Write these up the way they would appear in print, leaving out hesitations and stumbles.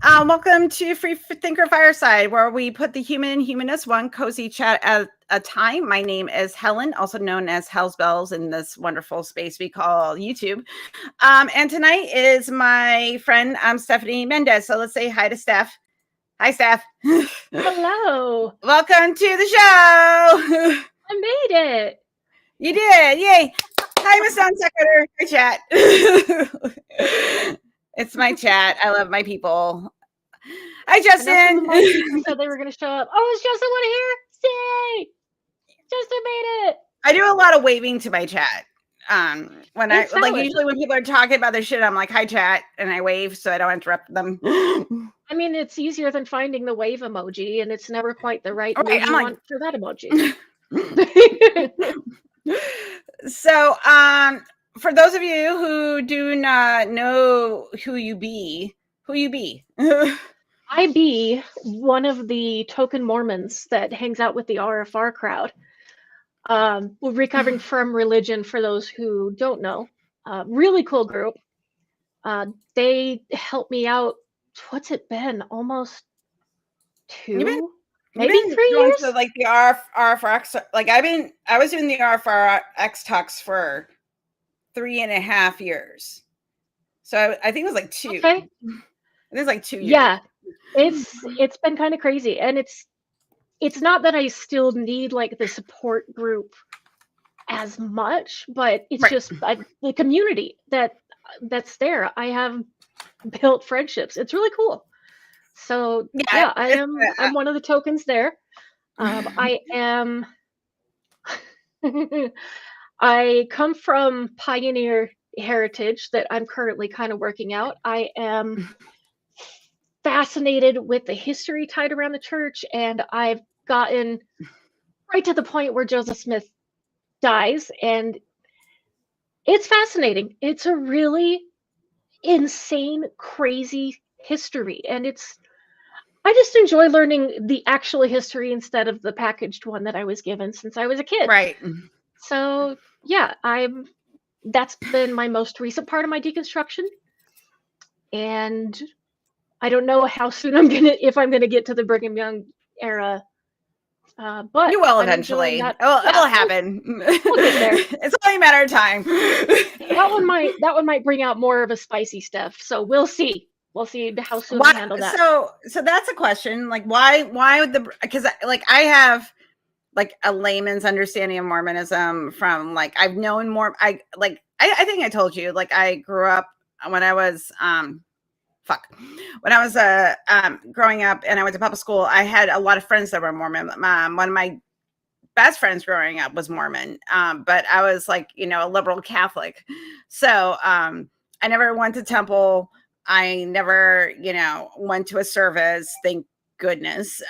Welcome to FreeThinker Fireside, where we put the human and humanist one cozy chat at a time. My name is Helen, also known as Hell's Bells in this wonderful space we call YouTube. And tonight is my friend Stephanie Mendez. So let's say hi to Steph. Hi, Steph. Hello. Welcome to the show. I made it. You did. Yay. Hi, Miss Sound Secretary. Hi, chat. It's my chat. I love my people. Hi, Justin. Said they were going to show up. Oh, is Justin one here? Yay! Justin made it. I do a lot of waving to my chat. When I like usually when people are talking about their shit, I'm like, "Hi, chat," and I wave so I don't interrupt them. I mean, it's easier than finding the wave emoji, and it's never quite the right mood you want for that emoji. So, for those of you who do not know who you be, I be one of the token Mormons that hangs out with the RFR crowd. We're recovering from religion, for those who don't know. Really cool group. They helped me out. What's it been? Almost 2, maybe 3 years. To, like the RFRX. Like I was doing the RFRX talks for 3.5 years. So I think it was like 2. Okay. It was like 2 years. Yeah, it's been kind of crazy, and it's not that I still need like the support group as much, but it's just the community that's there. I have built friendships. It's really cool. So yeah, I'm one of the tokens there. I am. I come from pioneer heritage that I'm currently kind of working out. I am fascinated with the history tied around the church, and I've gotten right to the point where Joseph Smith dies, and it's fascinating. It's a really insane, crazy history, and I just enjoy learning the actual history instead of the packaged one that I was given since I was a kid. Right. So yeah, that's been my most recent part of my deconstruction, and I don't know how soon if I'm gonna get to the Brigham Young era, but you will eventually. It will happen. We'll get there. It's only a matter of time. That one might bring out more of a spicy stuff. So we'll see. We'll see how soon we handle that. So that's a question. Like why because like I have like a layman's understanding of Mormonism from like I've known more. I think I told you like I grew up when I was when I was growing up and I went to public school. I had a lot of friends that were Mormon. One of my best friends growing up was Mormon, but I was like a liberal Catholic, so I never went to temple. I never went to a service. Thank goodness.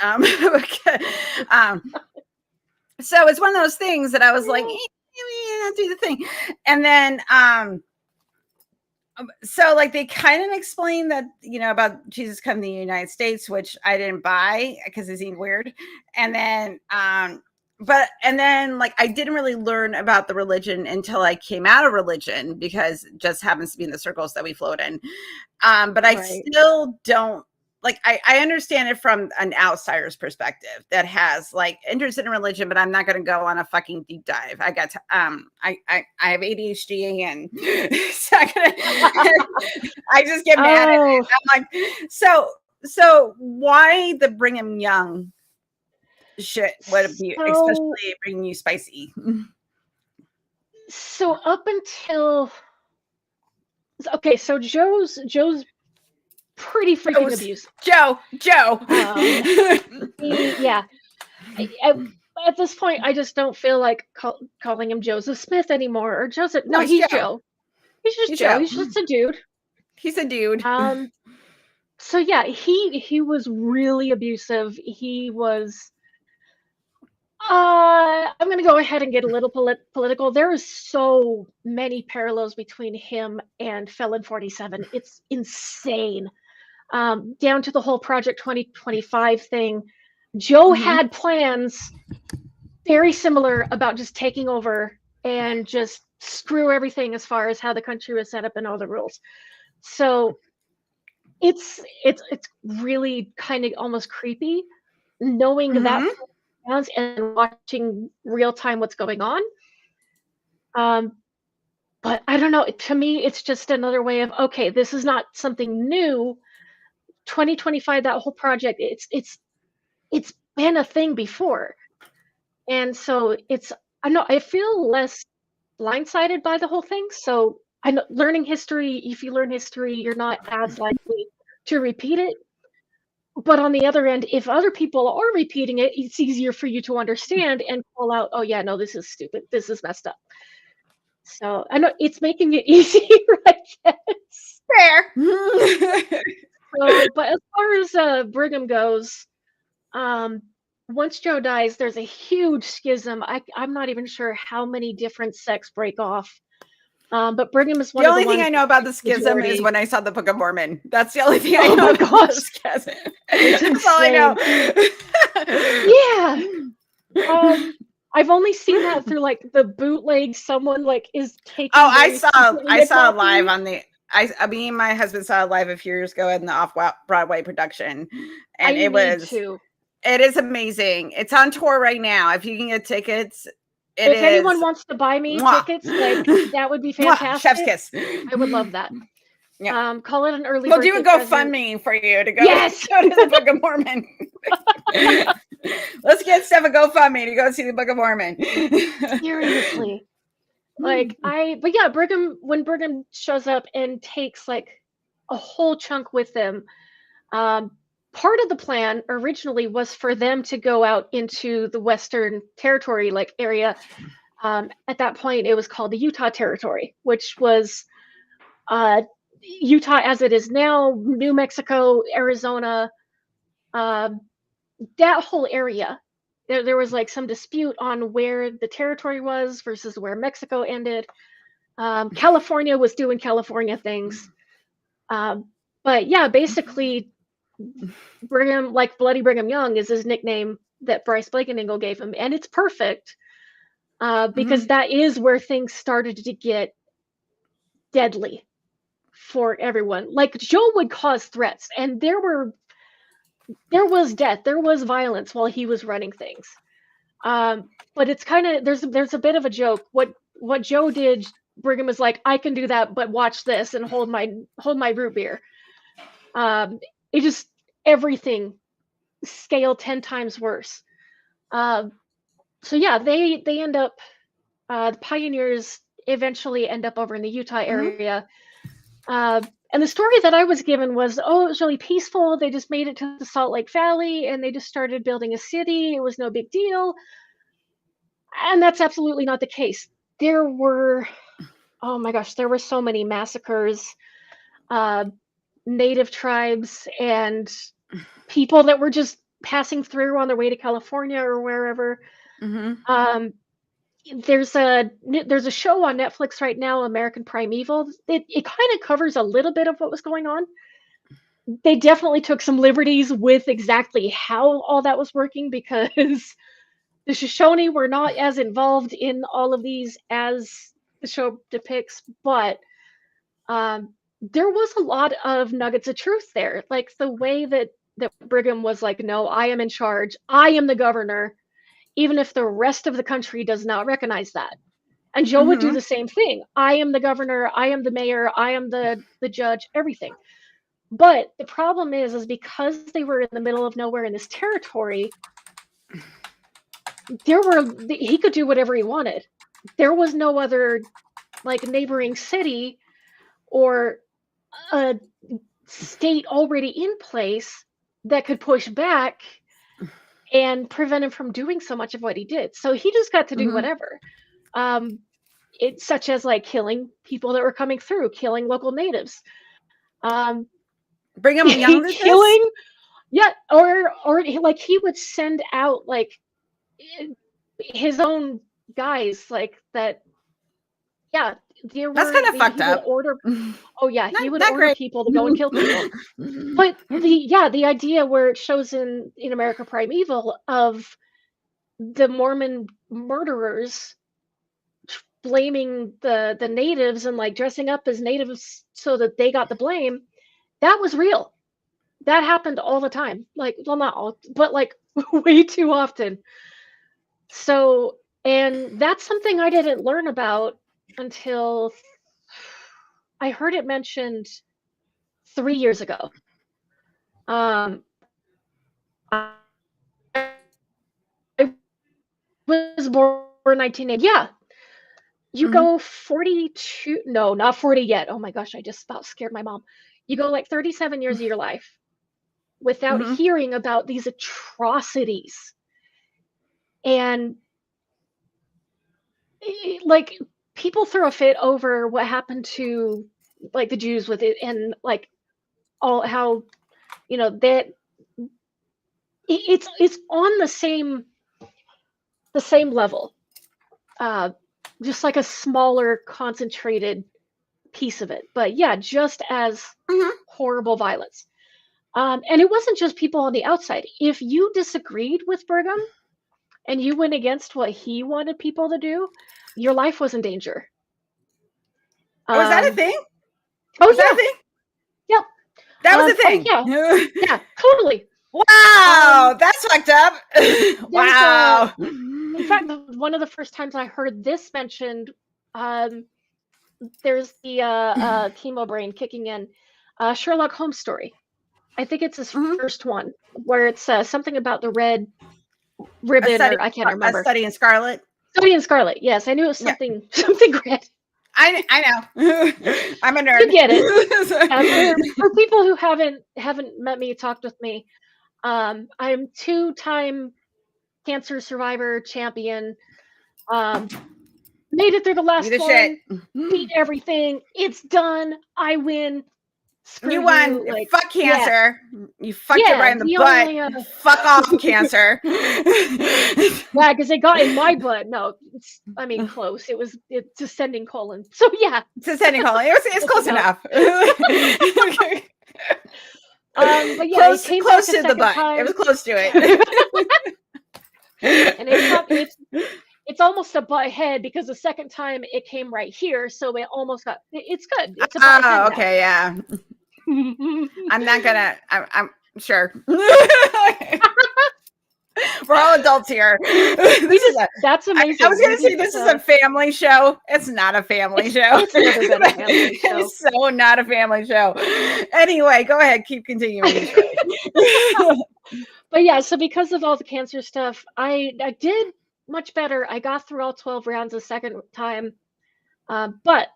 So it's one of those things that I was like, do the thing. And then, so like they kind of explained that, about Jesus coming to the United States, which I didn't buy because it seemed weird. And then, like I didn't really learn about the religion until I came out of religion because it just happens to be in the circles that we float in. But I still don't like, I understand it from an outsider's perspective that has like interest in religion, but I'm not going to go on a fucking deep dive. I got to, I have ADHD and it's not gonna, I just get mad at it. I'm like, so why the Brigham Young shit would be especially bringing you spicy? So up until so Joe's pretty freaking abusive. Joe. Yeah. At this point, I just don't feel like calling him Joseph Smith anymore or Joseph. No, he's Joe. He's just Joe. He's just a dude. He's a dude. So yeah, he was really abusive. He was. I'm going to go ahead and get a little political. There is so many parallels between him and Felon 47. It's insane. Down to the whole Project 2025 thing. Joe had plans very similar about just taking over and just screw everything as far as how the country was set up and all the rules. So it's really kind of almost creepy, knowing that Mhm. and watching real time what's going on. Um, but I don't know. To me, it's just another way of, okay, this is not something new. 2025, that whole project, it's been a thing before, and so it's I know I feel less blindsided by the whole thing. So I know learning history. If you learn history, you're not as likely to repeat it. But on the other end, if other people are repeating it, it's easier for you to understand and call out, "Oh yeah, no, this is stupid. This is messed up." So I know it's making it easier, I guess. Fair. So, but as far as Brigham goes, um, once Joe dies, there's a huge schism. I'm not even sure how many different sects break off. But Brigham is The one of the only thing ones I that know about takes the schism is majority. when I saw the Book of Mormon. That's the only thing I Oh know my about the gosh, schism. it's That's all I insane. know. Yeah. I've only seen that through like the bootleg. Someone like is Oh, taking very secretly I a saw it live copy. on the me and my husband saw it live a few years ago in the off Broadway production, and I need to. it is amazing. It's on tour right now. If you can get tickets, it If anyone is wants to buy me mwah. tickets, like that would be Mwah, chef's fantastic. kiss. I would love that. Yeah. Call it an early We'll do a birthday present. GoFundMe for you to go Yes. go to the Book of Mormon. Let's get Steph a GoFundMe to go see the Book of Mormon. Seriously. But yeah, when Brigham shows up and takes like a whole chunk with him, um, part of the plan originally was for them to go out into the Western Territory like area. At that point, it was called the Utah Territory, which was uh, Utah as it is now, New Mexico, Arizona, um, that whole area. There was like some dispute on where the territory was versus where Mexico ended. California was doing California things. Um, but yeah, basically, Brigham, like Bloody Brigham Young, is his nickname that Bryce Blankenagel gave him, and it's perfect because Mhm. that is where things started to get deadly for everyone. Like Joe would cause threats, and there was death, there was violence while he was running things. But it's kind of there's a bit of a joke. What Joe did, Brigham was like, I can do that, but watch this and hold my root beer. It just everything scale 10 times worse. Uh, so yeah, they end up the pioneers eventually end up over in the Utah Mhm. area. Uh, and the story that I was given was, oh, it was really peaceful. They just made it to the Salt Lake Valley and they just started building a city. It was no big deal. And that's absolutely not the case. There were, oh my gosh, there were so many massacres, uh, native tribes and people that were just passing through on their way to California or wherever. Mhm. Um, there's a show on Netflix right now, American Primeval. It kind of covers a little bit of what was going on. They definitely took some liberties with exactly how all that was working because the Shoshone were not as involved in all of these as the show depicts, but there was a lot of nuggets of truth there. Like the way that Brigham was like, "No, I am in charge. I am the governor, even if the rest of the country does not recognize that." And Joe would do Mhm. the same thing. I am the governor. I am the mayor. I am the judge. Everything. But the problem is because they were in the middle of nowhere in this territory, he could do whatever he wanted. There was no other like neighboring city or a state already in place that could push back and prevent him from doing so much of what he did. So he just got to do Mhm. whatever. Um, it's such as like killing people that were coming through, killing local natives, um, Brigham Young did this? killing, yeah, or like he would send out like his own guys like that. Yeah, That's kind of fucked he would up. order. Oh yeah, he would Not order great. people to go and kill people. But the idea where it shows in America Primeval of the Mormon murderers blaming the natives and like dressing up as natives so that they got the blame, that was real. that happened all the time. Like, well, not all, but like way too often. So, and that's something I didn't learn about until I heard it mentioned 3 years ago. I was born in 1980. Yeah, you Mhm. go 42, no, not 40 yet. Oh my gosh, I just about scared my mom. You go like 37 years of your life without Mhm. hearing about these atrocities. And like people throw a fit over what happened to like the Jews with it and like all how, that it's on the same level. Uh just like a smaller concentrated piece of it. But yeah, just as Mhm. horrible violence. And it wasn't just people on the outside. If you disagreed with Brigham and you went against what he wanted people to do, your life was in danger. Oh, is that a Um, thing? oh Was that a yeah, thing? yep. That was a Oh thing. yeah, yeah, totally. Wow, Um, that's fucked up. there's Wow. in fact, one of the first times I heard this mentioned, um, there's the chemo brain kicking in, Sherlock Holmes story. I think it's his Mhm. first one where it's something about the red A ribbon, study, or I can't a remember. study in Scarlet. Study in Scarlet. Yes, I knew it was Yeah, something red. I know. I'm a You nerd. get it. For people who haven't met me, talked with me, I'm two-time cancer survivor champion. Um, made it through the You last the shit. one, beat everything. It's done. I win. Screw You won. you. Like, Fuck yeah, cancer. You fucked it yeah. right in the The butt. only Fuck off, cancer. yeah, because it got in my butt. No, I mean close. It's ascending colon. So yeah. Descending colon. It's close enough. But yeah, it Close, came close back a to the second butt. It time. was close to it. And it's almost a butt head because the second time it came right here, so it almost got it's good. It's a butt head Oh, now. okay, yeah. I'm not gonna. I'm sure. We're all adults here. That's I was amazing. gonna say this is a family show. It's not a family show. It's never been a family show. It's so not a family show. Anyway, go ahead. Keep continuing the story. But yeah, so because of all the cancer stuff, I did much better. I got through all 12 rounds the second time. But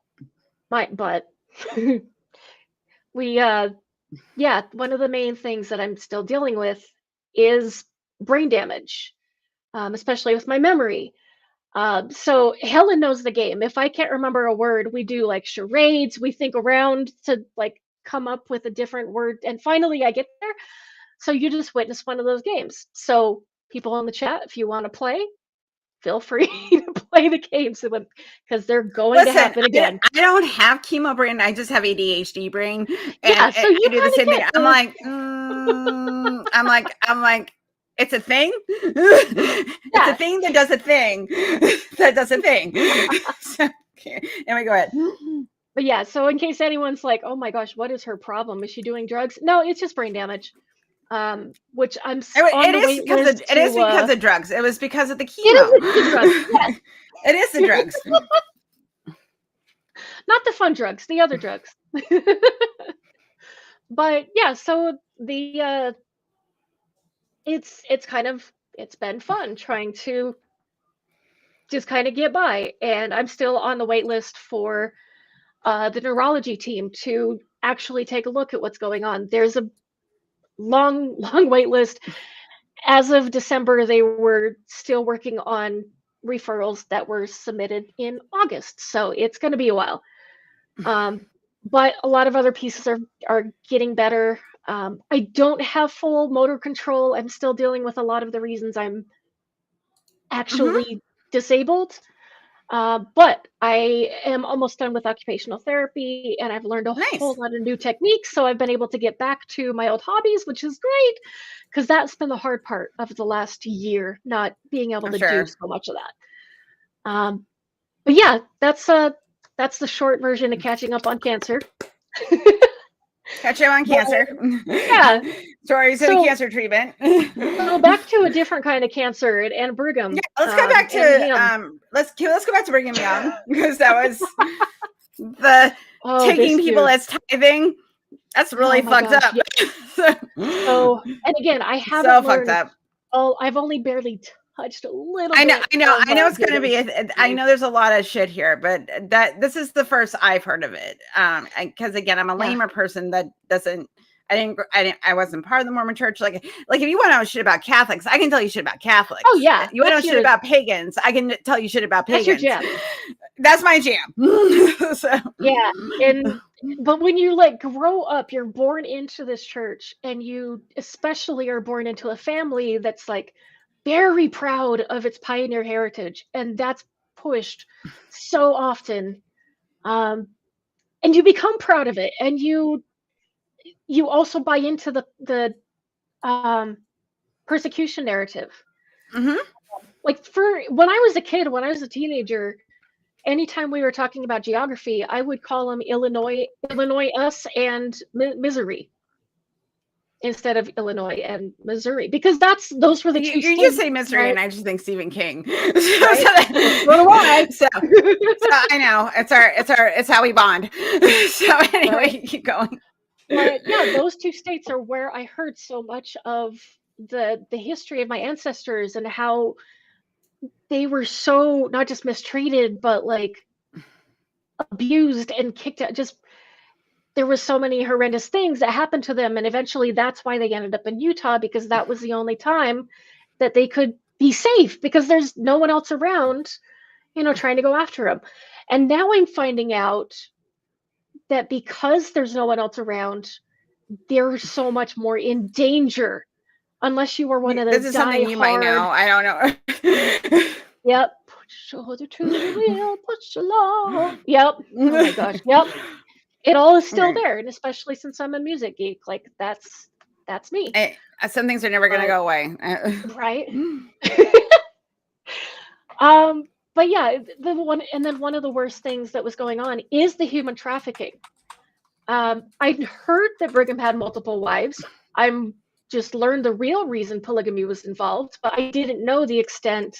we yeah, one of the main things that I'm still dealing with is brain damage, especially with my memory. So Helen knows the game. If I can't remember a word, we do like charades. We think around to like come up with a different word, and finally I get there. So you just witness one of those games. So people in the chat, if you want to play, feel free to play the games because they're going to Listen, happen again. I don't have chemo brain. I just have ADHD brain, and Yeah, so you I do the kind of same thing. get I'm the like, I'm like, it's a thing. It's a yeah. thing that does a thing that does a thing. So, okay, anyway, go ahead. But yeah, so in case anyone's like, "Oh my gosh, what is her problem? Is she doing drugs?" No, it's just brain damage. Which I'm on It the is wait because list it is to. because of drugs. It was because of the It chemo. is the drugs. Yes, It is the drugs. not the fun drugs, the other drugs. But yeah, so the it's been fun trying to just kind of get by, and I'm still on the wait list for the neurology team to actually take a look at what's going on. There's a long wait list. As of December, they were still working on referrals that were submitted in August, so it's going to be a while. But a lot of other pieces are getting better. I don't have full motor control. I'm still dealing with a lot of the reasons I'm Mhm. actually disabled. But I am almost done with occupational therapy, and I've learned a whole Nice. lot of new techniques. So I've been able to get back to my old hobbies, which is great because that's been the hard part of the last year, not being able I'm to do sure. so much of that. But yeah, that's the short version of catching up on cancer. Catch him on cancer. Yeah. Stories of the cancer treatment. So back to a different kind of cancer and Brigham. Yeah, let's go back to let's go back to Brigham Young, because that was the taking people as tithing. That's really fucked up. Yeah. So, and again, I haven't so learned. Fucked up. Oh, I've only barely touched a little. I know bit it's going to be. I know there's a lot of shit here, but this is the first I've heard of it. Because again, I'm a lamer person that doesn't. I wasn't part of the Mormon Church. Like if you want to know shit about Catholics, I can tell you shit about Catholics. Oh yeah. You want to know shit about pagans, I can tell you shit about pagans. That's your jam. That's my jam. So. Yeah, but when you like grow up, you're born into this church, and you especially are born into a family that's like very proud of its pioneer heritage, and that's pushed so often. And you become proud of it, and you also buy into the persecution narrative. Mm-hmm. Like for when I was a kid, when I was a teenager, anytime we were talking about geography, I would call them Illinois us and Missouri instead of Illinois and Missouri, because those were the two. You just say Missouri, right? And I just think Stephen King. Right? So do I. So I know it's how we bond. So anyway, right? Keep going. But yeah, those two states are where I heard so much of the history of my ancestors and how they were so not just mistreated, but like abused and kicked out. Just there was so many horrendous things that happened to them, and eventually that's why they ended up in Utah, because that was the only time that they could be safe, because there's no one else around, trying to go after them. And now I'm finding out that because there's no one else around, they're so much more in danger, unless you were one of the this is something you might know. I don't know. Yep. Put your shoulder to the wheel, put your law. Yep. Oh my gosh. Yep. It all is still there, and especially since I'm a music geek, like that's me. Some things are never going to go away. Right. But yeah, one of the worst things that was going on is the human trafficking. I'd heard that Brigham had multiple wives. I'm just learned the real reason polygamy was involved, but I didn't know the extent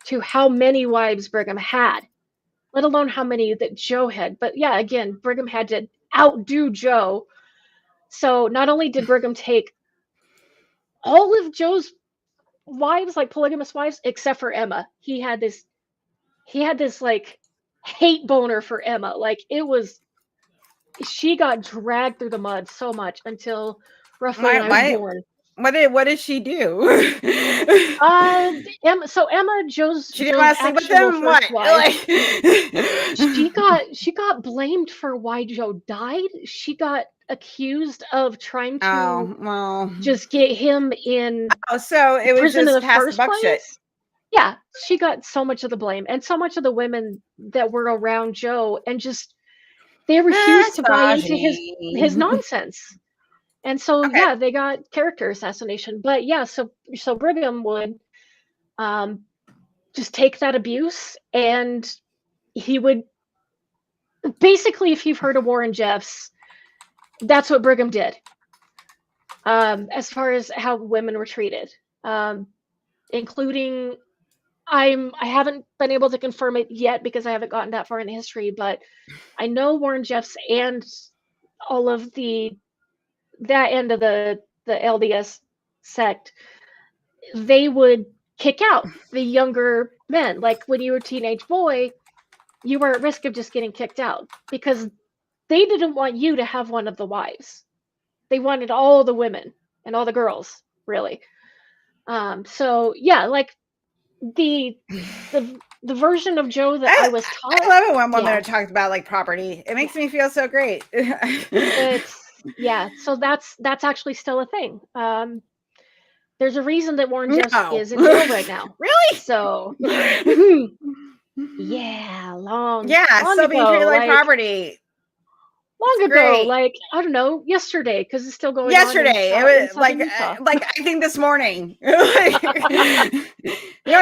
to how many wives Brigham had, let alone how many that Joe had. But yeah, again, Brigham had to outdo Joe. So not only did Brigham take all of Joe's wives, like polygamous wives, except for Emma. He had this like hate boner for Emma. Like she got dragged through the mud so much until roughly when I was born. What did she do? Emma, she didn't want to sleep with him. What? She got blamed for why Joe died. She got accused of trying to just get him in. Oh, so it was just in the past buck shit. Yeah, she got so much of the blame, and so much of the women that were around Joe, and just they refused to buy into his nonsense. And so, yeah, they got character assassination. But yeah, so Brigham would just take that abuse, and he would basically, if you've heard of Warren Jeffs, that's what Brigham did. As far as how women were treated, including, I haven't been able to confirm it yet because I haven't gotten that far in the history, but I know Warren Jeffs and all of that end of the LDS sect, they would kick out the younger men. Like when you were a teenage boy, you were at risk of just getting kicked out because they didn't want you to have one of the wives. They wanted all the women and all the girls, really. So yeah, like the version of Joe that I was taught. I love it when women are talked about like property. It makes me feel so great. So that's actually still a thing. There's a reason that Warren Jeffs is in jail right now. Really? So yeah, long still being treated like property. long ago, great. like, I don't know, yesterday, because it's still going on Yesterday, it in was southern Utah. like I think this morning. You don't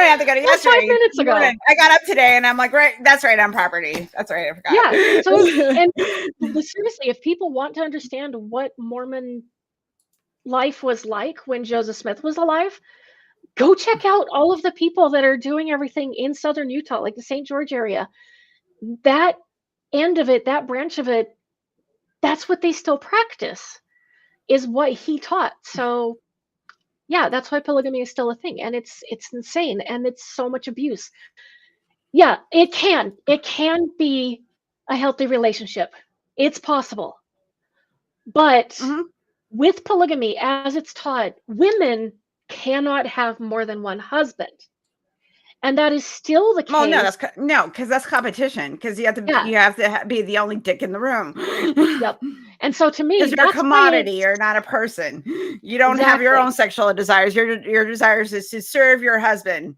have to go to Well, 5 yesterday. minutes ago. Morning. I got up today and I'm like, right, that's right on property. That's right, I forgot. Yeah. So, and seriously, if people want to understand what Mormon life was like when Joseph Smith was alive, go check out all of the people that are doing everything in southern Utah, like the St. George area. That end of it, that branch of it, that's what they still practice, is what he taught. So yeah, that's why polygamy is still a thing, and it's insane, and it's so much abuse. Yeah, it can be a healthy relationship. It's possible. But Mhm. with polygamy as it's taught, women cannot have more than one husband. And that is still the Well, no, case. no, because that's competition. Because Yeah. you have to be the only dick in the room. Yep. And so to me, Because you're a that's why commodity, it's you're not a person. You don't have your exactly. own sexual desires. Your desires is to serve your husband.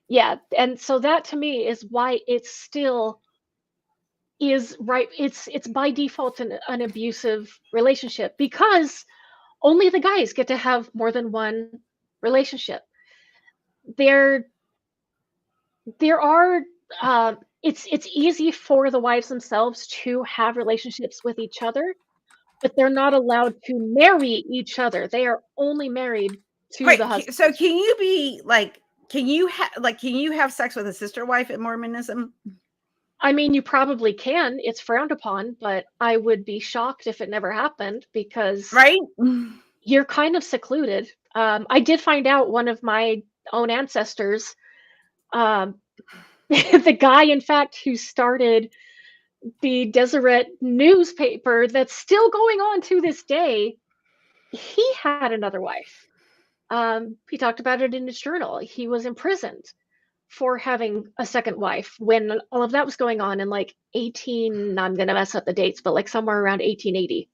Yeah. And so that to me is why it still is right. It's by default an abusive relationship, because only the guys get to have more than one relationship. There are it's easy for the wives themselves to have relationships with each other, but they're not allowed to marry each other. They are only married to the Wait, so husband. can you be like, can you have sex with a sister wife in Mormonism? I mean, you probably can. It's frowned upon, but I would be shocked if it never happened, because Right? you're kind of secluded. I did find out one of my own ancestors, um, the guy, in fact, who started the Deseret newspaper that's still going on to this day, he had another wife. He talked about it in his journal. He was imprisoned for having a second wife when all of that was going on in like 18, I'm going to mess up the dates, but like somewhere around 1880.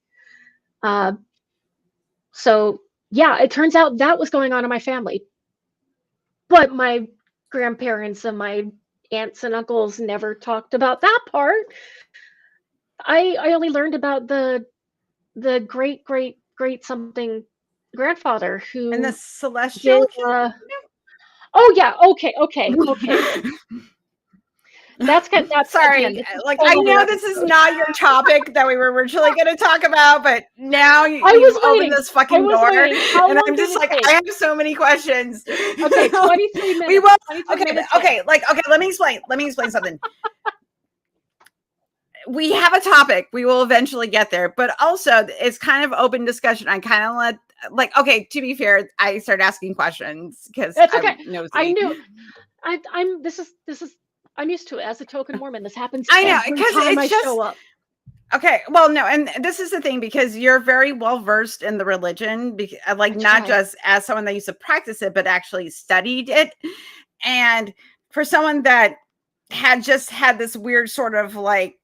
Uh, so, yeah, it turns out that was going on in my family. But my grandparents and my aunts and uncles never talked about that part. I only learned about the great great something grandfather And the who did celestial oh yeah, okay. That's good. That's again, Sorry, this is a like I whole other know this is episode. not your topic that we were originally going to talk about, but now I you've was opened waiting. this fucking door, How and long I'm did just it like, take? I have so many questions. Okay, 23 We minutes. will. 23 Okay, minutes in. okay, like okay. Let me explain. Let me explain something. We have a topic. We will eventually get there, but also it's kind of open discussion. I kind of let okay. To be fair, I started asking questions because That's I'm okay. I nosy. knew I'm this is I'm used to it as a token Mormon. This happens I know every because time I it's show just up. okay. Well, no, and this is the thing because you're very well versed in the religion, like I not try. just as someone that used to practice it, but actually studied it. And for someone that had just had this weird sort of like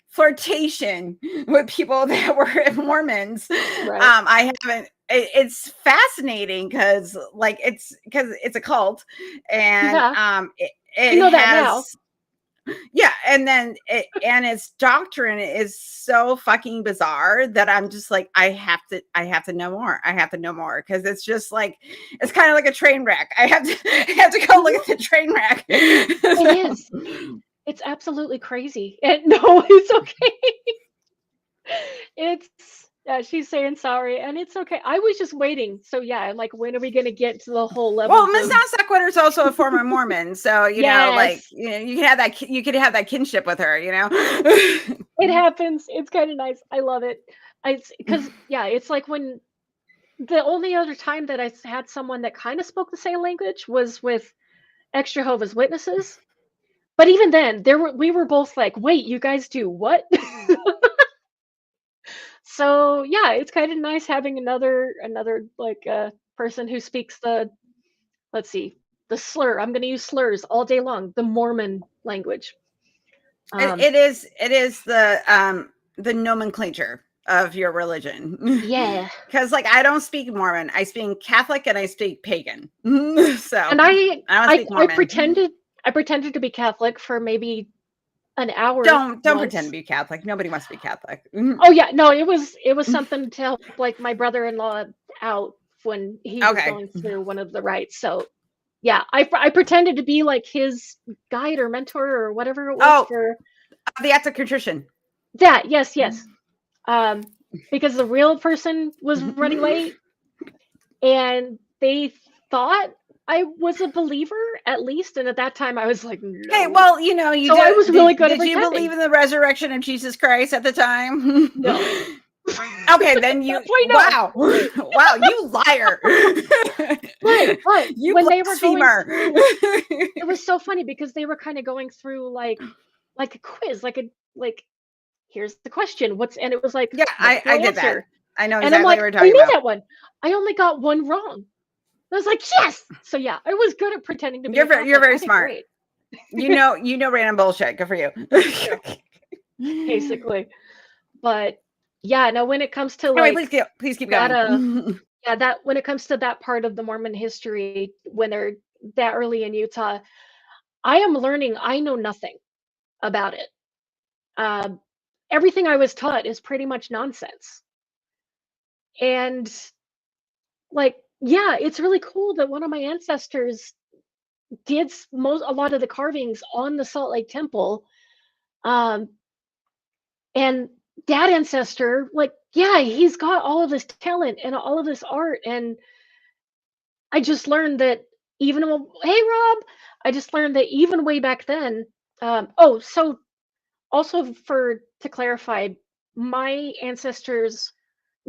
flirtation with people that were Mormons. Right. I haven't. It's fascinating because it's a cult, and Yeah. I it know that now. has yeah, and then and its doctrine is so fucking bizarre that I'm just like I have to know more. I have to know more because it's just like it's kind of like a train wreck. I have to go look Mhm. at the train wreck. It is. It's absolutely crazy. And no, it's okay. It's yeah, she's saying sorry, and it's okay. I was just waiting. So yeah, I'm like, when are we gonna get to the whole Well, levels Miss of Non Sequitur is also a former Mormon, so yes, you can have that you could have that kinship with her. it happens. It's kind of nice. I love it. It's because yeah, it's like when the only other time that had someone that kind of spoke the same language was with ex Jehovah's Witnesses. But even then, we were both like, wait, you guys do what? So yeah, it's kind of nice having another like person who speaks the let's see the slur. I'm going to use slurs all day long. The Mormon language. Um, It is the nomenclature of your religion. yeah, Because like I don't speak Mormon, I speak Catholic and I speak pagan. So and I don't speak I Mormon. pretended to be Catholic for maybe an hour. Don't once. pretend to be Catholic. Nobody wants to be Catholic. Oh yeah, no, it was something to help like my brother-in-law out when he was Okay. going through one of the rites. So yeah, I pretended to be like his guide or mentor or whatever it was for the act of contrition. that. Yes, yes. Because the real person was running late, and they thought I was a believer at least, and at that time I was like, no. Hey, well, you know, I was really good at Did you believe in the resurrection of Jesus Christ at the time? No. Okay, then you. Wow, wow, you liar. But you when they were going blasphemer. through, it was so funny because they were kind of going through like a quiz, like here's the question, and it was like, Yeah, I did that. I know exactly what we're talking about. I knew about. that one. I only got one wrong. I was like, yes. So yeah, I was good at pretending to be. You're very smart. Great. You know random bullshit. Good for you. Basically, but yeah, no. When it comes to anyway, please keep going. Yeah, that when it comes to that part of the Mormon history, when they're that early in Utah, I am learning. I know nothing about it. Everything I was taught is pretty much nonsense. And like, yeah, it's really cool that one of my ancestors did a lot of the carvings on the Salt Lake Temple. And that ancestor, like, yeah, he's got all of this talent and all of this art. And I just learned that hey, Rob, I just learned that even way back then. So also to clarify, my ancestors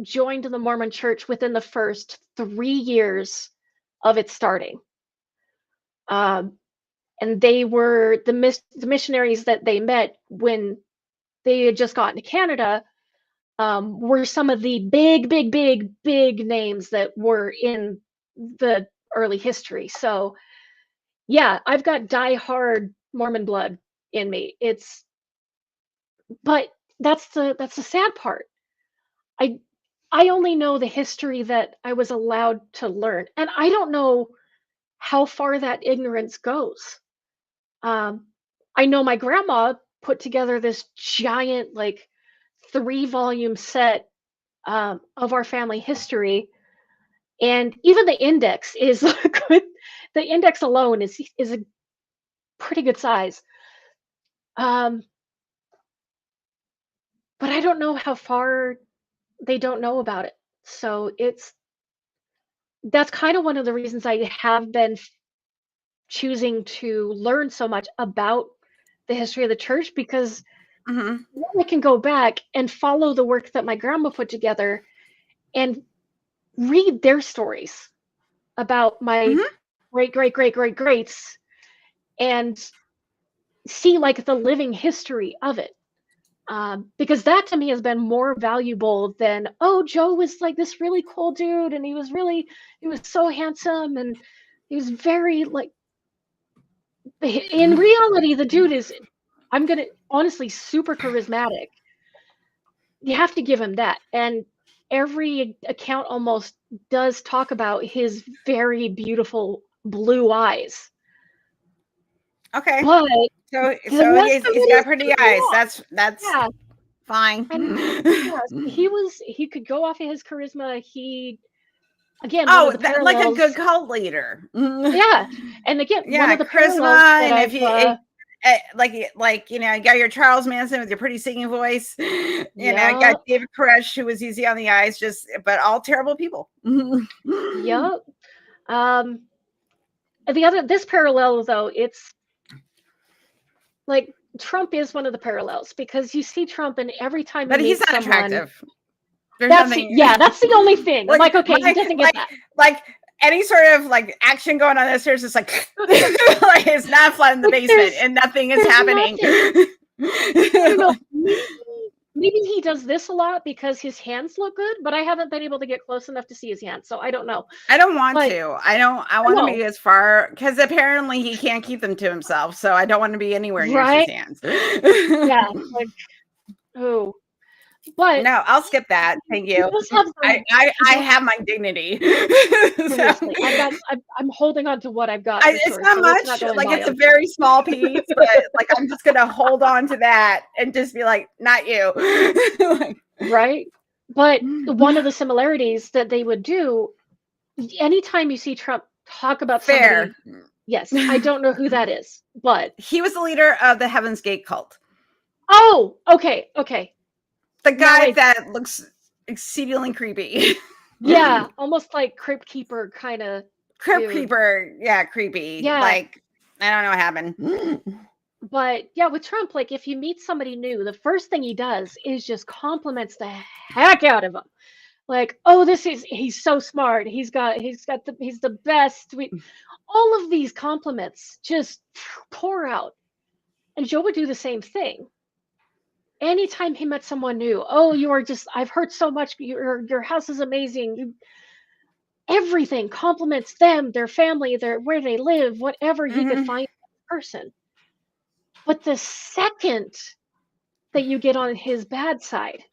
joined the Mormon Church within the first 3 years of its starting. And they were the missionaries that they met when they had just gotten to Canada, were some of the big names that were in the early history. So yeah, I've got die-hard Mormon blood in me. But that's the sad part. I only know the history that I was allowed to learn, and I don't know how far that ignorance goes. I know my grandma put together this giant, like, 3-volume set of our family history, and even the index is good. The index alone is a pretty good size. But I don't know how far they don't know about it. So that's kind of one of the reasons I have been choosing to learn so much about the history of the church, because Mm-hmm. I can go back and follow the work that my grandma put together and read their stories about my greats and see like the living history of it. Because that to me has been more valuable than, oh, Joe was like this really cool dude and he was so handsome and he was very like, in reality, the dude is, I'm gonna honestly, super charismatic. You have to give him that. And every account almost does talk about his very beautiful blue eyes. Okay. But so he's got pretty eyes. That's yeah. fine. And he could go off of his charisma. Again, like a good cult leader. Yeah. And again, one of the charisma, and if you like you know, you got your Charles Manson with your pretty singing voice. You know, you got David Koresh, who was easy on the eyes, but all terrible people. Yep. This parallel though, it's like Trump is one of the parallels, because you see Trump and every time but he's not someone, attractive. That's the only thing. I'm like, okay, he doesn't get that. Like any sort of like action going on this, there's just like, like it's not flat in the basement and nothing is happening. I don't know. Maybe he does this a lot because his hands look good, but I haven't been able to get close enough to see his hands, so I don't know. I don't want to. I want to be as far, because apparently he can't keep them to himself, so I don't want to be anywhere near his hands. Yeah. Like, oh. But No, I'll skip that. Thank he you. does have some. I have my dignity. So, Seriously, I'm holding on to what I've got for it's sure. not So it's not much. going Like it's a wild. very small piece, but like I'm just gonna hold on to that and just be like, not you. Like, Right? But one of the similarities that they would do, anytime you see Trump talk about fair. somebody, yes, I don't know who that is, but He was the leader of the Heaven's Gate cult. oh, okay, okay. The Now guy that looks exceedingly creepy. yeah, almost like Crypt Keeper kind of Crypt dude. Keeper, yeah, creepy. Yeah, Like, I don't know what happened. but yeah, with Trump, like if you meet somebody new, the first thing he does is just compliments the heck out of them. Like, oh, he's so smart. He's the best. All of these compliments just pour out. And Joe would do the same thing. Anytime he met someone new, oh, I've heard so much. Your house is amazing. Everything compliments them, their family, where they live, whatever he could Mhm. find in a person. But the second that you get on his bad side,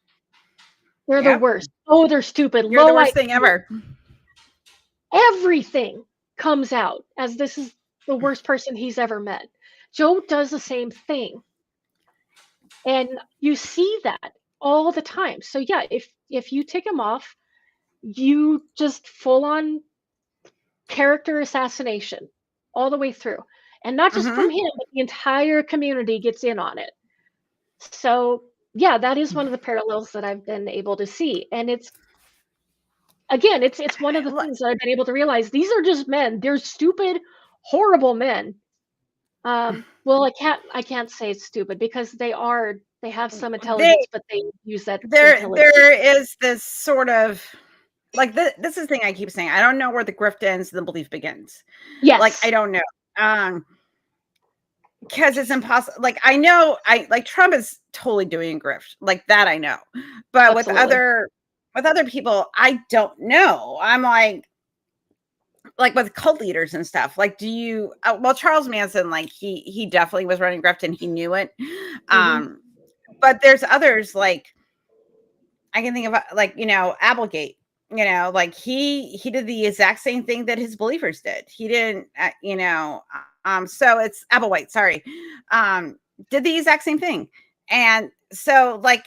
they're the Yep. worst. Oh, they're stupid, You're the low worst thing IQ. ever. Everything comes out as this is the worst person he's ever met. Joe does the same thing. And you see that all the time. So yeah, if you tick him off, you just full on character assassination all the way through. And not just from Mhm. him, but the entire community gets in on it. So yeah, that is one of the parallels that I've been able to see. And it's one of the things that I've been able to realize. These are just men. They're stupid, horrible men. Well, I can't say it's stupid because they have some They intelligence, but they use that intelligence. there is this sort of like this is the thing I keep saying. I don't know where the grift ends and the belief begins. Like I Yes, don't know. Because it's impossible. Like I know I like Trump is totally doing grift. Like that I know. But absolutely. with other people, I don't know. I'm like with cult leaders and stuff. Like do you well Charles Manson, like he definitely was running grift and he knew it. Hmm. Um but there's others like I can think of like, Applegate, like he did the exact same thing that his believers did. He didn't, so it's Applewhite, sorry, um, did the exact same thing. And so like,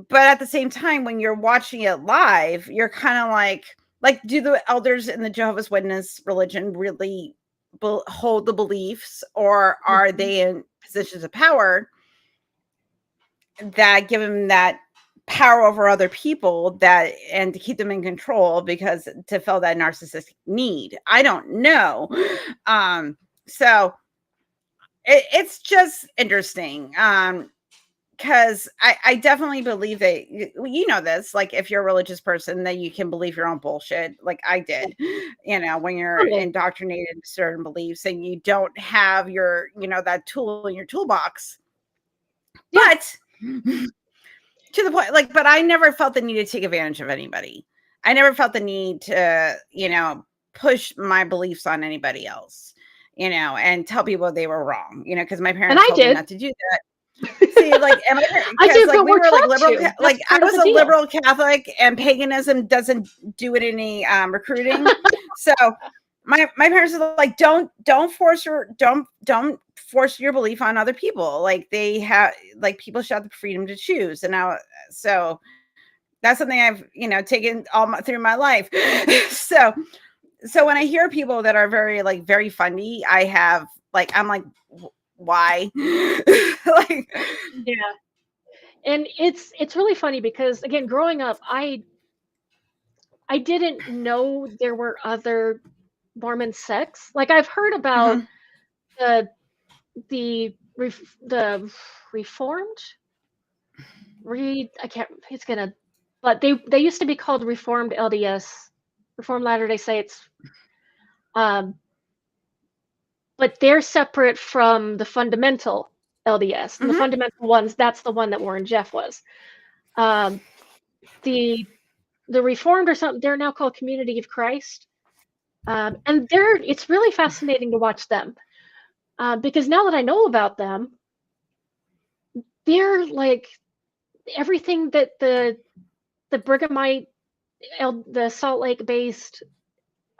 but at the same time, when you're watching it live, you're kind of like, do the elders in the Jehovah's Witness religion really hold the beliefs, or are Hmm. they in positions of power that give them that power over other people that and to keep them in control because to fill that narcissistic need? I don't know. So it's just interesting. Because I definitely believe that you know this, like if you're a religious person, that you can believe your own bullshit, like I did, when you're Totally. indoctrinated in certain beliefs and you don't have your, that tool in your toolbox. Yeah. But to the point, like, but I never felt the need to take advantage of anybody. I never felt the need to, push my beliefs on anybody else, and tell people they were wrong, because my And parents I told me did. not to do that. See, like, and I because did, like but we we're were like taught liberal, to. like That's I part of was the a deal. liberal Catholic, and paganism doesn't do it any recruiting. So my parents are like, don't force don't force your belief on other people. Like they have, like people should have the freedom to choose. And now, so that's something I've, taken through my life. So when I hear people that are very funny, I'm like, why? Like, Yeah. And it's really funny because again, growing up, I didn't know there were other Mormon sects. Like I've heard about mhm, the the reformed I can't it's gonna but they used to be called Reformed LDS, Reformed Latter-day Saints. Um, but they're separate from the fundamental LDS. And the mhm, fundamental ones, that's the one that Warren Jeff was. Um, the the Reformed or something, they're now called Community of Christ. And it's really fascinating to watch them. Because now that I know about them, they're like everything that the Brighamite, the Salt Lake based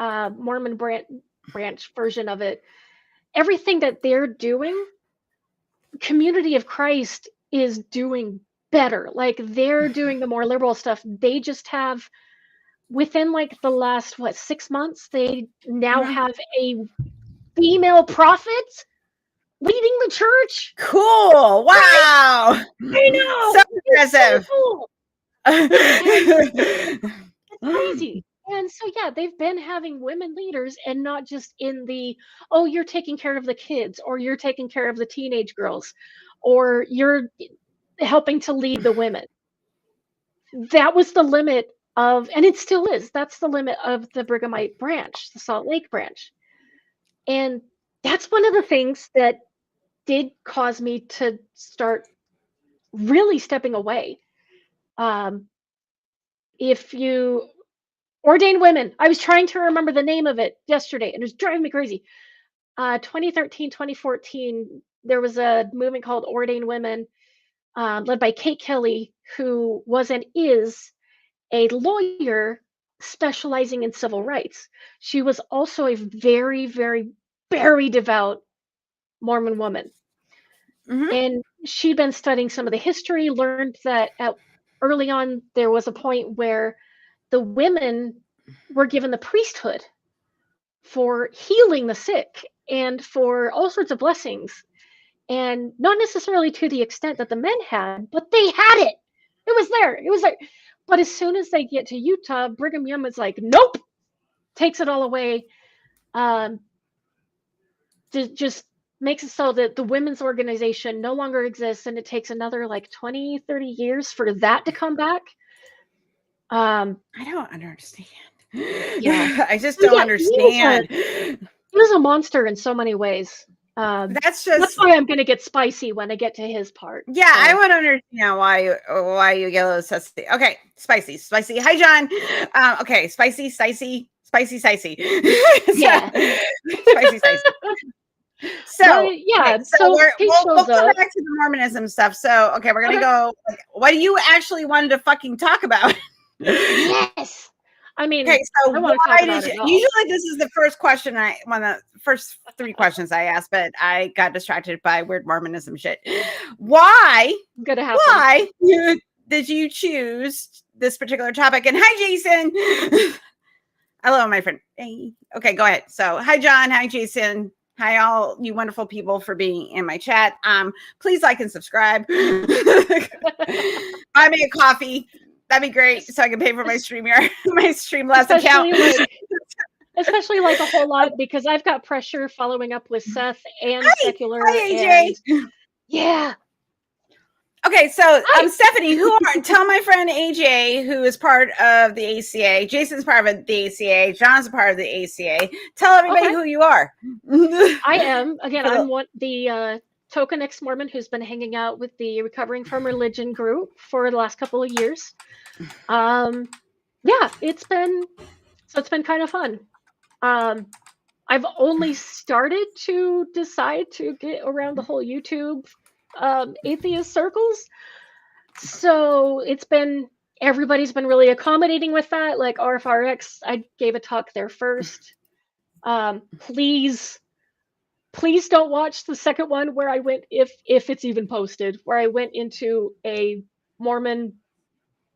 Mormon branch version of it, everything that they're doing, Community of Christ is doing better. Like they're doing the more liberal stuff. They just have, within like the last 6 months, they now have a female prophet leading the church. Cool. Wow. I know. So impressive. So cool. It's crazy. And so, yeah, they've been having women leaders, and not just in the, oh, you're taking care of the kids, or you're taking care of the teenage girls, or you're helping to lead the women. That was the limit of, and it still is, that's the limit of the Brighamite branch, the Salt Lake branch. And that's one of the things that did cause me to start really stepping away. If you ordain women, I was trying to remember the name of it yesterday, and it was driving me crazy. 2013, 2014, there was a movement called Ordain Women, led by Kate Kelly, who was and is a lawyer specializing in civil rights. She was also a very, very, very devout Mormon woman. And she'd been studying some of the history, learned that early on there was a point where the women were given the priesthood for healing the sick and for all sorts of blessings. And not necessarily to the extent that the men had, but they had it. It was there. It was there. But as soon as they get to Utah, Brigham Young is like, nope, takes it all away. Just makes it so that the women's organization no longer exists, and it takes another like 20, 30 years for that to come back. I don't understand. Yeah. I just don't understand. He was a monster in so many ways. That's why I'm going to get spicy when I get to his part. Yeah, so. I would understand why you get a little sussy. Okay, spicy. Hi, John. Okay, spicy. Yeah. Spicy. So yeah, so we'll come back to the Mormonism stuff. So okay, we're gonna go. Like, what do you actually wanted to fucking talk about? Yes. I mean, okay, so why did you? Usually, this is the first question one of the first 3 questions I asked, but I got distracted by weird Mormonism shit. Why did you choose this particular topic? And hi, Jason. Hello, my friend. Hey. Okay, go ahead. So, hi, John. Hi, Jason. Hi, all you wonderful people for being in my chat. Please like and subscribe. Buy me a coffee. That'd be great, so I can pay for my Streamlabs account. Especially like a whole lot, because I've got pressure following up with Seth and Secular. Hi, AJ. Yeah. Okay, so Stephanie, tell my friend AJ, who is part of the ACA. Jason's part of the ACA. John's a part of the ACA. Tell everybody who you are. I am. Again, I'm the token ex-Mormon who's been hanging out with the Recovering from Religion group for the last couple of years. Yeah, it's been kind of fun. I've only started to decide to get around the whole YouTube atheist circles, so everybody's been really accommodating with that. Like RFRX, I gave a talk there first. Please don't watch the second one where I went, if it's even posted, where I went into a Mormon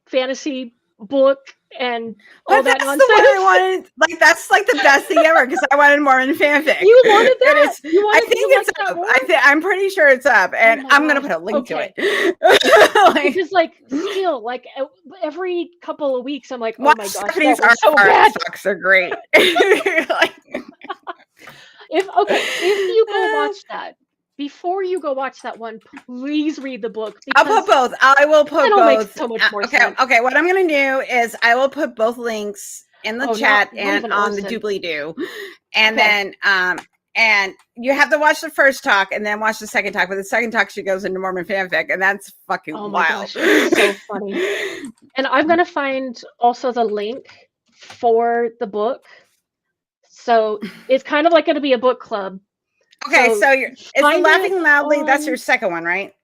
fantasy book and all that nonsense. The one I wanted. Like that's like the best thing ever, because I wanted Mormon fanfic. You wanted that? I think it's up. I'm pretty sure it's up, and I'm gonna put a link to it. Because still, every couple of weeks, I'm like, oh my gosh, that was so bad. Sucks are great. If you go watch that, before you go watch that one, please read the book. I'll put both. I will put both. Make so much more sense. Okay. What I'm going to do is I will put both links in the chat and on the doobly-doo. And then and you have to watch the first talk and then watch the second talk. But the second talk, she goes into Mormon fanfic, and that's fucking wild. Gosh, it's so funny. And I'm going to find also the link for the book. So it's kind of like going to be a book club. Okay, so it's Laughing Loudly. That's your second one, right?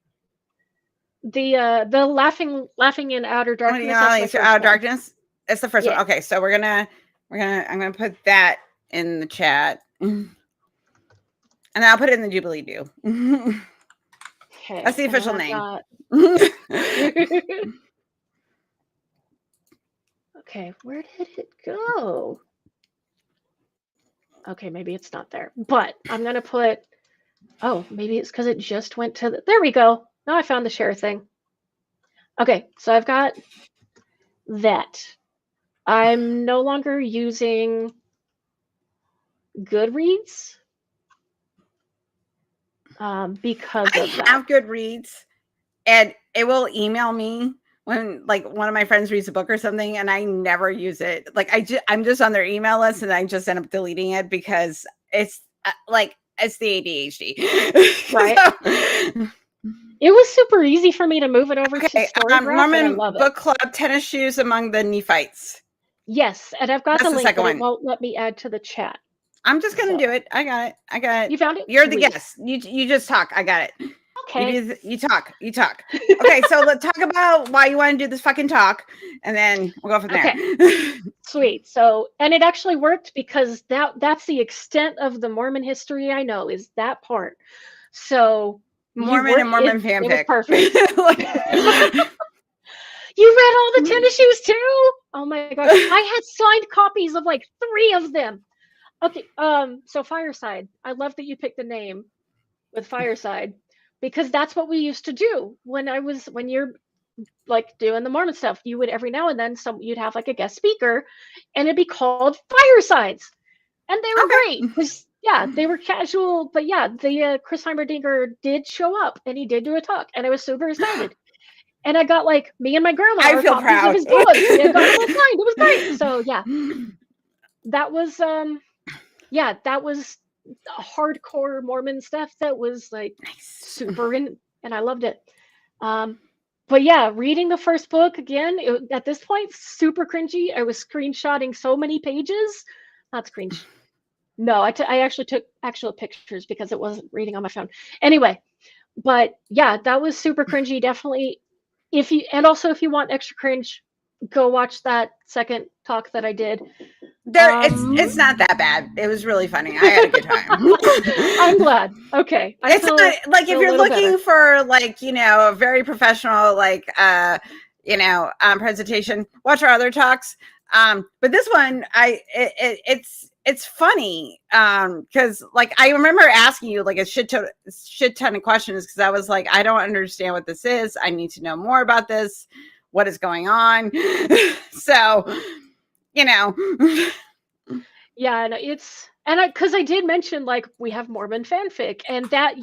The laughing in outer darkness. That's my Outer first one. darkness. It's the first Yeah. one. Okay, so I'm gonna put that in the chat, and I'll put it in the Jubilee Do. Okay. That's the and then official I've name. got- Okay, where did it go? Okay, maybe it's not there, but I'm gonna put. Oh, maybe it's because it just went to the. There we go. Now I found the share thing. Okay, so I've got that. I'm no longer using Goodreads because I of that. have Goodreads, and it will email me when like one of my friends reads a book or something, and I never use it. Like I'm just on their email list, and I just end up deleting it because it's like it's the ADHD, Right? So, it was super easy for me to move it over to Storygraph, Mormon and I love Book it. Club, Tennis Shoes Among the Nephites. Yes, and I've got That's the the link, second but it one. won't let me add to the chat. I'm just gonna do it. I got it. You found it? You're Sweet. the guest. You just talk. I got it. Okay. You talk. Okay, so let's talk about why you want to do this fucking talk, and then we'll go from there. Okay. Sweet. So, and it actually worked because that's the extent of the Mormon history I know is that part. So Mormon and Mormon fanfic. It was perfect. You read all the tennis shoes too? Oh my gosh. I had signed copies of like 3 of them. Okay, so Fireside. I love that you picked the name with Fireside because that's what we used to do when you're like doing the Mormon stuff. You would every now and then you'd have like a guest speaker and it'd be called Firesides. And they were great because they were casual, but the Chris Heimerdinger did show up and he did do a talk and I was super excited. And I got like me and my grandma I feel copies proud of his books. We had got them all signed. It was great. So that was that was hardcore Mormon stuff that was like super in, and I loved it. But reading the first book again, at this point, super cringy. I was screenshotting so many pages. Not screenshot. No, I actually took actual pictures because it wasn't reading on my phone. Anyway, but that was super cringy. Definitely, if you want extra cringe, go watch that second talk that I did. It's not that bad. It was really funny. I had a good time. I'm glad. Okay, It's not like if you're looking for like a very professional presentation, watch our other talks. But this one, it's funny because like I remember asking you like a shit ton of questions because I was like, I don't understand what this is. I need to know more about this. What is going on? So, yeah, and because I did mention like we have Mormon fanfic and that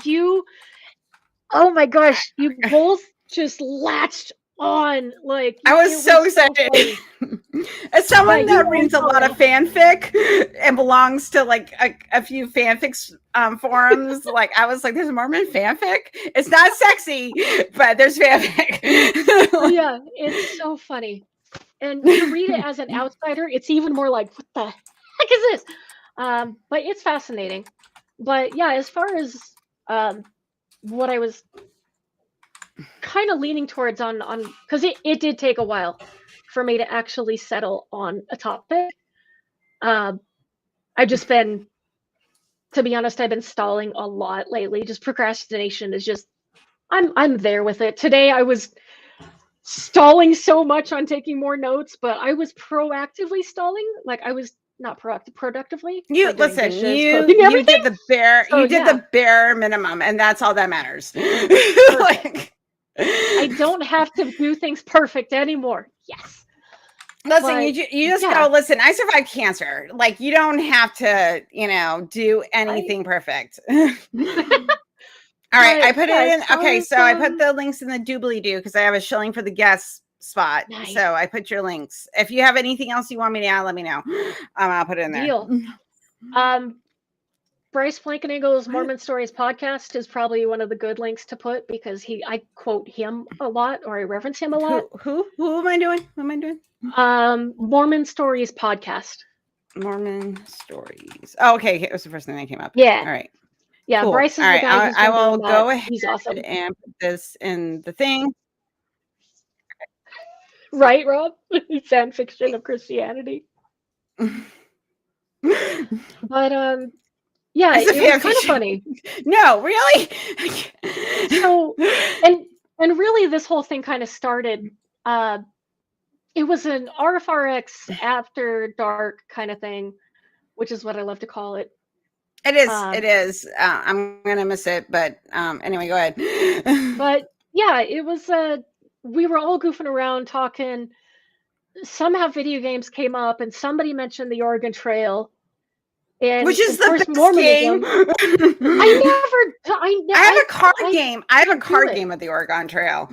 oh my gosh, you both just latched on like I was so excited. As someone that reads a lot of fanfic and belongs to like a few fanfics forums, like I was like, there's Mormon fanfic. It's not sexy, but there's fanfic. Yeah, it's so funny. And to read it as an outsider, it's even more like, what the heck is this? But it's fascinating. But as far as what I was kind of leaning towards on because it did take a while for me to actually settle on a topic. I've just been, to be honest, I've been stalling a lot lately. Just procrastination is just, I'm there with it. Today I was stalling so much on taking more notes, but I was proactively stalling. Like I was not productively. You like listen. Dishes, you did the bare. So, you did the bare minimum, and that's all that matters. Like, I don't have to do things perfect anymore. Yes. Listen, but, you just go. Listen, I survived cancer. Like you don't have to, do anything perfect. All right, I put it in. Okay, so I put the links in the doobly-doo because I have a Shilling for the guest spot. Nice. So I put your links. If you have anything else you want me to add, let me know. I'll put it in there. Deal. Bryce Blankenagle's Mormon Stories podcast is probably one of the good links to put because I quote him a lot or I reference him a lot. Who am I doing? What am I doing? Mormon Stories podcast. Mormon Stories. Oh, okay. It was the first thing that came up. Yeah. All right. Yeah, cool. Bryce is the guy who's I will go ahead He's awesome. and put this in the thing. Right, Rob? Fan fiction of Christianity. But yeah, It's a it was fan kind of fiction. funny. No, really? So and really this whole thing kind of started it was an RFRX after dark kind of thing, which is what I love to call it. It is. It Um, is. I'm gonna miss it, but anyway, go ahead. but yeah, it was we were all goofing around talking. Somehow video games came up and somebody mentioned the Oregon Trail and Which is of the course best game. Mormonism. I have a card I game. I have a can't do card it. game of the Oregon Trail.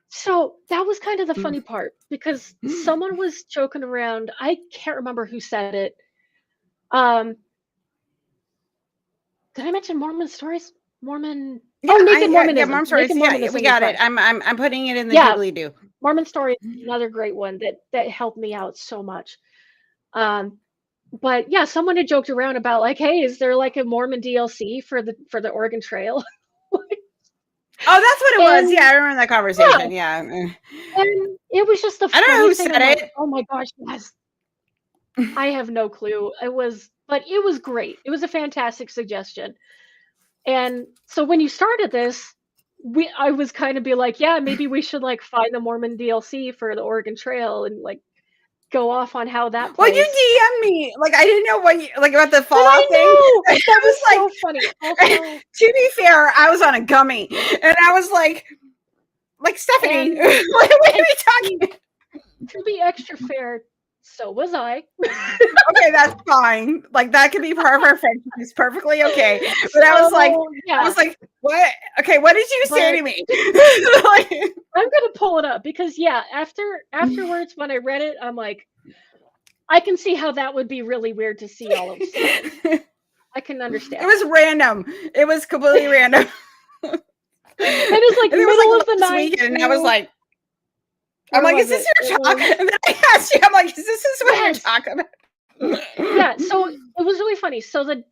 So that was kind of the funny part because someone was joking around. I can't remember who said it. Um, did I mention Mormon stories? Mormon. Yeah, Oh, naked yeah, Mormonism. mom stories. Naked Yeah, we Mormonism is got it. one. I'm putting it in the Yeah, doobly doo. Mormon stories is another great one that helped me out so much. Um, but yeah, someone had joked around about like, hey, is there like a Mormon DLC for the Oregon Trail? Oh, that's what it was. Yeah, And I remember that yeah, conversation. Yeah. and it was just a I don't know funny who thing. I'm said like, it. oh my gosh, yes. I have no clue. But it was great. It was a fantastic suggestion. And so when you started this, I was kind of be like, yeah, maybe we should like find the Mormon DLC for the Oregon Trail and like go off on how that Well, you plays. DM'd me. Like I didn't know what you like about the And Fallout I thing. know I that was was so like, funny. Also, to be fair, I was on a gummy, and I was like Stephanie, and what are and we talking? to be extra fair, so was I. Okay, that's fine. Like that could be part of our friendship. It's perfectly okay. But So I yeah, was like, what? Okay, what did you say but to me? Like, I'm gonna pull it up because yeah, afterwards when I read it, I'm like, I can see how that would be really weird to see all of a sudden. it I can understand was that. random. It was completely random. And It was like it was middle of like the last night weekend, and I was too. like, I'm Where like, was is this it? your It talk? was And then I asked you, I'm like, is this what you're yes, talking yeah. about? So it was really funny. So the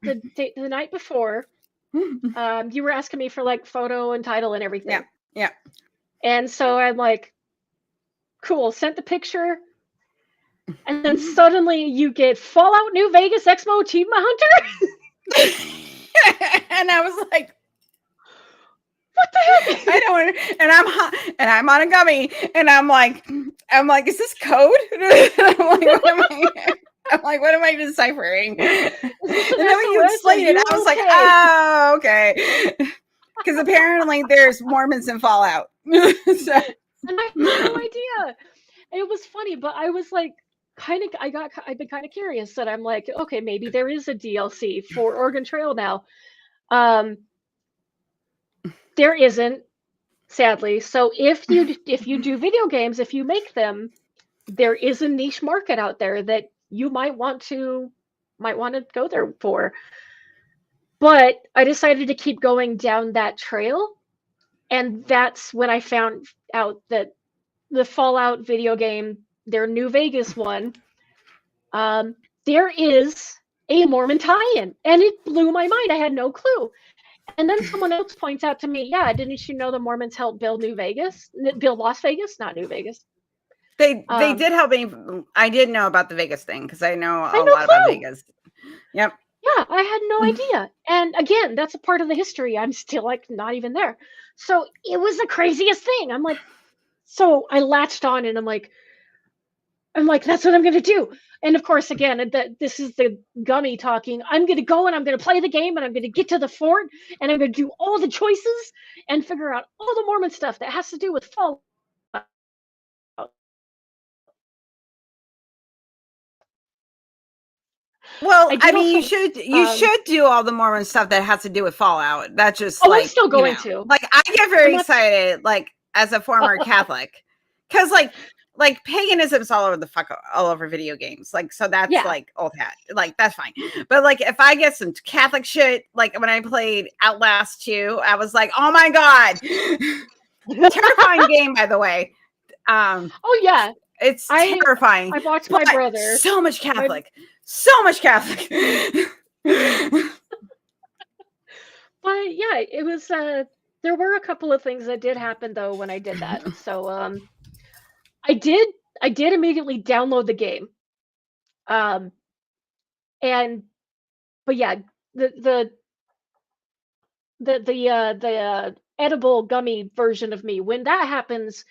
night before, you were asking me for like photo and title and Yeah, everything, yeah. and so I'm like, cool. Sent the picture, and then suddenly you get Fallout New Vegas Expo Achievement Hunter. And I was like, What the I heck? don't, and I'm on a gummy, and I'm like, is this code? I'm like, what am I? I'm like, what am I deciphering? And Is this then an when you SOS? Are explained it, you I was like, okay? oh, okay. Because apparently there's Mormons in Fallout. So, And I had no idea. It was funny, but I was like, I've been kind of curious that I'm like, okay, maybe there is a DLC for Oregon Trail now. Um, there isn't, sadly. So if you do video games, if you make them, there is a niche market out there that you might want to go there for. But I decided to keep going down that trail, and that's when I found out that the Fallout video game, their New Vegas one, um, there is a Mormon tie-in, and it blew my mind. I had no clue. And then someone else points out to me, yeah, didn't you know the Mormons helped build build Las Vegas, not New Vegas. they did help me. I did know about the Vegas thing because I know I a had no lot about clue. Vegas. Yep. Yeah, I had no idea. And again, that's a part of the history. I'm still like not even there. So it was the craziest thing. I'm like, so I latched on and I'm like, that's what I'm gonna do. And of course, again, this is the gummy talking. I'm gonna go and I'm gonna play the game and I'm gonna get to the fort and I'm gonna do all the choices and figure out all the Mormon stuff that has to do with Fallout. Well, I I did mean, also. you should do all the Mormon stuff that has to do with Fallout. That's just Oh, I'm like still going to. like I get I'm very not. excited, like as a former Catholic, because like paganism's all over the fuck all over video games. Like so that's Yeah. like old hat. Like that's fine. But like if I get some Catholic shit, like when I played Outlast 2, I was like, oh my god, terrifying game by the way. Oh yeah. It's terrifying. I watched my But brother. so much My Catholic. So much Catholic. But yeah, it was there were a couple of things that did happen though when I did that. So I did immediately download the game. Um, and but yeah, the edible gummy version of me, when that happens,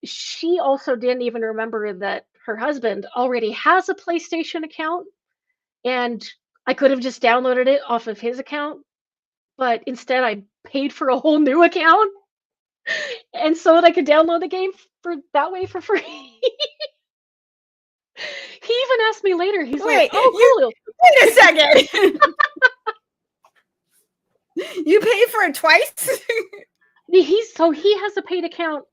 she also didn't even remember that her husband already has a PlayStation account, and I could have just downloaded it off of his account, but instead I paid for a whole new account, and so that I could download the game for that way for free. He even asked me later, he's like, Wait, "Oh, cool." wait a second. You paid for it twice? He has a paid account.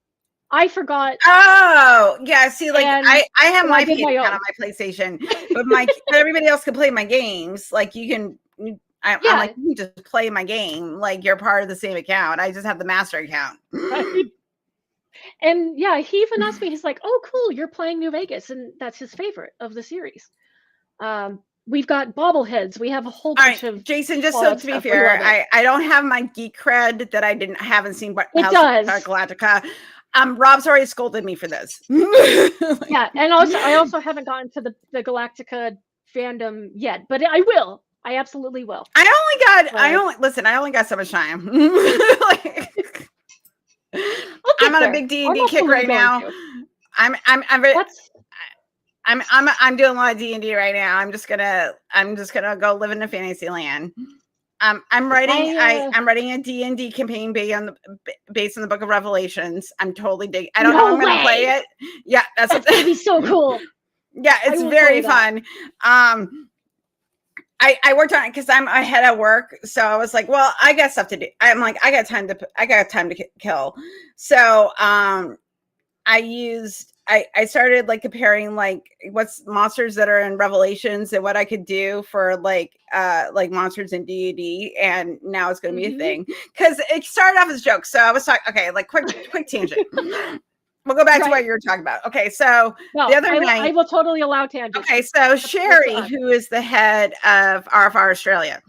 I forgot, Oh, yeah. See, like and I have so I my did paid my account own. on my PlayStation, but everybody else can play my games. Like I'm like, Yeah, you can just play my game. Like you're part of the same account. I just have the master account. right. And yeah, he even asked me, he's like, "Oh, cool, you're playing New Vegas," and that's his favorite of the series. We've got bobbleheads. We have a whole All right, bunch of Jason, just so Fallout to be stuff. We fair, love it. I don't have my geek cred that I haven't seen It House does. Galactica. Rob's already scolded me for this. Yeah, and also I also haven't gotten to the Galactica fandom yet, but I will. I absolutely will. I only got so much time. Like, I'm on a big D&D kick right now. I'm very, I'm doing a lot of D&D right now. I'm just gonna go live in a fantasy land. I'm writing a D&D campaign based on the Book of Revelations. I'm totally digging. I don't know how I'm gonna play it. Yeah, that's gonna be so cool. Yeah, it's very fun. I worked on it because I'm ahead at work, so I was like, well, I got stuff to do. I'm like, I got time to kill. So I started like comparing like what's monsters that are in Revelations and what I could do for like monsters in D&D, and now it's going to be a thing because it started off as jokes. So I was talking, okay, like quick tangent. We'll go back to what you were talking about. Okay, so the other night, I will totally allow tangents. Okay, so Sherry, who is the head of RFR Australia,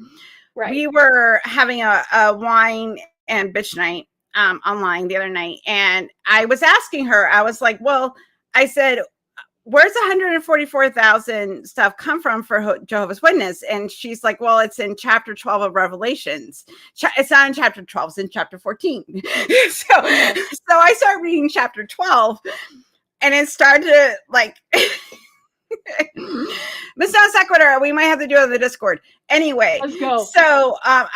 we were having a wine and bitch night online the other night, and I was asking her, I was like, well, I said, where's 144,000 stuff come from for Jehovah's Witness? And she's like, well, it's in chapter 12 of Revelations. It's not in chapter 12, it's in chapter 14. So I started reading chapter 12, and it started to like Miss Non Sequitur, we might have to do it on the Discord. Anyway, let's go. So I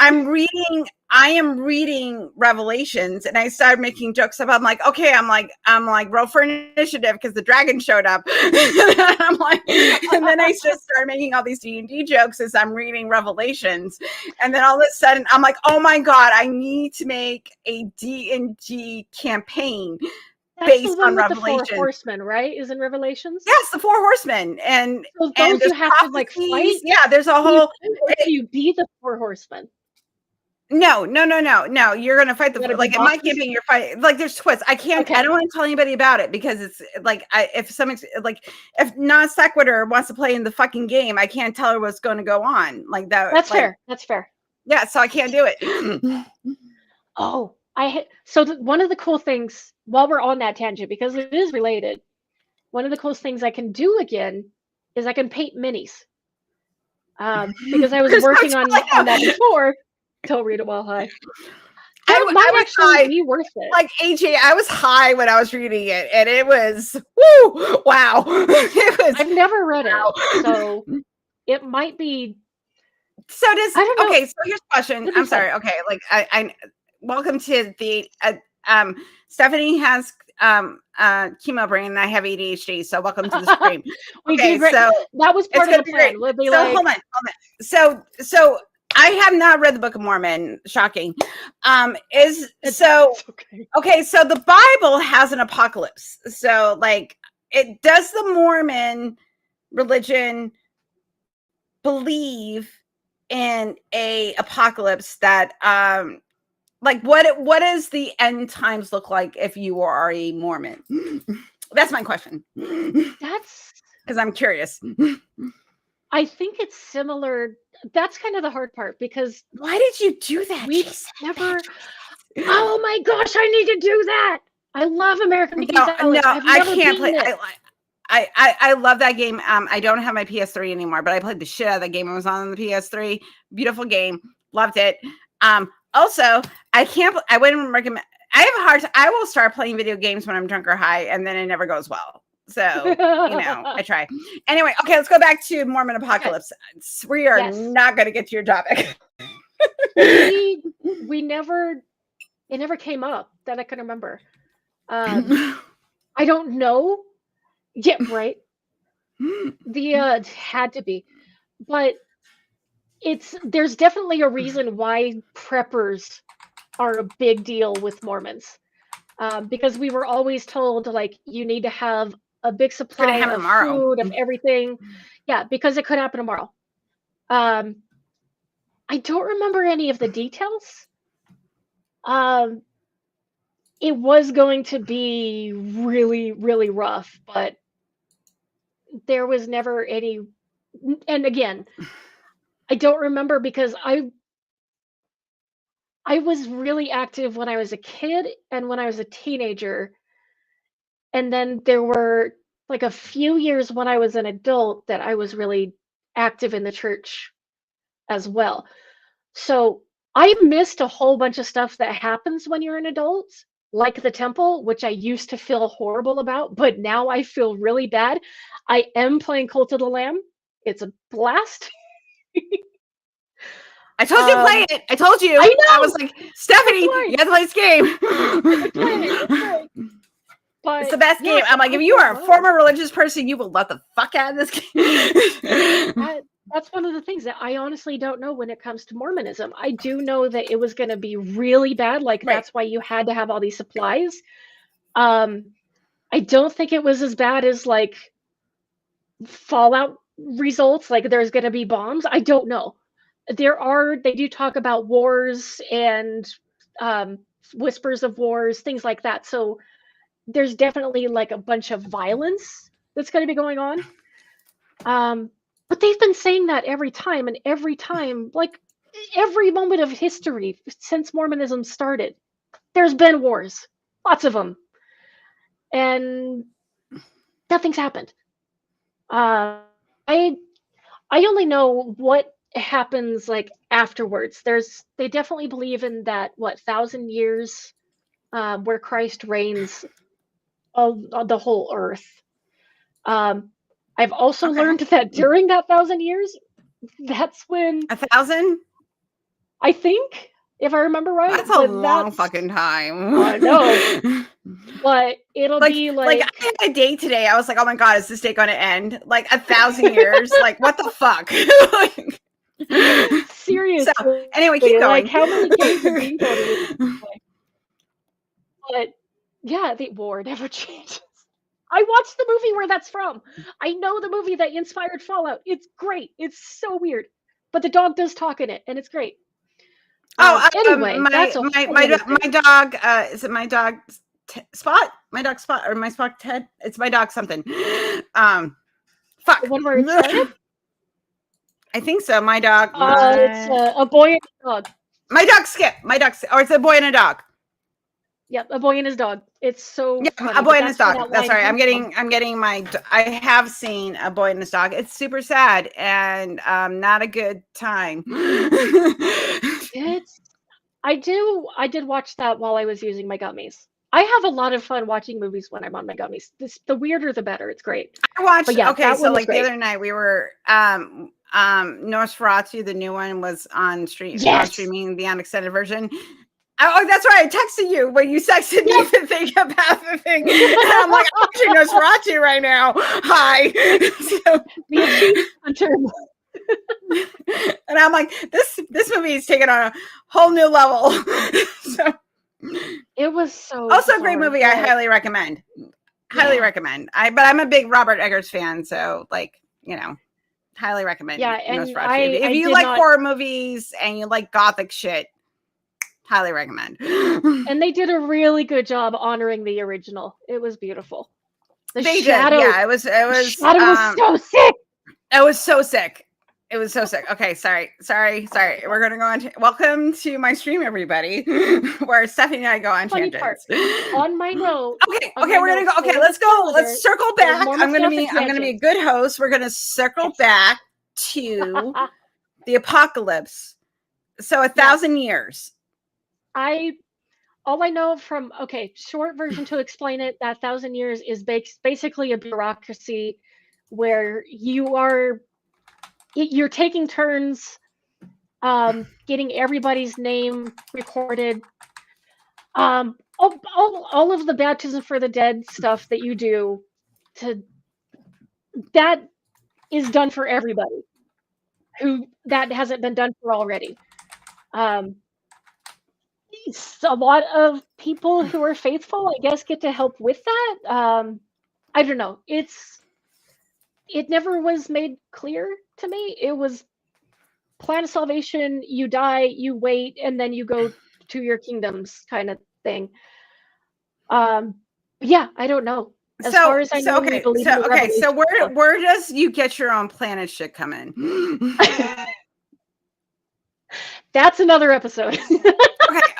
am reading Revelations, and I started making jokes about. I'm like, roll for initiative because the dragon showed up. I'm like, and then I just started making all these D&D jokes as I'm reading Revelations, and then all of a sudden I'm like, oh my god, I need to make a D&D campaign. That's based the one on with Revelation. The 4 horsemen, right? Is in Revelations? Yes, the 4 horsemen. And so those you have to like fight? Yeah, there's a whole you be the 4 horsemen. No. You're gonna fight the like in my campaign. You're fighting like there's twists. I can't. I don't want to tell anybody about it because it's like if Non Sequitur wants to play in the fucking game, I can't tell her what's going to go on like that. That's fair. That's fair. Yeah, so I can't do it. Oh, one of the cool things while we're on that tangent, because it is related, one of the coolest things I can do again is I can paint minis. Because I was working on that before. Don't read it while high. It might actually be worth it. Like AJ, I was high when I was reading it, and it was wow. I've never read it, so it might be. So does I don't know. Okay, so here's a question. I'm sorry. Okay, like I welcome to the Stephanie has chemo brain and I have ADHD, so welcome to the stream. Okay, so that was part of the plan. So hold on. So I have not read the Book of Mormon. Shocking. Okay, so the Bible has an apocalypse. So like does the Mormon religion believe in a apocalypse that like what does the end times look like if you are a Mormon? That's my question. That's because I'm curious. I think it's similar. That's kind of the hard part because why did you do that? We've never. Oh my gosh, I need to do that. I love American Mickey's No, Alex. I've I never can't beaten play. it. I love that game. I don't have my PS3 anymore, but I played the shit out of that game. It was on the PS3. Beautiful game. Loved it. Also, I wouldn't recommend. I have a hard time. I will start playing video games when I'm drunk or high, and then it never goes well. So, I try. Anyway, okay, let's go back to Mormon Apocalypse. Okay. We are not going to get to your topic. we never, it never came up that I can remember. I don't know. Yeah, right. The had to be, but there's definitely a reason why preppers are a big deal with Mormons, because we were always told like you need to have a big supply of food, of everything. Yeah, because it could happen tomorrow. I don't remember any of the details. It was going to be really, really rough, but there was never any. And again, I don't remember because I was really active when I was a kid and when I was a teenager. And then there were like a few years when I was an adult that I was really active in the church as well. So I missed a whole bunch of stuff that happens when you're an adult, like the temple, which I used to feel horrible about, but now I feel really bad. I am playing Cult of the Lamb. It's a blast. I told you to play it. I told you. I know. I was like, Stephanie, you got to play this game. That's right. But it's the best game. I'm like, if you are a former religious person, you will love the fuck out of this game. That's one of the things that I honestly don't know when it comes to Mormonism. I do know that it was going to be really bad. Like, that's why you had to have all these supplies. I don't think it was as bad as like Fallout results. Like, there's going to be bombs. I don't know. They do talk about wars and whispers of wars, things like that. So there's definitely like a bunch of violence that's going to be going on. But they've been saying that every time, and every time, like every moment of history since Mormonism started, there's been wars, lots of them, and nothing's happened. I only know what happens like afterwards. They definitely believe in that 1,000 years where Christ reigns of the whole earth. I've also learned that during that 1,000 years, that's when 1,000. I think, if I remember right. That's a long fucking time. I know. But it'll be like I had a date today. I was like, oh my God, is this day going to end? Like 1,000 years? Like, what the fuck? Seriously. So, anyway, keep going. Like, how many games are being played? But yeah, the war never changes. I watched the movie where that's from. I know the movie that inspired Fallout. It's great. It's so weird. But the dog does talk in it, and it's great. Anyway, my dog, is it my dog Spot? My dog Spot, or my Spot Ted? It's my dog something. Fuck. The one where it started? I think so. My dog. It's a boy and a dog. My dog Skip. Or it's a boy and a dog. Yep, a boy and his dog. It's so funny, a boy and his dog. That's right. I'm getting my. I have seen A Boy and His Dog. It's super sad and not a good time. I did watch that while I was using my gummies. I have a lot of fun watching movies when I'm on my gummies. The weirder the better. It's great. I watched. Okay, so like the other night we were Nosferatu. The new one was on streaming the unextended version. Oh, that's right. I texted you when you texted me to think about the thing. And I'm like, I'm watching Nosferatu right now. Hi. And I'm like, this movie is taking on a whole new level. So it was so also a great movie. I highly recommend. Highly recommend. But I'm a big Robert Eggers fan, so like, highly recommend. Yeah, and Nosferatu. If you like horror movies and you like gothic shit, highly recommend. And they did a really good job honoring the original. It was beautiful. They did. Yeah, it was. Shadow was so sick. It was so sick. It was so sick. Okay, sorry. We're gonna go on. Welcome to my stream, everybody, where Stephanie and I go on Funny tangents. On my note. Okay, we're gonna go. Okay, let's go. Let's circle back. I'm gonna be a good host. We're gonna circle back to the apocalypse. So 1,000 years. All I know from short version to explain it, that 1,000 years is basically a bureaucracy where you're taking turns getting everybody's name recorded. All of the baptism for the dead stuff that you do, that is done for everybody who that hasn't been done for already. A lot of people who are faithful, I guess, get to help with that. I don't know. It never was made clear to me. It was plan of salvation, you die, you wait, and then you go to your kingdoms kind of thing. Yeah, I don't know. As far as I know, we believe in the Revelation. So where does you get your own planet shit come in? That's another episode.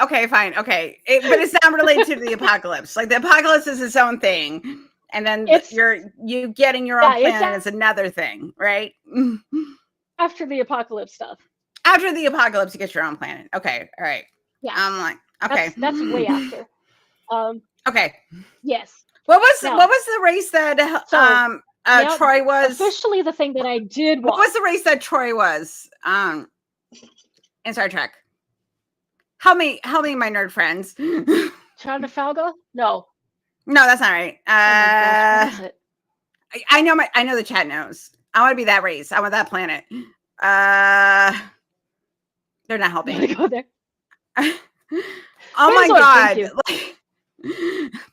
Okay, fine. Okay. But it's not related to the apocalypse. Like the apocalypse is its own thing. And then you getting your own planet is another thing, right? After the apocalypse stuff. After the apocalypse, you get your own planet. Okay. All right. Yeah. I'm like, okay. That's way after. Okay. Yes. What was the race that Troy was? Officially the thing that I did watch. What was the race that Troy was in Star Trek? Help me, my nerd friends. Trafalgar? No, that's not right. oh my gosh, what is it? I know the chat knows. I want to be that race. I want that planet. They're not helping. Go there. Oh my god!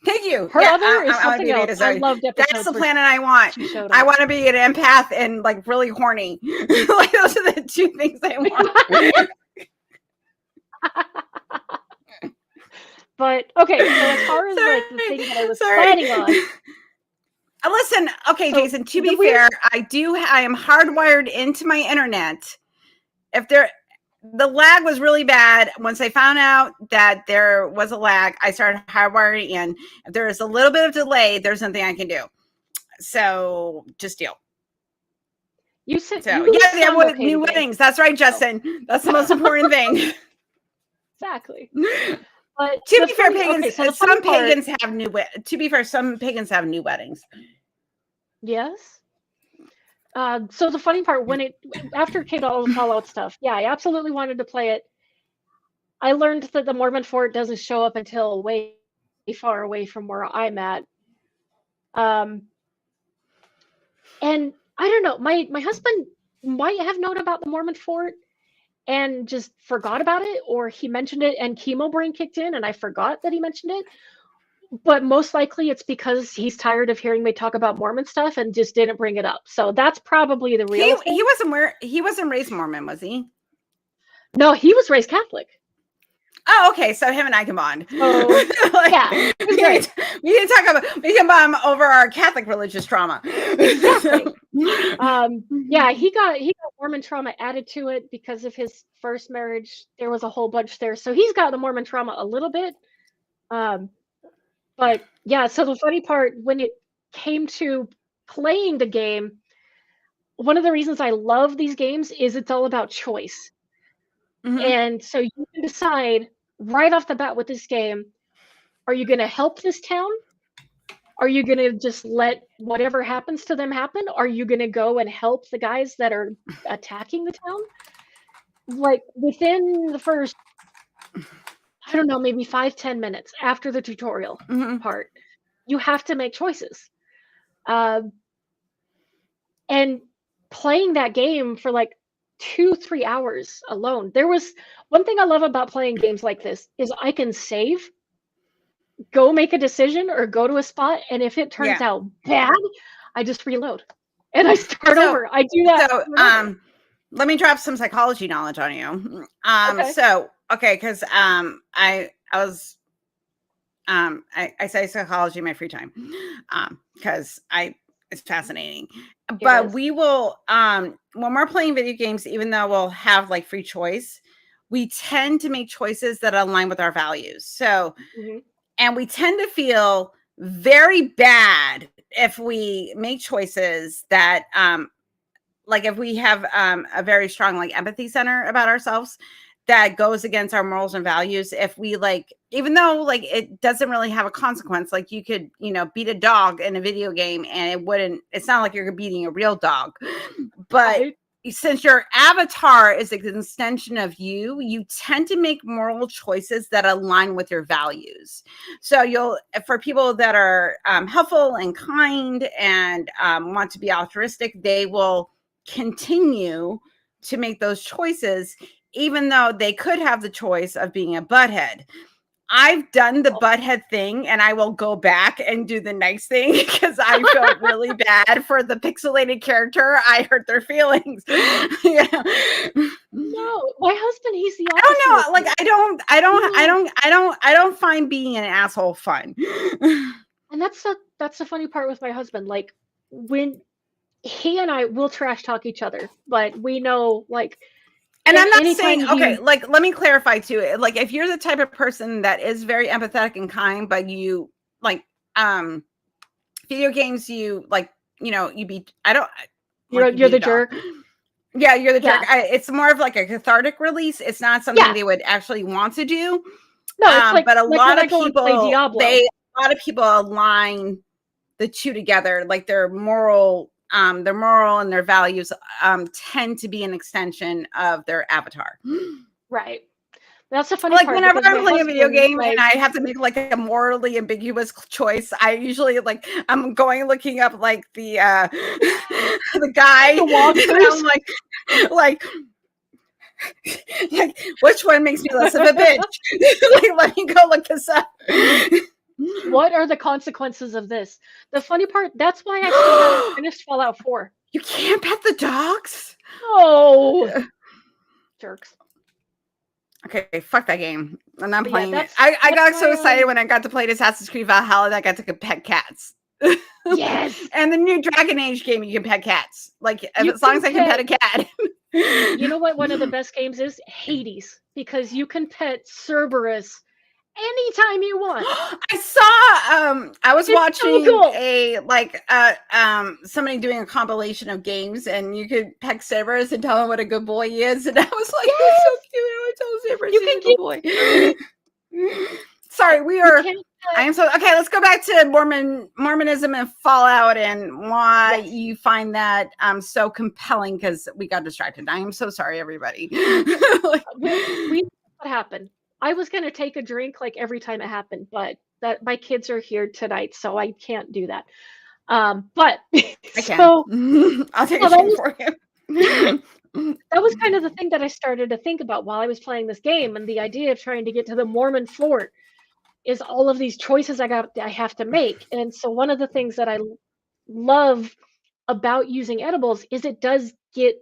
Thank you. Her other is something else. I loved episodes. That's the planet I want. I want to be an empath and like really horny. Like those are the two things I want. But okay, so as far as like the thing that I was planning on. Listen, okay, so, Jason, to be fair, I am hardwired into my internet. The lag was really bad. Once I found out that there was a lag, I started hardwiring in. If there is a little bit of delay, there's nothing I can do. So just deal. You said new weddings. That's right, Justin. Oh. That's the most important thing. Exactly. But to be fair, pagans. Some pagans have new. To be fair, some pagans have new weddings. Yes. So the funny part, after it came to all the Fallout stuff, yeah, I absolutely wanted to play it. I learned that the Mormon fort doesn't show up until way far away from where I'm at. And I don't know, my husband might have known about the Mormon fort and just forgot about it, or he mentioned it and chemo brain kicked in and I forgot that he mentioned it. But most likely it's because he's tired of hearing me talk about Mormon stuff and just didn't bring it up. So that's probably the real thing. He wasn't raised Mormon, was he? No, he was raised Catholic. Oh, okay. So him and I can bond. Like, yeah, we can bond over our Catholic religious trauma. Exactly. Yeah, he got Mormon trauma added to it because of his first marriage. There was a whole bunch there, so he's got the Mormon trauma a little bit. But yeah, so the funny part when it came to playing the game, one of the reasons I love these games is it's all about choice. Mm-hmm. And so you can decide right off the bat with this game, are you going to help this town? Are you going to just let whatever happens to them happen? Are you going to go and help the guys that are attacking the town? Like within the first, I don't know, maybe 5-10 minutes after the tutorial part, you have to make choices. And playing that game for like 2-3 hours alone. There was one thing I love about playing games like this is I can save, go make a decision or go to a spot. And if it turns out bad, I just reload and I start over. I do that. So, let me drop some psychology knowledge on you. Because I study psychology in my free time. Because I It's fascinating. It But is. we will when we're playing video games, even though we'll have like free choice, we tend to make choices that align with our values. So, Mhm. and we tend to feel very bad if we make choices that like if we have a very strong like empathy center about ourselves that goes against our morals and values. If we like, even though like it doesn't really have a consequence, like you could, you know, beat a dog in a video game and it wouldn't, it's not like you're beating a real dog. But Right. since your avatar is an extension of you, you tend to make moral choices that align with your values. So you'll, for people that are helpful and kind and want to be altruistic, they will continue to make those choices, even though they could have the choice of being a butthead. I've done the butthead thing and I will go back and do the nice thing because I felt really bad for the pixelated character. I hurt their feelings. Yeah. No, my husband, he's the I opposite don't of know. Like you. I don't find being an asshole fun. And that's the funny part with my husband. Like when he and I will trash talk each other, but we know like And I'm not anytime saying, okay, he like, let me clarify too. Like, if you're the type of person that is very empathetic and kind, but you like, video games, you like, you know, you be, I don't like you you're beat a the dog. jerk. Yeah, you're the jerk. Yeah. It's more of like a cathartic release. It's not something Yeah. they would actually want to do. No, it's like But a when lot I of go and play people, Diablo. a lot of people align the two together, like their moral and their values tend to be an extension of their avatar. Right. That's the funny Like part whenever because I'm my playing a video husband, game and like, I have to make like a morally ambiguous choice, I usually like I'm going looking up like the the guy the and I'm walkthroughs. like like which one makes me less of a bitch? Like let me go look this up. What are the consequences of this? The funny part, that's why I still haven't finished Fallout 4. You can't pet the dogs? Oh, jerks. Okay, fuck that game. I'm not But yeah, playing it. that's I that's got so my excited when I got to play Assassin's Creed Valhalla that I got to pet cats. yes. And the new Dragon Age game, you can pet cats. Like You as long can as I can pet a pet cat. you know what one of the best games is? Hades, because you can pet Cerberus anytime you want. I saw I was It's so watching cool. a like somebody doing a compilation of games and you could pet Cerberus and tell him what a good boy he is. And I was like, he's so Yes. cute. I want to tell Cerberus You he's can a good give boy. but Sorry, we you are can't I pet am so okay. Let's go back to Mormonism and Fallout and why yes. you find that so compelling because we got distracted. I am so sorry, everybody. We what happened. I was gonna take a drink like every time it happened, but that my kids are here tonight, so I can't do that. But I can. so I'll take a no, drink for you. that was kind of the thing that I started to think about while I was playing this game, and the idea of trying to get to the Mormon fort is all of these choices I have to make. And so one of the things that I love about using edibles is it does get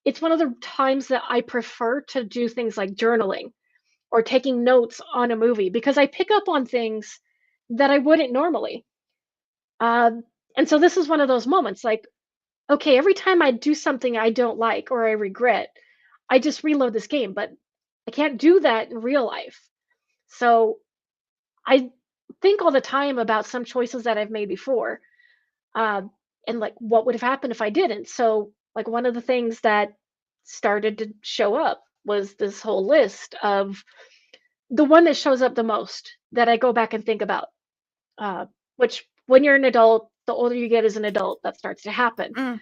it's one of the times that I prefer to do things like journaling or taking notes on a movie because I pick up on things that I wouldn't normally. Um, and so this is one of those moments like, okay, every time I do something I don't like or I regret, I just reload this game, but I can't do that in real life. So I think all the time about some choices that I've made before, um, and like what would have happened if I didn't. So, like one of the things that started to show up was this whole list of the one that shows up the most that I go back and think about. Uh, which, when you're an adult, the older you get as an adult, that starts to happen. Mm.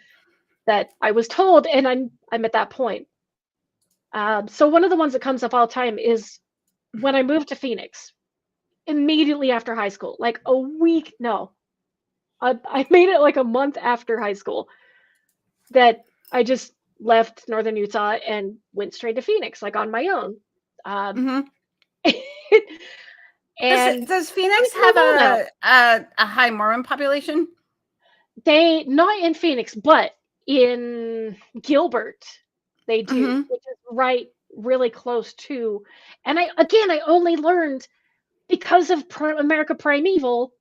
That I was told, and I'm at that point. So one of the ones that comes up all the time is when I moved to Phoenix immediately after high school, like a week. No, I made it like a month after high school that I just left Northern Utah and went straight to Phoenix, like on my own. Um, Mhm. and Does I'm Phoenix kind have of old now. a high Mormon population? They not in Phoenix, but in Gilbert, they do, Mhm. which is right really close to. And I only learned because of America Primeval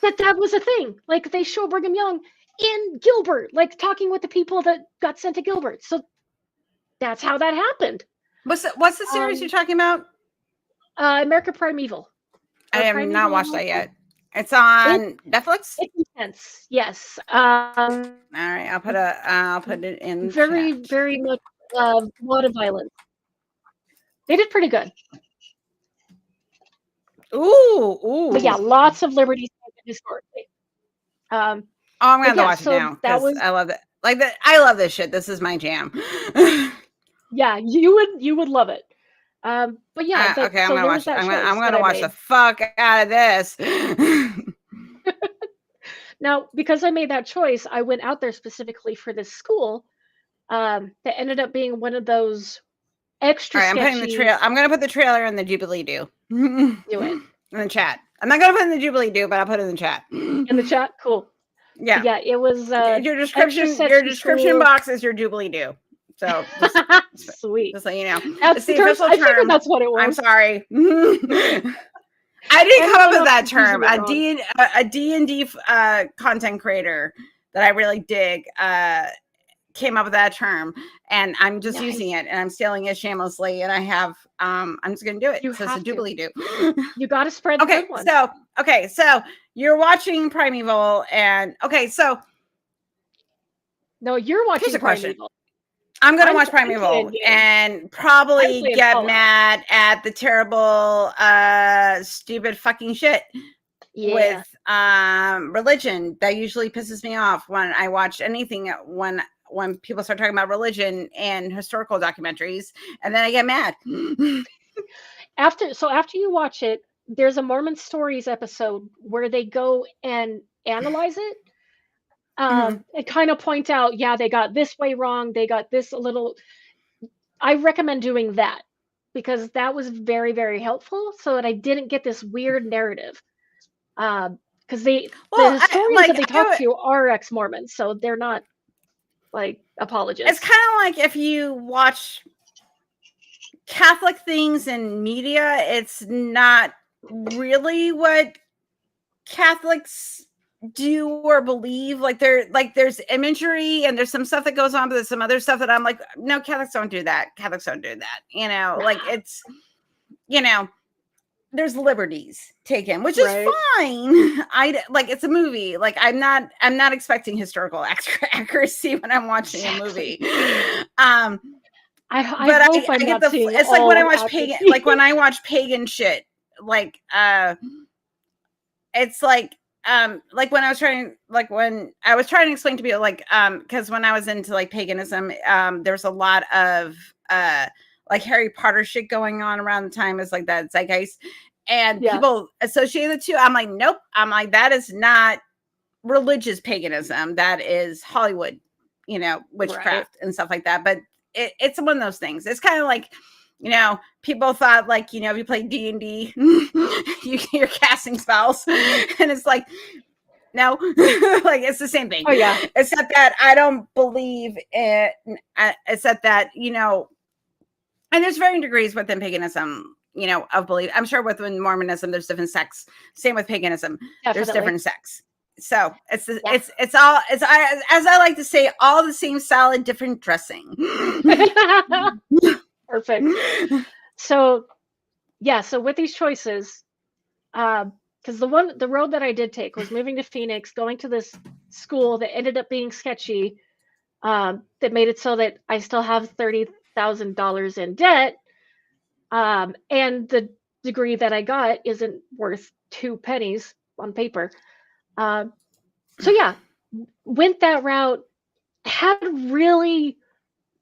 that was a thing. Like they show Brigham Young in Gilbert, like talking with the people that got sent to Gilbert. So that's how that happened. What's the series you're talking about? America Primeval. I have not watched that yet. It's on Netflix. It's intense. Yes. All right, I'll put it in. Very, chat. very much a lot of violence. They did pretty good. Ooh. But yeah, lots of liberties historically. I'm gonna have to watch it now because I love it. Like that, I love this shit. This is my jam. Yeah, you would love it. But yeah, okay, I'm gonna watch. I'm gonna watch the fuck out of this. Now, because I made that choice, I went out there specifically for this school. That ended up being one of those extra. All right, I'm putting the trail. I'm gonna put the trailer in the Jubilee Do. Do it in the chat. I'm not gonna put it in the Jubilee Do, but I'll put it in the chat. In the chat, cool. Yeah, yeah. It was your description. Your description box is your Jubilee Do. So just, sweet. Just so you know, that's the official term. I figured that's what it was. I'm sorry. I didn't come up with that term. A D&D content creator that I really dig came up with that term, and I'm just using it, and I'm stealing it shamelessly, and I have I'm just gonna do it. So it's a Jubilee Do. You got to spread the good one. So you're watching Primeval, and no, you're watching. Here's a question. I'm going to watch Primeval and probably get mad at the terrible, stupid fucking shit with religion. That usually pisses me off when I watch anything when people start talking about religion and historical documentaries, and then I get mad. After you watch it, there's a Mormon Stories episode where they go and analyze it. And kind of point out, they got this way wrong. They got this a little. I recommend doing that because that was very, very helpful so that I didn't get this weird narrative. Because the historians that they talk to are ex-Mormons, so they're not like apologists. It's kind of like if you watch Catholic things in media, it's not really what Catholics do or believe. Like there's imagery and there's some stuff that goes on, but there's some other stuff that I'm like, no, Catholics don't do that. You know, like it's, you know, there's liberties taken, which is fine. It's a movie. Like I'm not expecting historical accuracy when I'm watching a movie. I get the. It's like when I watch pagan. Like when I watch pagan shit. Like it's like when I was trying to explain to people, like, because when I was into like paganism, there's a lot of like Harry Potter shit going on around the time. It's like that zeitgeist, and people associate the two. I'm like, nope. I'm like, that is not religious paganism. That is Hollywood, you know, witchcraft and stuff like that. But it's one of those things. It's kind of like, you know, people thought like, you know, if you play D&D, you're casting spells, and it's like, no, like it's the same thing. Oh yeah. Except that I don't believe it. Except that, you know, and there's varying degrees within paganism, you know, of belief. I'm sure within Mormonism, there's different sects. Same with paganism. Definitely. There's different sects. So it's all, as I like to say, all the same salad, different dressing. Perfect. So with these choices, because the road that I did take was moving to Phoenix, going to this school that ended up being sketchy, that made it so that I still have $30,000 in debt, and the degree that I got isn't worth 2 pennies on paper. Went that route, had really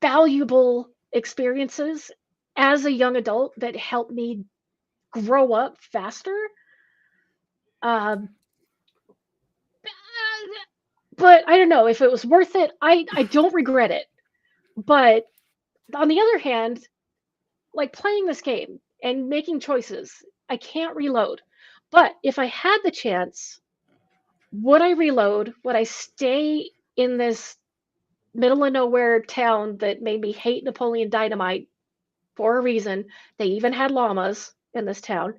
valuable experiences as a young adult that helped me grow up faster. But I don't know if it was worth it. I don't regret it. But on the other hand, like playing this game and making choices, I can't reload. But if I had the chance, would I reload? Would I stay in this middle of nowhere town that made me hate Napoleon Dynamite for a reason? They even had llamas in this town.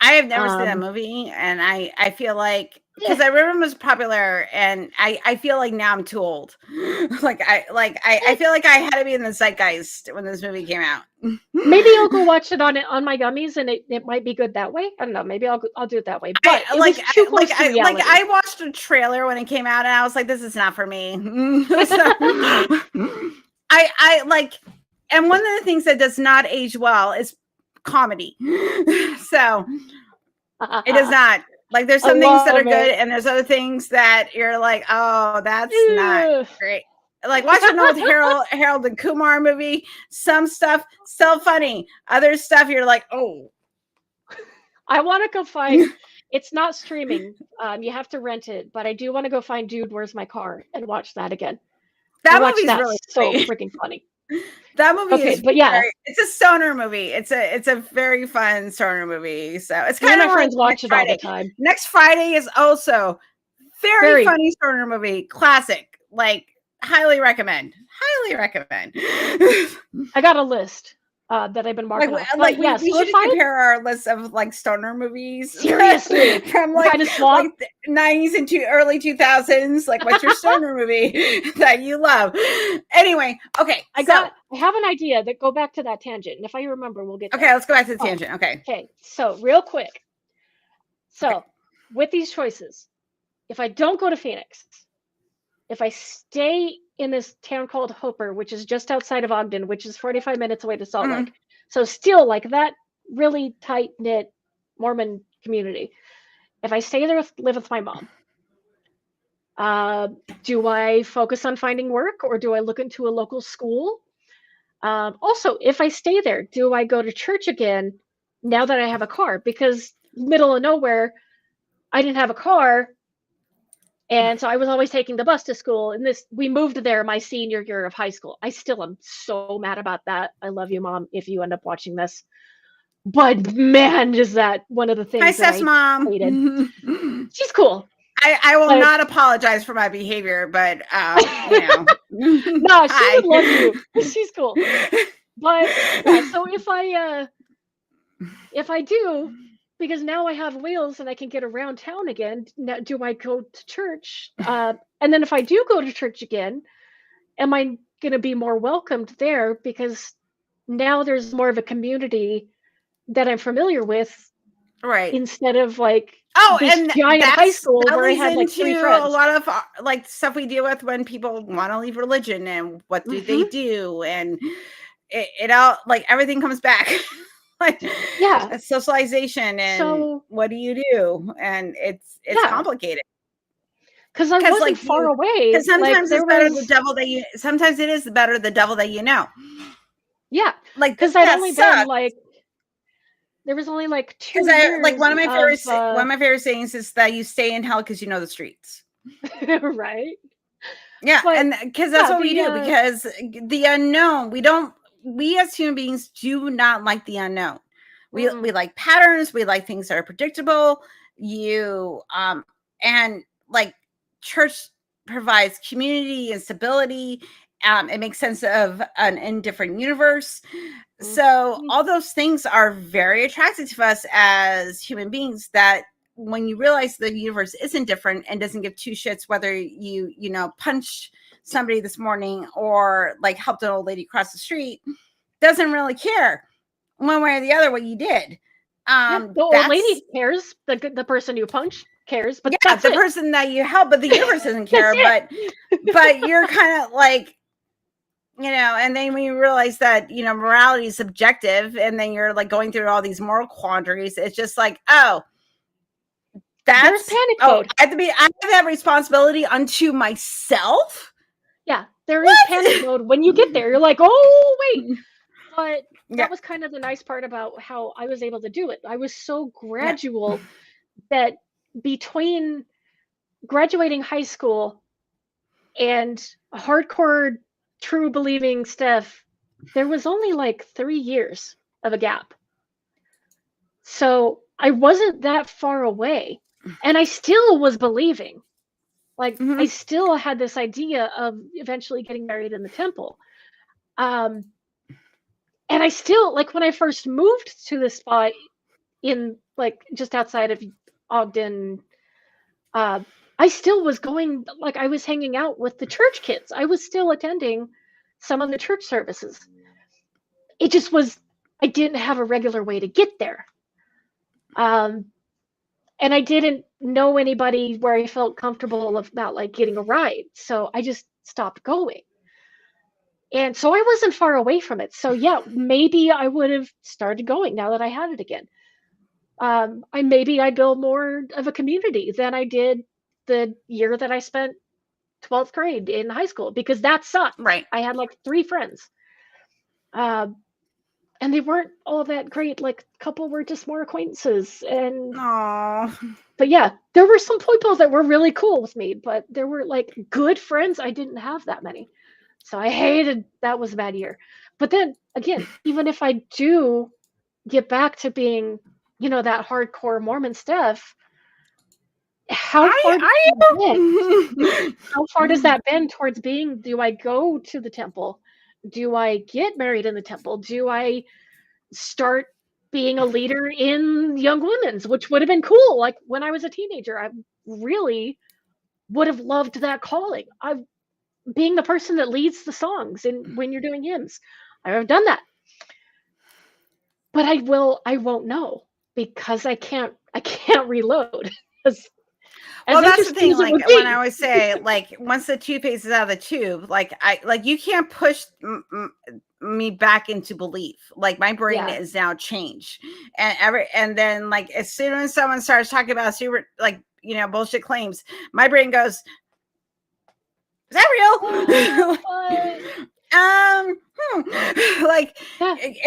I have never seen that Um, movie, and I feel like because I remember it was popular, and I feel like now I'm too old. I feel like I had to be in the zeitgeist when this movie came out. maybe I'll go watch it on my gummies, and it might be good that way. I don't know. Maybe I'll do it that way. But it was too close to reality. I watched a trailer when it came out, and I was like, "This is not for me." So, I like, and one of the things that does not age well is comedy. So it does not. Like, there's some things that are good, and there's other things that you're like, "Oh, that's not great." Like watching an old Harold and Kumar movie. Some stuff still funny. Other stuff you're like, "Oh." I want to go find. It's not streaming. You have to rent it, but I do want to go find Dude, Where's My Car and watch that again. That movie's really so freaking funny. That movie is but yeah, it's a stoner movie. It's a very fun stoner movie. So it's kind of my friends watch it all the time. Next Friday is also very funny stoner movie. Classic. Like, highly recommend. Highly recommend. I got a list that I've been marking off. Like, we should compare our list of like stoner movies. Seriously. From like the 90s into early 2000s. Like, what's your stoner movie that you love? Anyway, okay. I have an idea that go back to that tangent. And if I remember, we'll get Okay, let's go back to the tangent. Okay. Okay. So real quick. So with these choices, if I don't go to Phoenix, if I stay in this town called Hooper, which is just outside of Ogden, which is 45 minutes away to Salt Lake. So still like that really tight-knit Mormon community. If I stay there, live with my mom, do I focus on finding work, or do I look into a local school? Also, if I stay there, do I go to church again now that I have a car? Because middle of nowhere, I didn't have a car. And so I was always taking the bus to school, and we moved there my senior year of high school. I still am so mad about that. I love you, Mom, if you end up watching this. But man, is that one of the things Steph's mom hated. She's cool. I will not apologize for my behavior, but you know. No, she would love you. She's cool. But yeah, so if I do, because now I have wheels and I can get around town again, now, do I go to church? And then if I do go to church again, am I going to be more welcomed there? Because now there's more of a community that I'm familiar with. Right. Instead of like, and giant high school where I had like 3 friends. A lot of like stuff we deal with when people want to leave religion, and what do they do? And it all, like, everything comes back. Like, socialization, and so, what do you do? And it's complicated. Because I wasn't like far away. Because sometimes it's better the devil that you. Sometimes it is better the devil that you know. Yeah, like, because I'd only been like. There was only like 2 years. Like, one of my favorite sayings is that you stay in hell because you know the streets. Right. Yeah, but, and because that's what we do. Because the unknown, we as human beings do not like the unknown. We like patterns. We like things that are predictable. And like, church provides community and stability. It makes sense of an indifferent universe. So all those things are very attractive to us as human beings, that when you realize the universe isn't different and doesn't give 2 shits whether you punched somebody this morning or like helped an old lady cross the street, doesn't really care one way or the other what you did. The old lady cares. The person you punch cares, but the person that you help, but the universe doesn't care. but you're kind of like, and then when you realize that, morality is subjective, and then you're like going through all these moral quandaries, it's just like, that's panic mode. I have that responsibility unto myself. Yeah, there is panic mode when you get there. You're like, oh wait, but that was kind of the nice part about how I was able to do it. I was so gradual that between graduating high school and hardcore true believing Steph, there was only like 3 years of a gap. So I wasn't that far away, and I still was believing. Like, I still had this idea of eventually getting married in the temple. And I still, like, when I first moved to this spot, in like just outside of Ogden. I still was going, like, I was hanging out with the church kids. I was still attending some of the church services. It just was, I didn't have a regular way to get there. And I didn't know anybody where I felt comfortable about like getting a ride. So I just stopped going. And so I wasn't far away from it. So yeah, maybe I would have started going now that I had it again. I built more of a community than I did the year that I spent 12th grade in high school, because that sucked. Right. I had like 3 friends. And they weren't all that great. Like a couple were just more acquaintances. But yeah, there were some people that were really cool with me, but there were like good friends. I didn't have that many. So I hated, that was a bad year. But then again, even if I do get back to being, that hardcore Mormon stuff, how far does that bend towards being, do I go to the temple? Do I get married in the temple? Do I start being a leader in young women's, which would have been cool. Like when I was a teenager, I really would have loved that calling. Being the person that leads the songs and when you're doing hymns. I have done that. But I won't know, because I can't reload. Well, that's the thing. Like when I always say, like once the toothpaste is out of the tube, you can't push me back into belief. Like my brain is now changed, and then like as soon as someone starts talking about super bullshit claims, my brain goes, "Is that real?"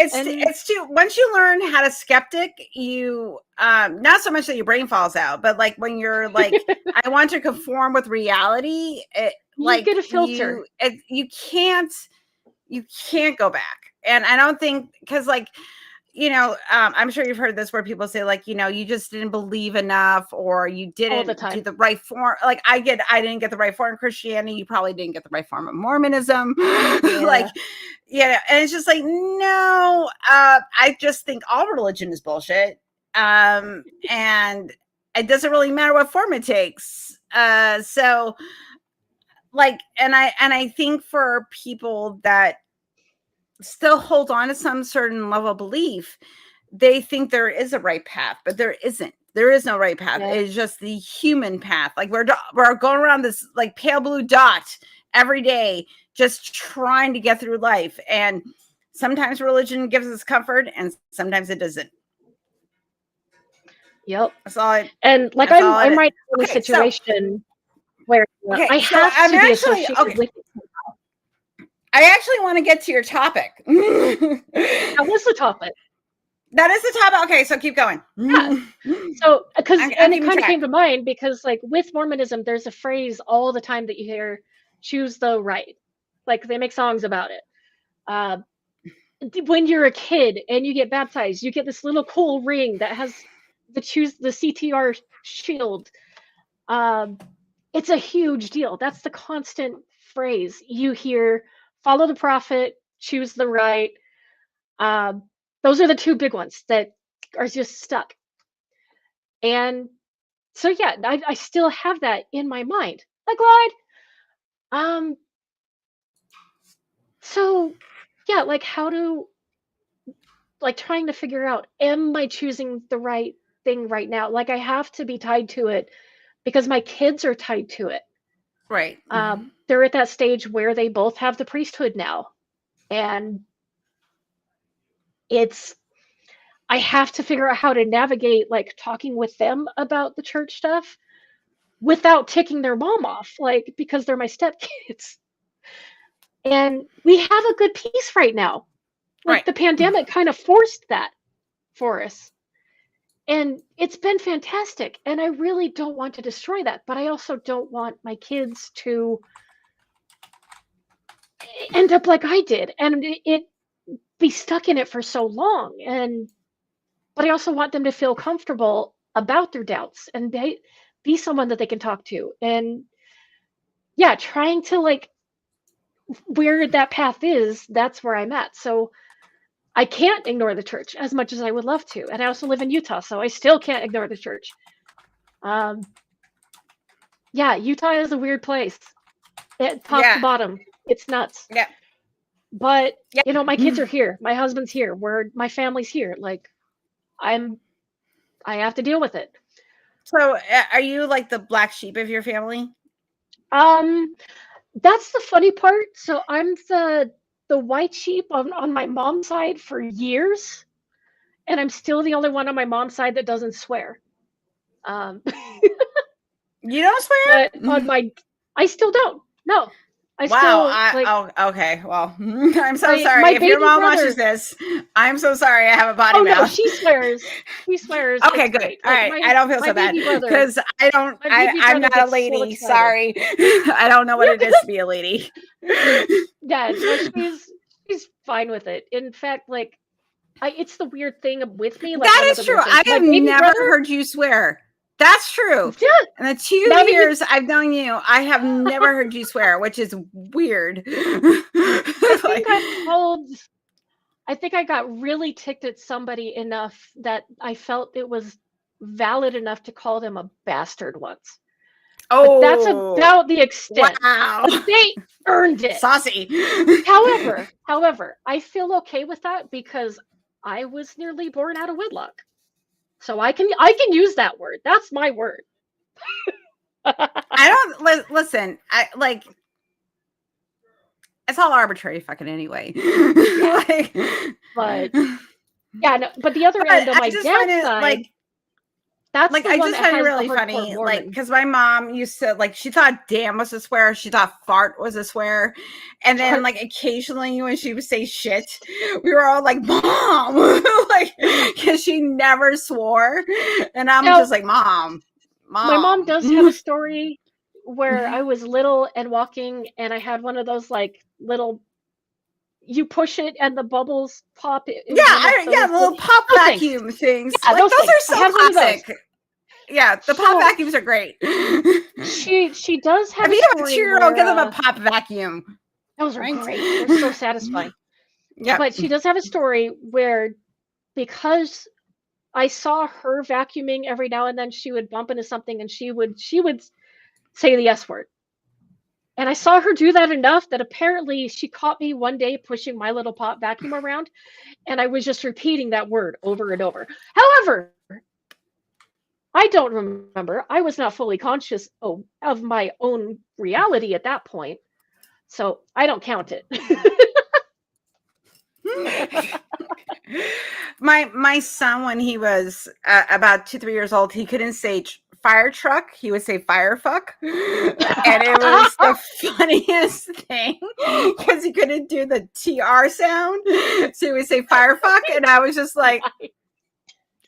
It's too, once you learn how to skeptic, you not so much that your brain falls out, but like when you're like I want to conform with reality, you get a filter. You can't go back. And I don't think, because like I'm sure you've heard this where people say like, you just didn't believe enough, or you didn't do the right form. Like I didn't get the right form of Christianity. You probably didn't get the right form of Mormonism. And it's just like, no, I just think all religion is bullshit. And it doesn't really matter what form it takes. So like, and I think for people that still hold on to some certain level of belief, they think there is a right path, but there isn't. There is no right path. It's just the human path. Like we're going around this like pale blue dot every day, just trying to get through life. And sometimes religion gives us comfort, and sometimes it doesn't. Yep. That's all. And like I'm right in a situation where I have to be associated with it. I actually want to get to your topic. That was the topic. That is the topic. Okay, so keep going. Yeah. So, it kind of came to mind because, like, with Mormonism, there's a phrase all the time that you hear: "Choose the right." Like they make songs about it. When you're a kid and you get baptized, you get this little cool ring that has the CTR shield. It's a huge deal. That's the constant phrase you hear. Follow the prophet, choose the right. Those are the 2 big ones that are just stuck. And so, yeah, I still have that in my mind. Like, what? So, yeah, like trying to figure out, am I choosing the right thing right now? Like, I have to be tied to it because my kids are tied to it. Right. They're at that stage where they both have the priesthood now. And I have to figure out how to navigate, like, talking with them about the church stuff without ticking their mom off, like, because they're my stepkids. And we have a good peace right now. Like, the pandemic kind of forced that for us. And it's been fantastic. And I really don't want to destroy that, but I also don't want my kids to end up like I did and it be stuck in it for so long. But I also want them to feel comfortable about their doubts and be someone that they can talk to. And yeah, trying to, like, where that path is, that's where I'm at. So I can't ignore the church as much as I would love to. And I also live in Utah, so I still can't ignore the church. Yeah, Utah is a weird place. Top to Yeah. bottom. It's nuts. Yeah. But, Yeah. you know, my kids are here. My husband's here. My family's here. Like, I have to deal with it. So, are you like the black sheep of your family? That's the funny part. So I'm the white sheep on my mom's side for years, and I'm still the only one on my mom's side that doesn't swear. You don't swear? But I still don't. No, I Wow. still like. Oh, okay. Well, I'm so My sorry. If your baby mom brother. watches this, I'm so sorry. I have a potty Oh no, mouth. she swears. She swears. Okay, It's good. great. All Like right. I don't feel my so bad baby brother. because I'm not a gets so lady. excited. Sorry. I don't know what it is to be a lady. Yeah, no, she's fine with it. In fact, like, it's the weird thing with me. Like, That one of is the true. weird things. I My have baby never brother. heard you swear. That's true. Yeah. In the 2 Now that you- years I've known you, I have never heard you swear, which is weird. I think I got really ticked at somebody enough that I felt it was valid enough to call them a bastard once. But that's about the extent. Wow. But they earned it. Saucy. However, I feel okay with that because I was nearly born out of wedlock. So I can use that word. That's my word. I don't listen. I like it's all arbitrary fucking anyway. Yeah. But yeah, no, but the other end of my dad's side, like that's like the I one just that find it has really the funny, hardcore like Mormon. because my mom used to like she thought damn was a swear, she thought fart was a swear, and then like occasionally when she would say shit, we were all like mom, like because she never swore, and I'm just like mom. My mom does have a story where I was little and walking, and I had one of those like little. You push it and the bubbles pop. Yeah, little pop vacuum things. Yeah, like those are so classic. Yeah, the pop vacuums are great. She does have. If you have a 2-year-old, give them a pop vacuum. Those are great. They're so satisfying. Yeah, but she does have a story where because I saw her vacuuming every now and then, she would bump into something and she would say the S word. And I saw her do that enough that apparently she caught me one day pushing my little pop vacuum around, and I was just repeating that word over and over. However, I don't remember. I was not fully conscious of my own reality at that point, so I don't count it. My son, when he was about 2-3 years old, he couldn't say fire truck, he would say fire fuck, and it was the funniest thing because he couldn't do the TR sound, so he would say fire fuck, and I was just like,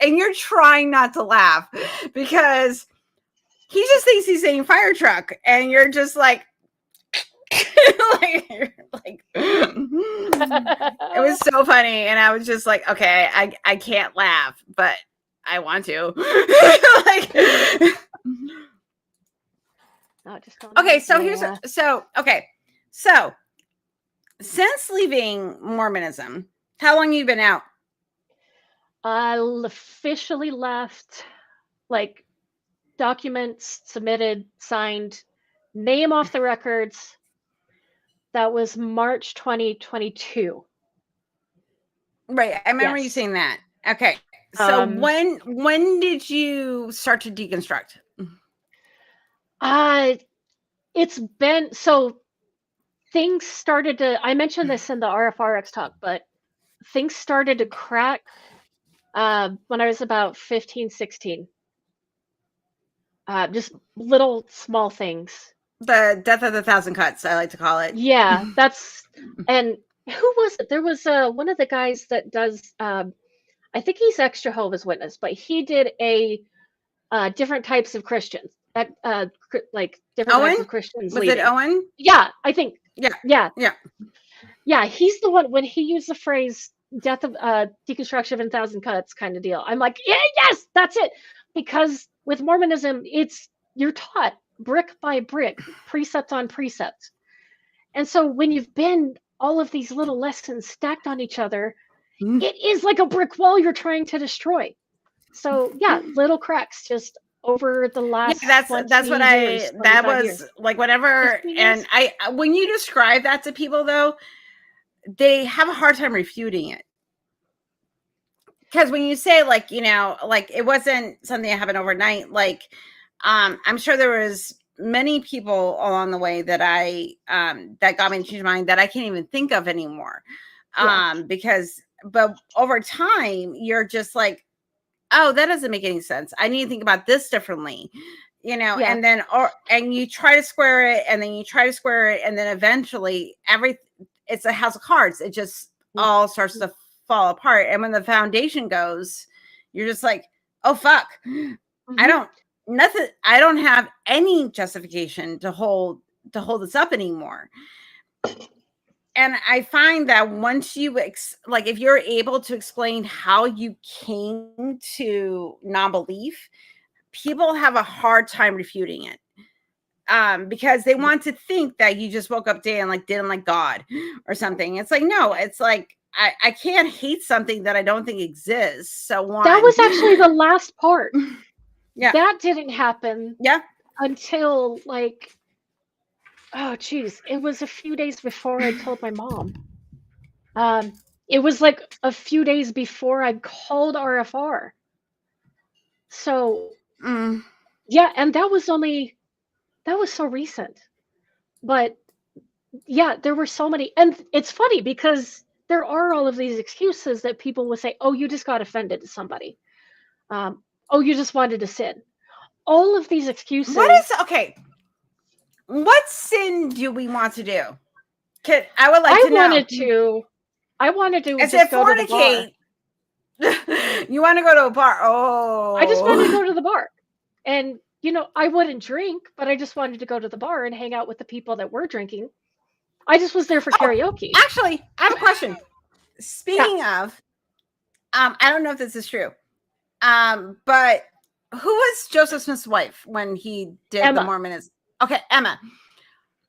and you're trying not to laugh because he just thinks he's saying fire truck, and you're just like it was so funny, and I was just like, okay, I can't laugh, but I want to. Okay, so since leaving Mormonism, how long have you been out? I officially left, like, documents submitted, signed, name off the records. That was March 2022. Right, I remember you saying that. Okay, so when did you start to deconstruct? It's been so. Things started to. I mentioned this in the RFRX talk, but things started to crack when I was about 15, 16. Just little small things. The death of the 1,000 cuts, I like to call it. Yeah, that's. And who was it? There was one of the guys that does. I think he's ex-Jehovah's Witness, but he did a different types of Christians. Like different types of Christians. Was it Owen? Yeah, I think. Yeah. He's the one when he used the phrase "death of deconstruction of 1,000 cuts" kind of deal. I'm like, yes, that's it. Because with Mormonism, you're taught brick by brick, precept on precept, and so when you've been all of these little lessons stacked on each other, it is like a brick wall you're trying to destroy. So yeah, little cracks just over the last that's what 25 years. was like whenever, 15 and years? when you describe that to people though, they have a hard time refuting it. Because when you say like, like it wasn't something that happened overnight, like I'm sure there was many people along the way that that got me to change my mind that I can't even think of anymore. But over time you're just like, oh, that doesn't make any sense. I need to think about this differently, and then, and you try to square it, and then you try to square it, and then eventually it's a house of cards. It just all starts to fall apart. And when the foundation goes, you're just like, oh, fuck. I don't have any justification to hold this up anymore. And I find that once you like, if you're able to explain how you came to non-belief, people have a hard time refuting it. Because they want to think that you just woke up day and like didn't like God or something. It's like, no, it's like I can't hate something that I don't think exists. So that was actually the last part. Yeah, that didn't happen. Yeah, until like, oh geez, it was a few days before I told my mom. It was like a few days before I called RFR. So yeah, and that was so recent. But yeah, there were so many, and it's funny because there are all of these excuses that people will say, oh, you just got offended to somebody. Oh, you just wanted to sin. All of these excuses. What sin do we want to do? I would like to know. I wanted to Is just it go to the bar. You want to go to a bar? Oh. I just wanted to go to the bar. And, I wouldn't drink, but I just wanted to go to the bar and hang out with the people that were drinking. I just was there for karaoke. Actually, I have a question. Speaking of, I don't know if this is true, but who was Joseph Smith's wife when he did Emma. the Mormonism? Okay, Emma.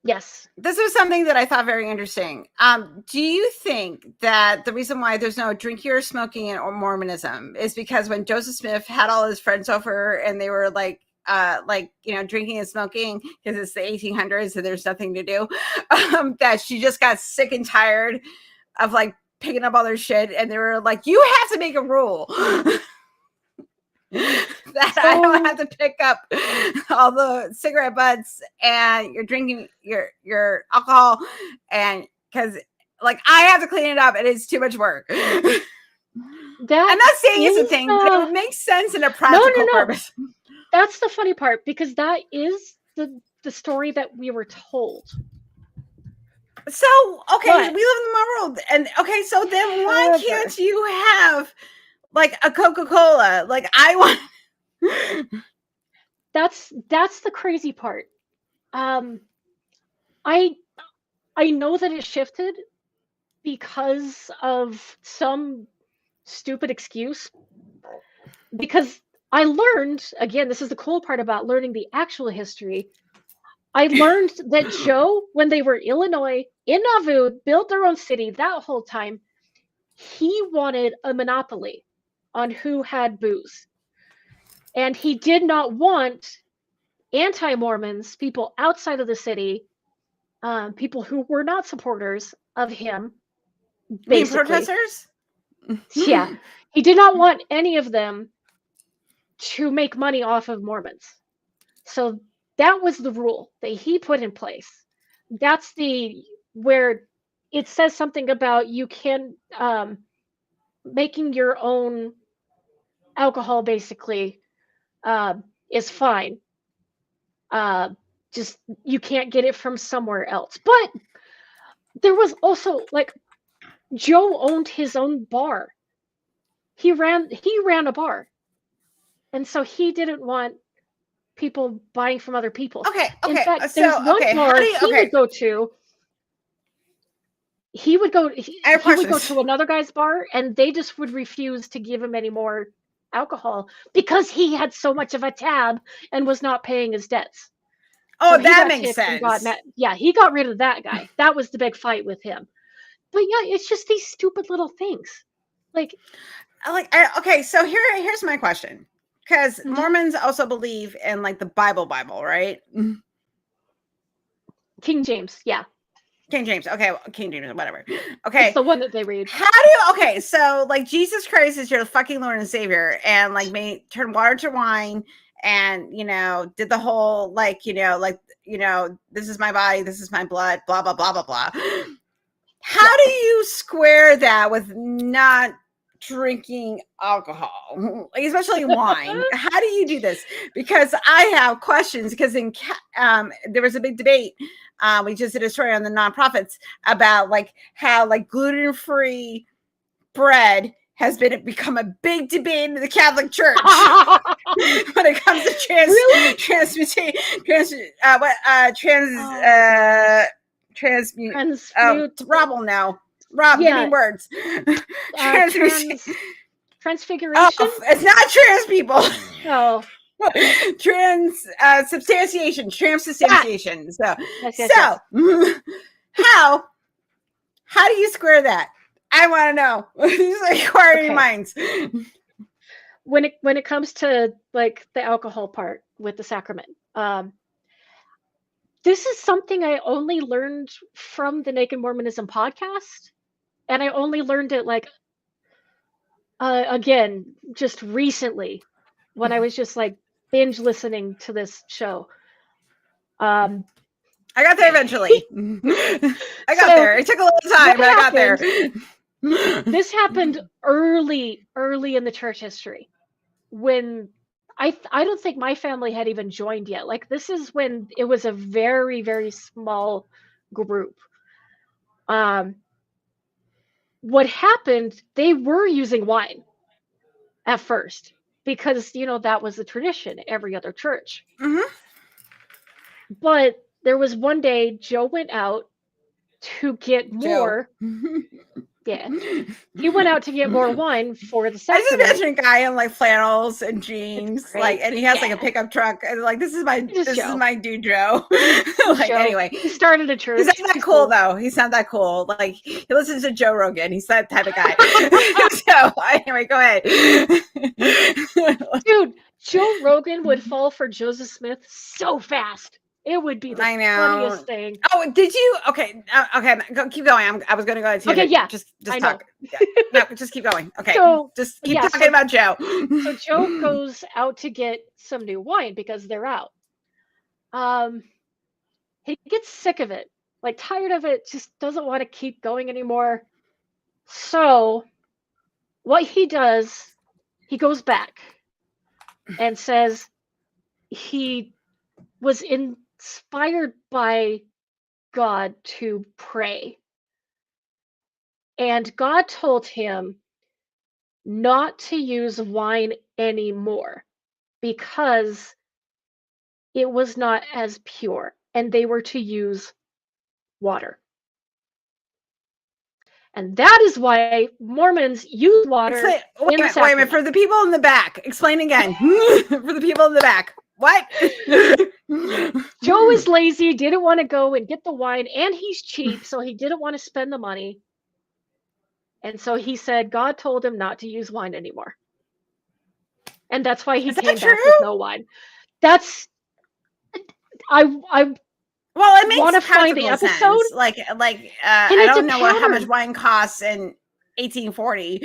Yes. This was something that I thought very interesting. Do you think that the reason why there's no drinking or smoking in Mormonism is because when Joseph Smith had all his friends over and they were like drinking and smoking because it's the 1800s and there's nothing to do, that she just got sick and tired of like picking up all their shit, and they were like, you have to make a rule that I don't have to pick up all the cigarette butts and you're drinking your alcohol, and because like I have to clean it up and it's too much work. I'm not saying it's a thing, but it makes sense in a practical purpose. That's the funny part, because that is the story that we were told. So, okay, we live in the world, and okay, so then why can't you have like a Coca-Cola? Like I want. That's the crazy part. I know that it shifted because of some stupid excuse. Because I learned, again, this is the cool part about learning the actual history. I learned that Joe, when they were Illinois, in Nauvoo, built their own city that whole time, he wanted a monopoly on who had booze. And he did not want anti-Mormons, people outside of the city, people who were not supporters of him, basically. Protesters? Yeah. He did not want any of them to make money off of Mormons. So that was the rule that he put in place. That's where it says something about you can making your own alcohol basically is fine. Just you can't get it from somewhere else. But there was also like Joe owned his own bar. He ran a bar. And so he didn't want people buying from other people. Okay. In fact, there's one bar he would go to. He would go to another guy's bar, and they just would refuse to give him any more alcohol because he had so much of a tab and was not paying his debts. Oh, so that makes sense. He got rid of that guy. That was the big fight with him. But yeah, it's just these stupid little things. Like, okay, so here's my question. Because Mhm. Mormons also believe in like the Bible, right? King James, yeah. King James. Okay, King James, whatever. It's Okay. the one that they read. Okay, so like Jesus Christ is your fucking Lord and Savior, and like turn water to wine, and did the whole this is my body, this is my blood, blah blah blah blah blah. How do you square that with not drinking alcohol, especially wine? How do you do this? Because I have questions. Because there was a big debate. We just did a story on the nonprofits about like how like gluten-free bread has become a big debate in the Catholic Church when it comes to Rob will know. Rob, give me words. Transfiguration? Oh, it's not trans people. Oh. Substantiation. Transubstantiation. So, yes. how do you square that? I want to know. These are inquiring minds. When it comes to like the alcohol part with the sacrament, this is something I only learned from the Naked Mormonism podcast, and I only learned it like again just recently when I was just like binge listening to this show. I got there eventually. I got there. It took a little time, but I got there. This happened early in the church history, when I don't think my family had even joined yet. Like, this is when it was a very, very small group. What happened, they were using wine at first because, that was the tradition at every other church. Mm-hmm. But there was one day Joe went out to get more. Yeah. He went out to get more wine for the sacrament. I just imagine a guy in like flannels and jeans, like, and he has like a pickup truck, and like this is my dude Joe. Like, Joe. Anyway, he started a church. He's not that cool though. He's not that cool. Like, he listens to Joe Rogan. He's that type of guy. So anyway, go ahead, dude. Joe Rogan would fall for Joseph Smith so fast. It would be the funniest thing. Oh, did you? Okay, keep going. I was going to go ahead. Okay, yeah. Just talk. Yeah. No, just keep going. Okay, so, just keep talking about Joe. So Joe goes out to get some new wine because they're out. He gets sick of it, like tired of it, just doesn't want to keep going anymore. So, what he does, he goes back and says he was inspired by God to pray. And God told him not to use wine anymore because it was not as pure, and they were to use water. And that is why Mormons use water. Wait a minute. For the people in the back, explain again. For the people in the back. What? Joe is lazy, didn't want to go and get the wine, and he's cheap, so he didn't want to spend the money. And so he said God told him not to use wine anymore. And that's why he came back with no wine. That's I well, it makes want to find the episode. Sense. Like I don't know how much wine costs in 1840.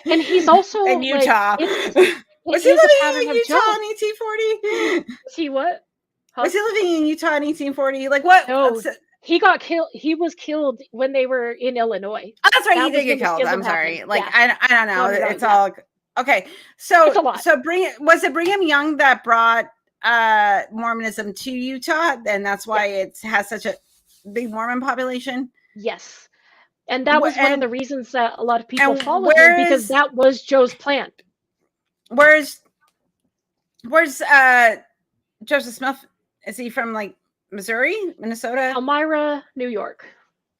And he's also in Utah. Was he living in Utah in 1840? He what? Huh? Was he living in Utah in 1840? Like what? No, he got killed. He was killed when they were in Illinois. Oh, that's right. He did get killed. I'm sorry. Happened. Like I don't know. It's all okay. So was it Brigham Young that brought Mormonism to Utah, and that's why it has such a big Mormon population? Yes. And that was one of the reasons that a lot of people followed him, because that was Joe's plan. Where's Joseph Smith? Is he from like Missouri, Minnesota? Elmira, New York.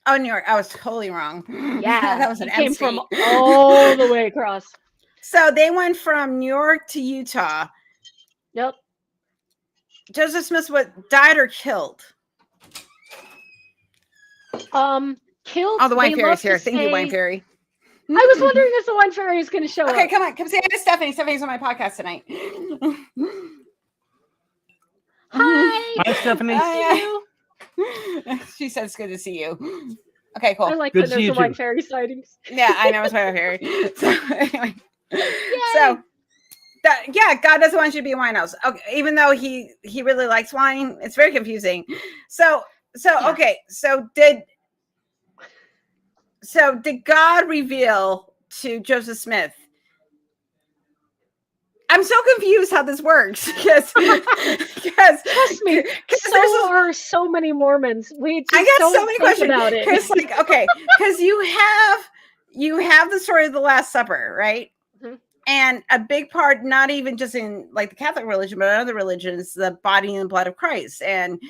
Oh, New York. I was totally wrong. Yeah, that was an came from all the way across. So they went from New York to Utah. Yep. Joseph Smith died or killed? Killed. Oh, the wine fairy's here. Thank you, wine fairy. I was wondering if the wine fairy is going to show up. Okay, come on. Come say hi to Stephanie. Stephanie's on my podcast tonight. Hi. Hi, Stephanie. She said it's good to see you. Okay, cool. I like Good that to see there's you a wine too. fairy sightings. Yeah, I know it's my fairy. So anyway, Yay. so yeah, God doesn't want you to be a winehouse. Okay, even though he really likes wine, it's very confusing. So Yeah. okay, so did God reveal to Joseph Smith? I'm so confused how this works because Trust me, so are so many Mormons. We just I got don't so many think questions about it. because, like, okay, because you have the story of the Last Supper, right? Mhm. And a big part, not even just in like the Catholic religion, but in other religions, the body and blood of Christ, and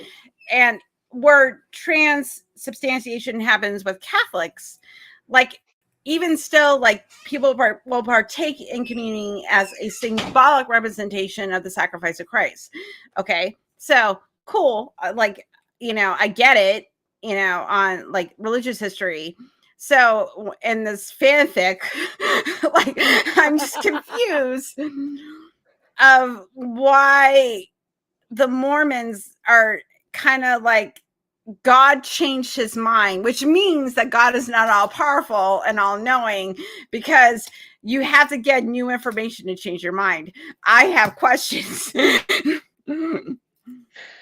where transubstantiation happens with Catholics, like even still, like people will partake in communion as a symbolic representation of the sacrifice of Christ. Okay, so cool. Like, I get it. On like religious history. So in this fanfic, like I'm just confused of why the Mormons are kind of like God changed his mind, which means that God is not all powerful and all knowing, because you have to get new information to change your mind. I have questions.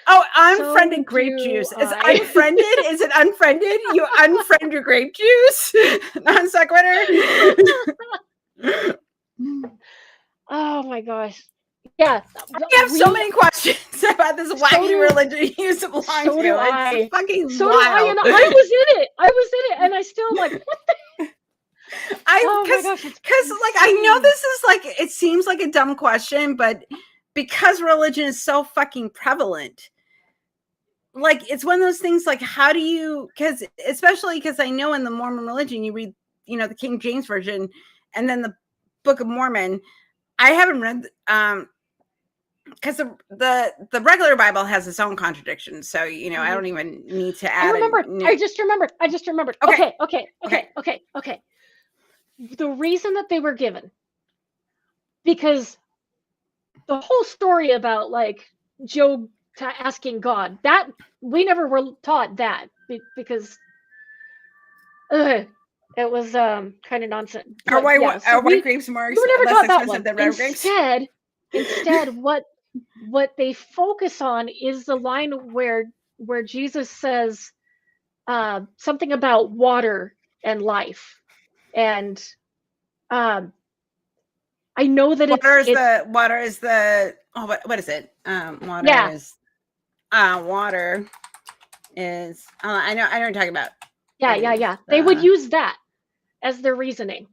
Oh, unfriended grape juice. Is unfriended? Is it unfriended? You unfriend your grape juice? Non sequitur. Oh my gosh. Yeah. I have so many questions about this wacky religion you used to belong to. So do I. It's fucking So wild. do I, and I was in it, and I still like, what the? Oh my gosh, because like I know this is like, it seems like a dumb question, but because religion is so fucking prevalent, like it's one of those things, like how do you, especially because I know in the Mormon religion you read, the King James Version and then the Book of Mormon. I haven't read because the regular Bible has its own contradictions, so I don't even need to add. I just remembered. Okay. The reason that they were given, because the whole story about like Job asking God, that we never were taught that, because it was kind of nonsense. Are white grapes more less expensive than red grapes? Instead, what they focus on is the line where Jesus says something about water and life, and I know that water is the what is it? Water is I know what you're talking about. Yeah. They would use that as their reasoning.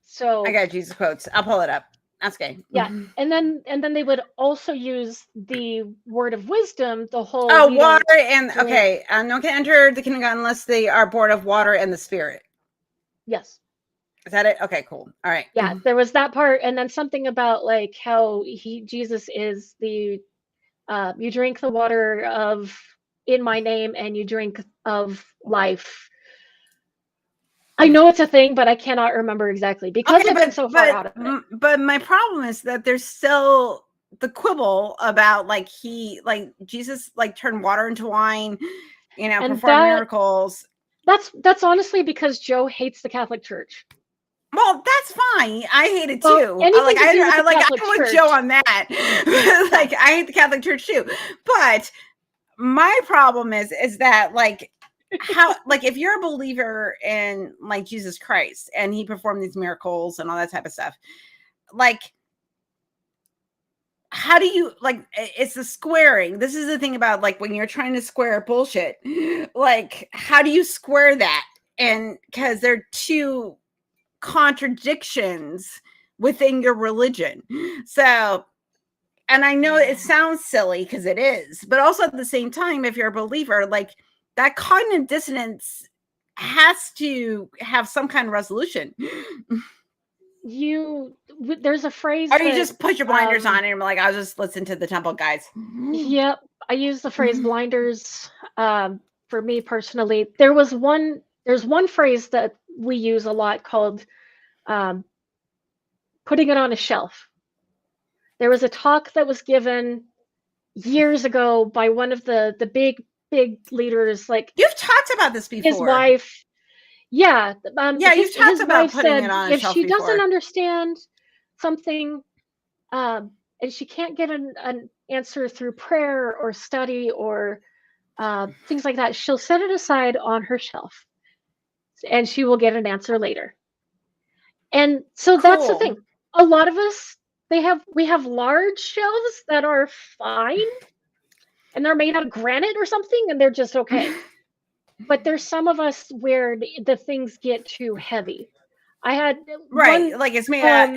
So I got Jesus quotes. I'll pull it up. That's okay. Yeah, and then they would also use the word of wisdom, the whole water and okay. No one can enter the kingdom of God unless they are born of water and the Spirit. Yes. Is that it? Okay, cool. All right. Yeah, there was that part, and then something about like how Jesus is the you drink the water of in my name and you drink of life. I know it's a thing, but I cannot remember exactly because I've been so far out of it. But my problem is that there's still the quibble about like Jesus like turned water into wine, perform miracles. That's honestly because Joe hates the Catholic Church. Well, that's fine. I hate it too. I'm with Joe on that. Like I hate the Catholic Church too. But my problem is that like how like if you're a believer in like Jesus Christ and he performed these miracles and all that type of stuff, like how do you like it's the squaring. This is the thing about like when you're trying to square bullshit, like how do you square that? And because there are two contradictions within your religion. So, and I know it sounds silly because it is, but also at the same time, if you're a believer, like that cognitive dissonance has to have some kind of resolution. There's a phrase, or you just put your blinders on and you're like, I'll just listen to the temple guys. Yep, I use the phrase blinders. For me personally, there was one there's one phrase that we use a lot called putting it on a shelf. There was a talk that was given years ago by one of the big leaders, like You've talked about this before. his wife. Yeah, you've talked his about wife putting said it on a if shelf she before. doesn't understand something, and she can't get an answer through prayer or study or things like that, she'll set it aside on her shelf, and she will get an answer later. And so that's the thing. A lot of us, we have large shelves that are fine, and they're made out of granite or something, and they're just okay. But there's some of us where the things get too heavy. I had like it's made out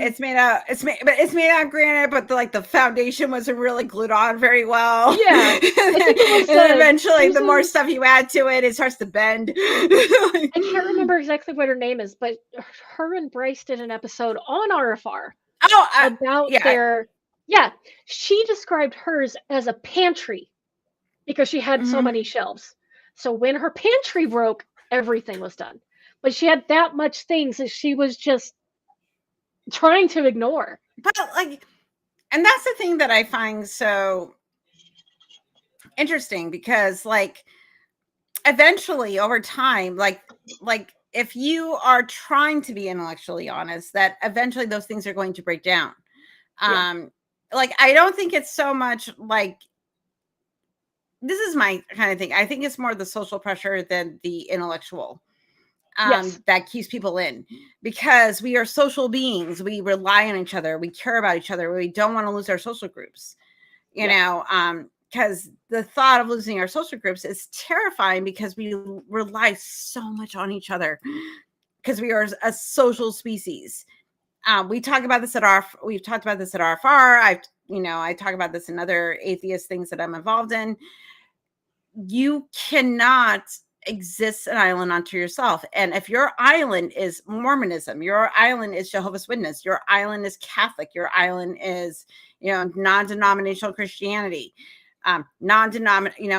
of granite, but the foundation wasn't really glued on very well. Yeah, I think it was, and eventually the more stuff you add to it, it starts to bend. I can't remember exactly what her name is, but her and Bryce did an episode on RFR about their. Yeah, she described hers as a pantry because she had so many shelves. So when her pantry broke, everything was done. But she had that much things that she was just trying to ignore. But and that's the thing that I find so interesting, because eventually over time, if you are trying to be intellectually honest, that eventually those things are going to break down. I don't think it's so much this is my kind of thing. I think it's more the social pressure than the intellectual. That keeps people in, because we are social beings. We rely on each other. We care about each other. We don't want to lose our social groups, you know, because the thought of losing our social groups is terrifying, because we rely so much on each other, because we are a social species. We've talked about this at RFR. I talk about this in other atheist things that I'm involved in. You cannot exist an island unto yourself. And if your island is Mormonism, your island is Jehovah's Witness, your island is Catholic, your island is, non-denominational Christianity,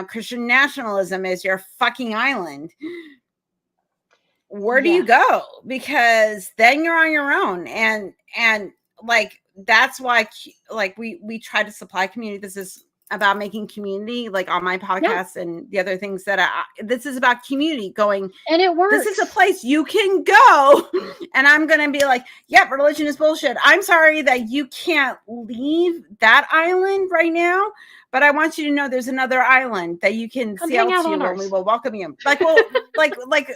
Christian nationalism is your fucking island. Where do you go? Because then you're on your own. And that's why we try to supply community. This is about making community, on my podcast and the other things that this is about community going. And it works. This is a place you can go. And I'm going to be religion is bullshit. I'm sorry that you can't leave that island right now, but I want you to know there's another island that you can sail to, and we will welcome you.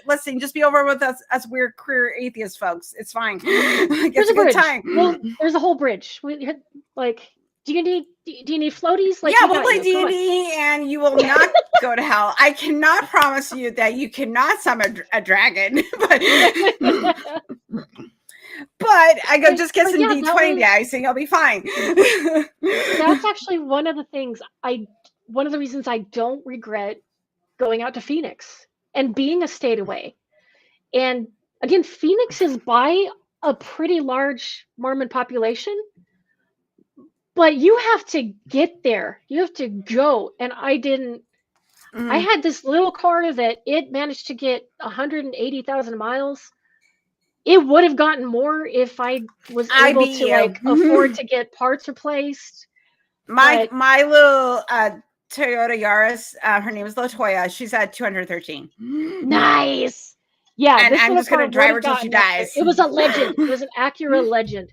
Listen, just be over with us weird queer atheist folks. It's fine. It's a good time. Well, there's a whole bridge. Do you need floaties? We'll play D&D, and you will not go to hell. I cannot promise you that you cannot summon a dragon, but I go just get some D20 dice, and you'll be fine. That's actually one of the things one of the reasons I don't regret going out to Phoenix and being a state away. And again, Phoenix is by a pretty large Mormon population. But you have to get there. You have to go. And I didn't. I had this little car that it managed to get 180,000 miles. It would have gotten more if I was able to afford to get parts replaced. My little Toyota Yaris, her name is Latoya. She's at 213. Nice. Yeah. And I'm just going to drive her till she dies. It was a legend. It was an Acura Legend.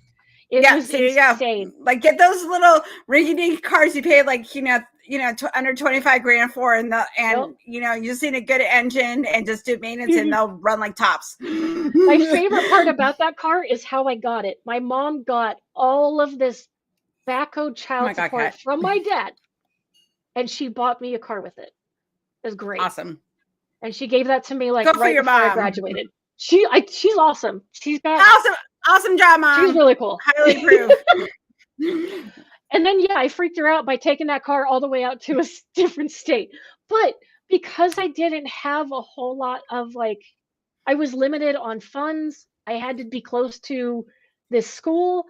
It was insane. Get those little rinky-dink cars you pay under 25 grand for, and you just need a good engine and just do maintenance, and they'll run like tops. My favorite part about that car is how I got it. My mom got all of this backhoe child support from my dad, and she bought me a car with it. It was great. Awesome. And she gave that to me right before I graduated. She's awesome. She's got awesome job, Mom. She's really cool. Highly approved. And then I freaked her out by taking that car all the way out to a different state. But because I didn't have a whole lot of I was limited on funds. I had to be close to this school.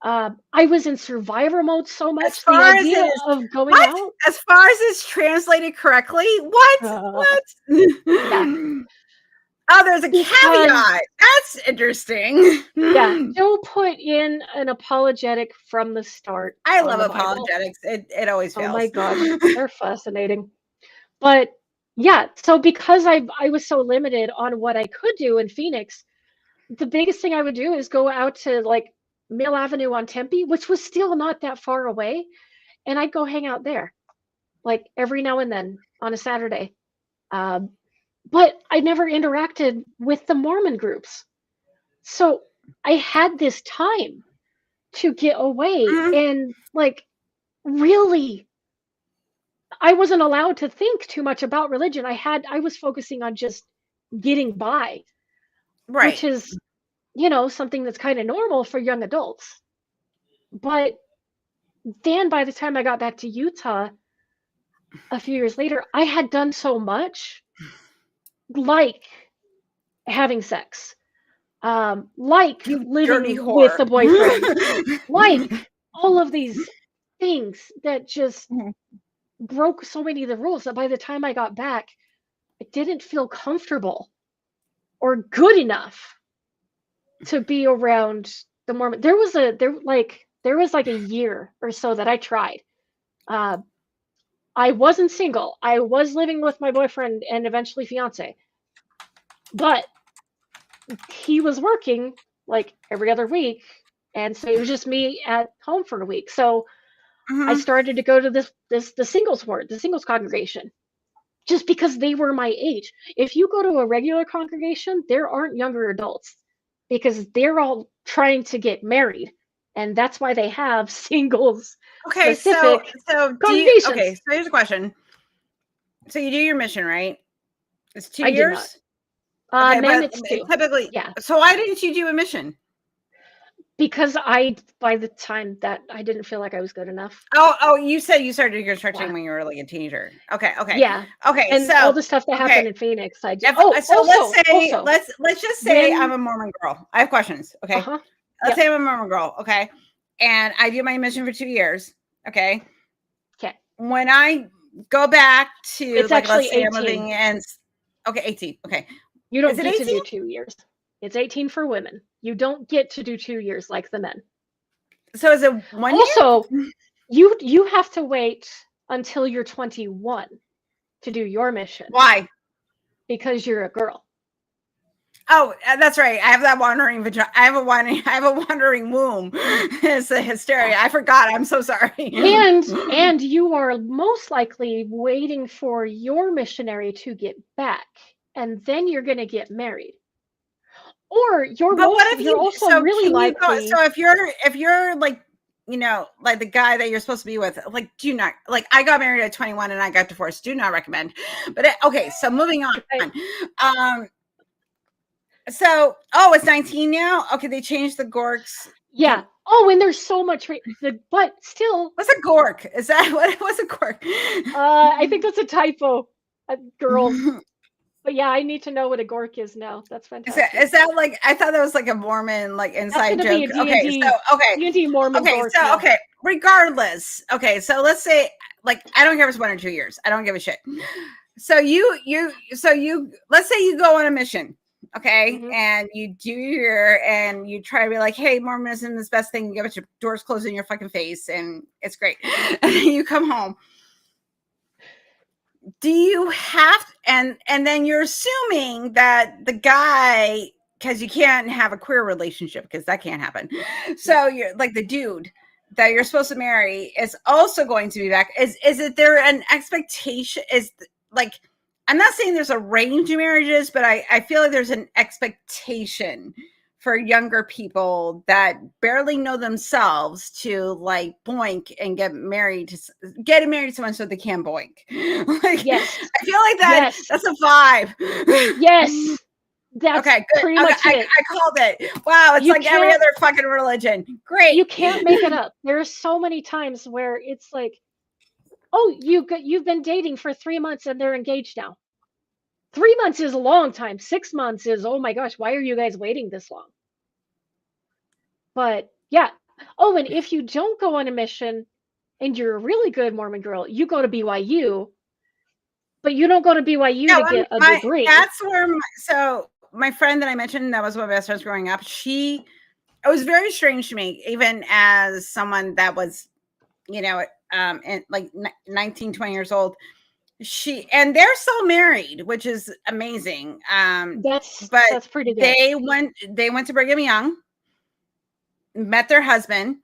I was in survivor mode so much. The idea of going out. As far as it's translated correctly, what? What? Yeah. Oh, there's a caveat. That's interesting. Yeah, Joe put in an apologetic from the start I on love the Bible. apologetics. It always fails. Oh my gosh, they're fascinating. But yeah, so because I was so limited on what I could do in Phoenix, the biggest thing I would do is go out to like Mill Avenue on Tempe, which was still not that far away, and I'd go hang out there like every now and then on a Saturday. Um, but I never interacted with the Mormon groups. So I had this time to get away Mhm. and like really I wasn't allowed to think too much about religion. I was focusing on just getting by, which Right. is, something that's kind of normal for young adults. But then by the time I got back to Utah a few years later, I had done so much, like having sex, like You dirty living with whore. a boyfriend, like all of these things that just broke so many of the rules that by the time I got back, I didn't feel comfortable or good enough to be around the Mormon. There was like a year or so that I tried. Uh, I wasn't single. I was living with my boyfriend and eventually fiance, but he was working like every other week, and so it was just me at home for a week. So I Mhm. started to go to the singles ward, the singles congregation, just because they were my age. If you go to a regular congregation, there aren't younger adults because they're all trying to get married. And that's why they have singles Okay, so specific do you okay, congregations. so here's a question. So you do your mission, right? It's 2 I did not. years? Okay, Ma'am, but it's two. typically Yeah. so why didn't you do a mission? Because by the time that I didn't feel like I was good enough. Oh, you said you started constructing Yeah. when you were like a teenager. Okay, okay. Yeah. Okay, And all so the stuff that okay. happened in Phoenix, I just, If oh, so also, let's just say I'm when, a Mormon girl. I have questions, okay? uh-huh. Let's Yep. say I'm a Mormon girl, okay? And I do my mission for 2 years, okay? Okay. When I go back to It's like let's actually say I'm 18. living in okay, 18. Okay. You Is don't it get to 18? do 2 years. It's 18 for women. You don't get to do 2 years like the men. So is it 1 Also, year? you have to wait until you're 21 to do your mission Why? because you're a girl. Oh, that's right. I have that wandering vagina. I have a wandering womb. It's a hysteria. I forgot. I'm so sorry. And you are most likely waiting for your missionary to get back, and then you're going to get married. Or But what if you're you also so really can you go likely. so if you're like like the guy that you're supposed to be with, like, do not like I got married at 21 and I got divorced. Do not recommend. But okay, so moving on. Right. Um, it's 19 now. Okay, they changed the gorks. Yeah. Oh, and there's so much but still, What's a gork? Is that what's a gork? I think that's a typo, girls. But yeah, I need to know what a gork is now. That's fantastic. Is that like I thought that was like a Mormon like That's inside gonna be joke. a D&D, D&D Mormon gork now. Okay. Regardless, okay, so let's say like I don't care if it's 1 or 2 years. I don't give a shit. So you let's say you go on a mission, okay, Mhm. and you you try to be like, hey, Mormonism is the best thing. You get your doors closed in your fucking face, and it's great. And you come home. Do you have and then you're assuming that the guy because you can't have a queer relationship because that can't happen. So you're like the dude that you're supposed to marry is also going to be back. Is it there an expectation? Is like I'm not saying there's a range of marriages, but I feel like there's an expectation for younger people that barely know themselves to like boink and get married to someone so they can boink. Like Yes. I feel like Yes. that's a vibe. Yes. That's Okay, good. pretty Okay, much it. I called it. Wow, it's You like every can't other fucking religion. Great. you can't make it up. There are so many times where it's like, "Oh, you've been dating for 3 months and they're engaged now." 3 months is a long time. 6 months is, "Oh my gosh, why are you guys waiting this long?" But yeah. Oh, and if you don't go on a mission and you're a really good Mormon girl, you go to BYU, but you don't go to BYU Yeah, to get a my degree. that's where my, so my friend that I mentioned that was one of my best friends growing up, it was very strange to me, even as someone that was, in like 19, 20 years old. And they're still married, which is amazing. But that's pretty good. they went to Brigham Young, met their husband,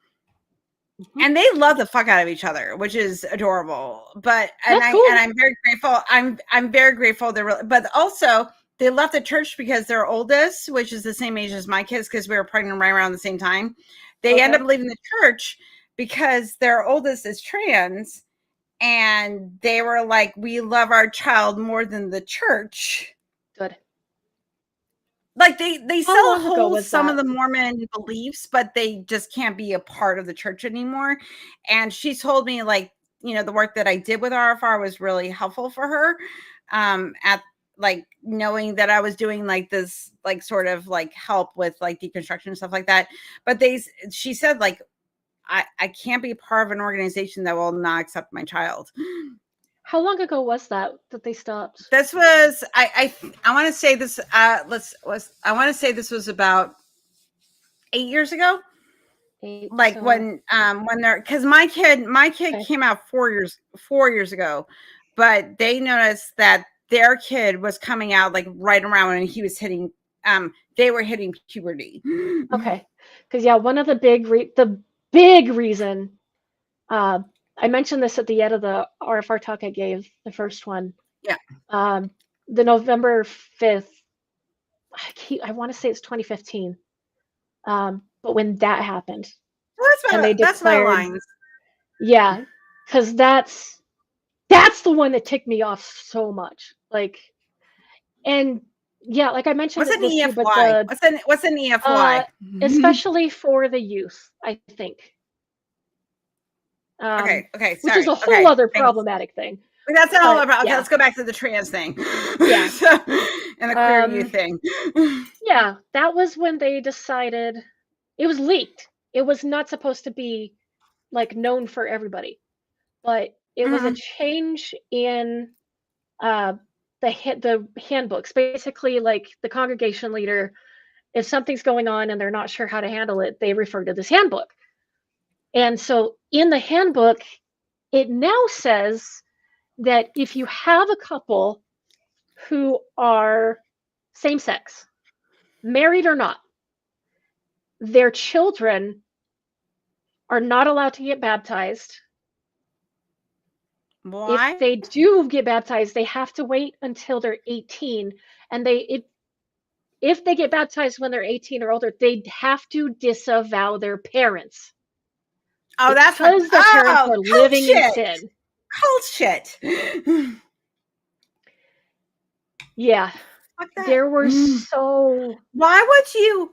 and they love the fuck out of each other, which is adorable. But cool. I'm very grateful. I'm very grateful. But also they left the church because their oldest, which is the same age as my kids, because we were pregnant right around the same time, they end up leaving the church because their oldest is trans, and they were like, "We love our child more than the church." Good. Like they still hold some of the Mormon beliefs, but they just can't be a part of the church anymore. And she told me, like, the work that I did with RFR was really helpful for her. At like knowing that I was doing like this, like sort of like help with like deconstruction and stuff like that. But she said, like, I can't be part of an organization that will not accept my child. How long ago was that they stopped? This was I want to say this I want to say this was about 8 years ago. Like when they're, because my kid came out 4 years ago, but they noticed that their kid was coming out like right around when he was hitting they were hitting puberty. Okay, because one of the big reason I mentioned this at the end of the RFR talk I gave, the first one. Yeah. The November 5th, I want to say it's 2015. But when that happened, that's my lines. Yeah, because that's the one that ticked me off so much. Like, and like I mentioned, what's an EFY? What's an EFY? Especially for the youth, I think. Okay. Sorry. Which is a whole other problematic thing. That's a whole other problem. Okay, let's go back to the trans thing. Yeah. And the queer youth thing. Yeah, that was when they decided, it was leaked. It was not supposed to be like known for everybody, but it was a change in the handbooks. Basically, like the congregation leader, if something's going on and they're not sure how to handle it, they refer to this handbook. And so in the handbook, it now says that if you have a couple who are same sex, married or not, their children are not allowed to get baptized. Why? If they do get baptized, they have to wait until they're 18. And if they get baptized when they're 18 or older, they have to disavow their parents. Oh, that's because their parents are living in sin. Cult shit. Yeah. There were so. Why would you?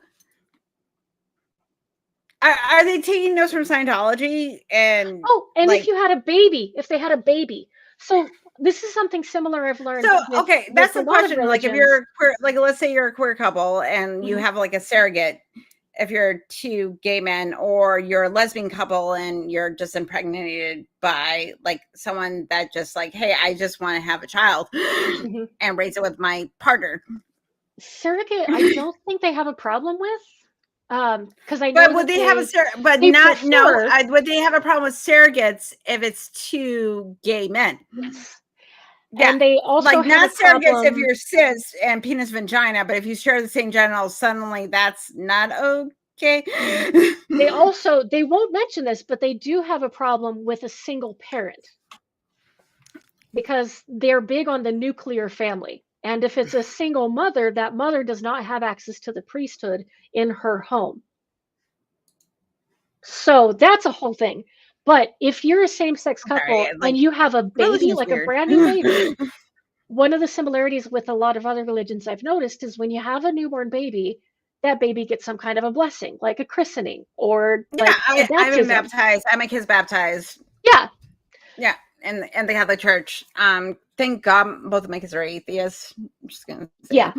Are they taking notes from Scientology? And if you had a baby, if they had a baby. So this is something similar I've learned. So that's the question. Like if you're queer, like let's say you're a queer couple and you have like a surrogate. If you're two gay men, or you're a lesbian couple and you're just impregnated by like someone that just like, hey, I just want to have a child and raise it with my partner. Surrogate, I don't think they have a problem with. Because I know. But would they have would they have a problem with surrogates if it's two gay men? Yes. Yeah. And they also like not surrogates if you're cis and penis vagina, but if you share the same genitals, suddenly that's not okay. They won't mention this, but they do have a problem with a single parent because they're big on the nuclear family. And if it's a single mother, that mother does not have access to the priesthood in her home. So that's a whole thing. But if you're a same-sex couple and you have a baby, like a brand new baby, one of the similarities with a lot of other religions I've noticed is when you have a newborn baby, that baby gets some kind of a blessing, like a christening or like a baptism. I've been baptized. I had my kids baptized. Yeah. Yeah. And the Catholic Church. Thank God both of my kids are atheists. I'm just gonna say. Yeah.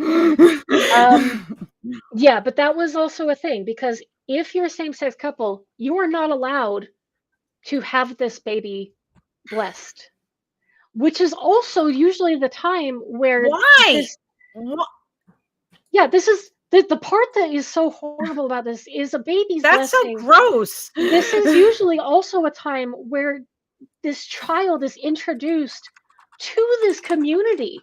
Yeah, but that was also a thing because if you're a same-sex couple, you are not allowed to have this baby blessed, which is also usually the time where Yeah, this is the part that is so horrible about this is a baby's That's so blessing. gross. This is usually also a time where this child is introduced to this community.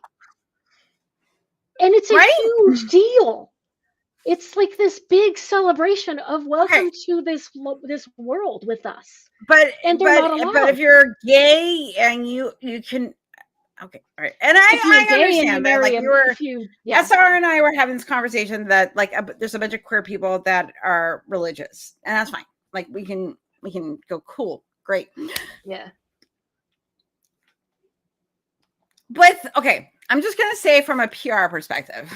And it's a Right? huge deal. It's like this big celebration of Okay. welcome to this world with us. But And they're but not but if allowed. you're gay and you can, okay, all right. And If you're I gay and you understand that. marry Like, him, we were, if you yeah. SR and I were having this conversation that like there's a bunch of queer people that are religious, and that's fine. Like, we can go, cool, great. Yeah. With, okay, I'm just gonna say from a PR perspective,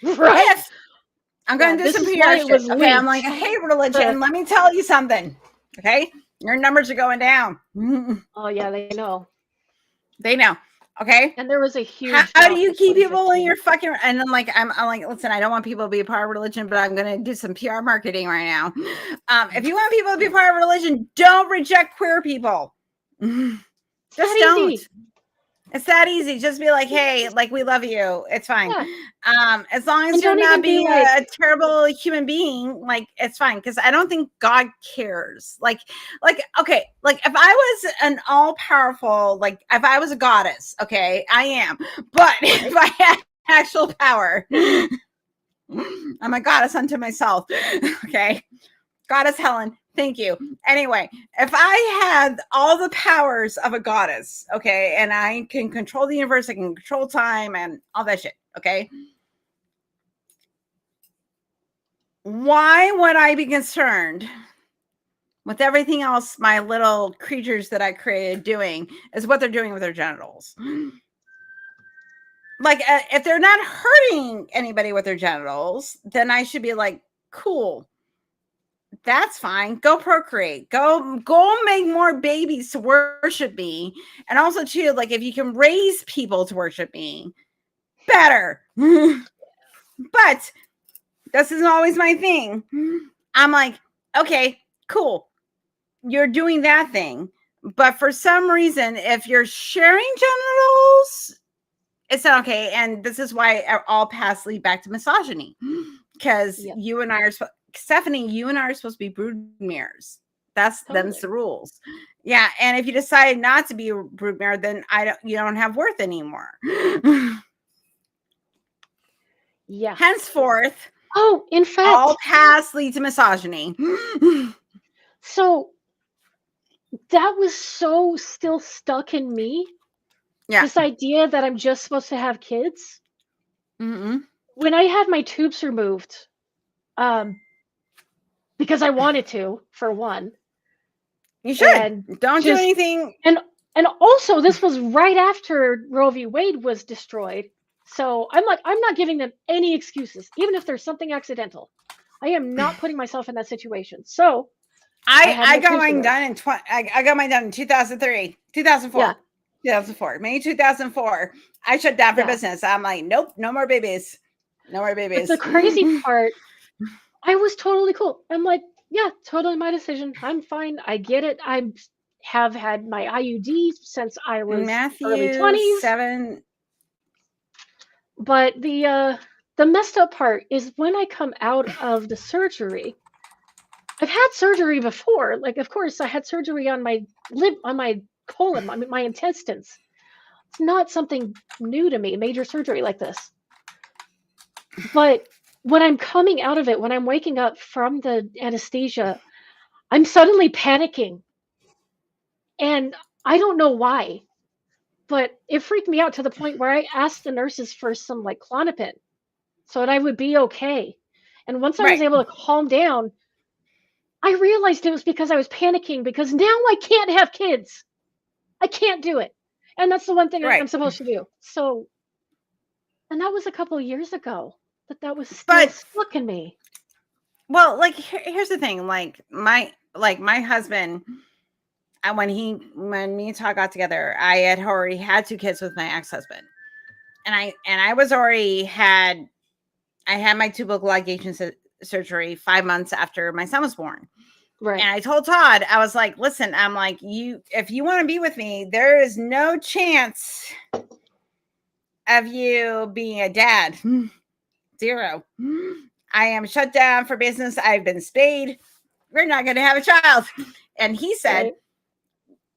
Right? if I'm gonna do This some is PR why it shit, was okay, I'm leaked. like, hey, religion, let me tell you something, okay? Your numbers are going down. Oh yeah, they know. They know, okay? And there was a huge How do drop you in keep people in 2015. your fucking, and then like I'm like, listen, I don't want people to be a part of religion, but I'm gonna do some PR marketing right now. If you want people to be part of religion, don't reject queer people. Just don't. Easy. It's that easy. Just be like, hey, like, we love you. It's fine. Yeah. As long as And you're don't not even be being like, a terrible human being, like, it's fine. Because I don't think God cares. Like, okay, like, if I was an all powerful, like, if I was a goddess, okay, I am. But if I had actual power, I'm a goddess unto myself. Okay, Goddess Helen, thank you. Anyway, if I had all the powers of a goddess, okay, and I can control the universe, I can control time and all that shit, okay, why would I be concerned with everything else my little creatures that I created doing is what they're doing with their genitals? Like, if they're not hurting anybody with their genitals, then I should be like, cool. That's fine. Go procreate. Go make more babies to worship me. And also too, like, if you can raise people to worship me, better. But this isn't always my thing. I'm like, okay, cool. You're doing that thing. But for some reason, if you're sharing genitals, it's not okay. And this is why all paths lead back to misogyny. Because you and I are Stephanie, you and I are supposed to be brood mirrors. Them's the rules. Yeah, and if you decide not to be a brood mirror, then you don't have worth anymore. yeah. Henceforth, Oh, in fact, all paths lead to misogyny. So that was so still stuck in me. Yeah. This idea that I'm just supposed to have kids. Mm-hmm. When I had my tubes removed, because I wanted to, for one. You should. And don't do anything. And also, this was right after Roe v. Wade was destroyed. So I'm like, I'm not giving them any excuses, even if there's something accidental. I am not putting myself in that situation. So I got mine done in I got mine done in 2003, 2004. Yeah. 2004, May 2004. I shut down for business. I'm like, nope, no more babies. No more babies. But the crazy part, I was totally cool. I'm like, yeah, totally my decision. I'm fine. I get it. I have had my IUD since I was early 20s. 7. But the messed up part is when I come out of the surgery. I've had surgery before. Like, of course, I had surgery on my colon, my intestines. It's not something new to me, major surgery like this. But when I'm coming out of it, when I'm waking up from the anesthesia, I'm suddenly panicking. And I don't know why, but it freaked me out to the point where I asked the nurses for some like Klonopin so that I would be okay. And once I was able to calm down, I realized it was because I was panicking because now I can't have kids. I can't do it. And that's the one thing I'm supposed to do. So, and that was a couple of years ago, but that was still stuck in me. Well, like, here's the thing. Like my husband, when me and Todd got together, I had already had 2 kids with my ex-husband. And I was already I had my tubal ligation surgery 5 months after my son was born. Right. And I told Todd, I was like, listen, I'm like, if you want to be with me, there is no chance of you being a dad 0. I am shut down for business. I've been spayed. We're not going to have a child. And he said,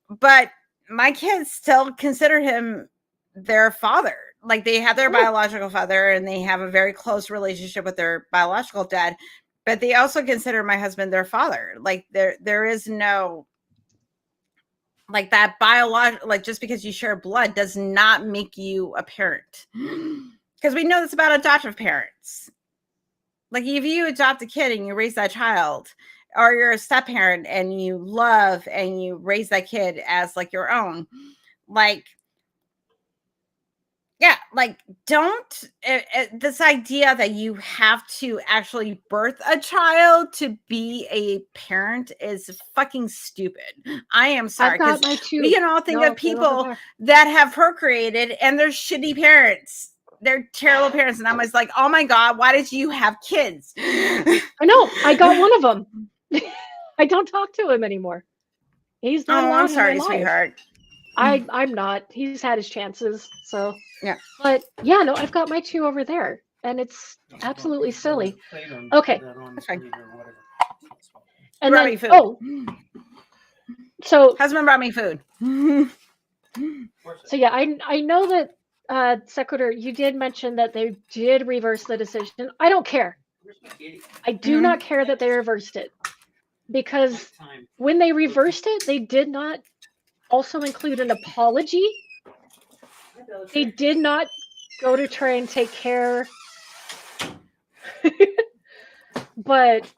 but my kids still consider him their father. Like they have their biological father and they have a very close relationship with their biological dad, but they also consider my husband their father. Like there is no like that biological, like just because you share blood does not make you a parent. Because we know this about adoptive parents. Like if you adopt a kid and you raise that child, or you're a step parent and you love and you raise that kid as like your own, like yeah, like don't this idea that you have to actually birth a child to be a parent is fucking stupid. I am sorry, because we can all think of people that have procreated and they're shitty parents. They're terrible parents, and I'm always like, oh my god, why did you have kids? I know, I got one of them. I don't talk to him anymore. He's not allowed. I'm sorry, sweetheart. I'm not. He's had his chances, so yeah. But yeah, no, I've got my 2 over there, and it's absolutely silly. Okay. That's fine. And then, so husband brought me food. So yeah, I know that Sequitur, you did mention that they did reverse the decision. I don't care. I do not care that they reversed it, because when they reversed it, they did not also include an apology. They did not go to try and take care. But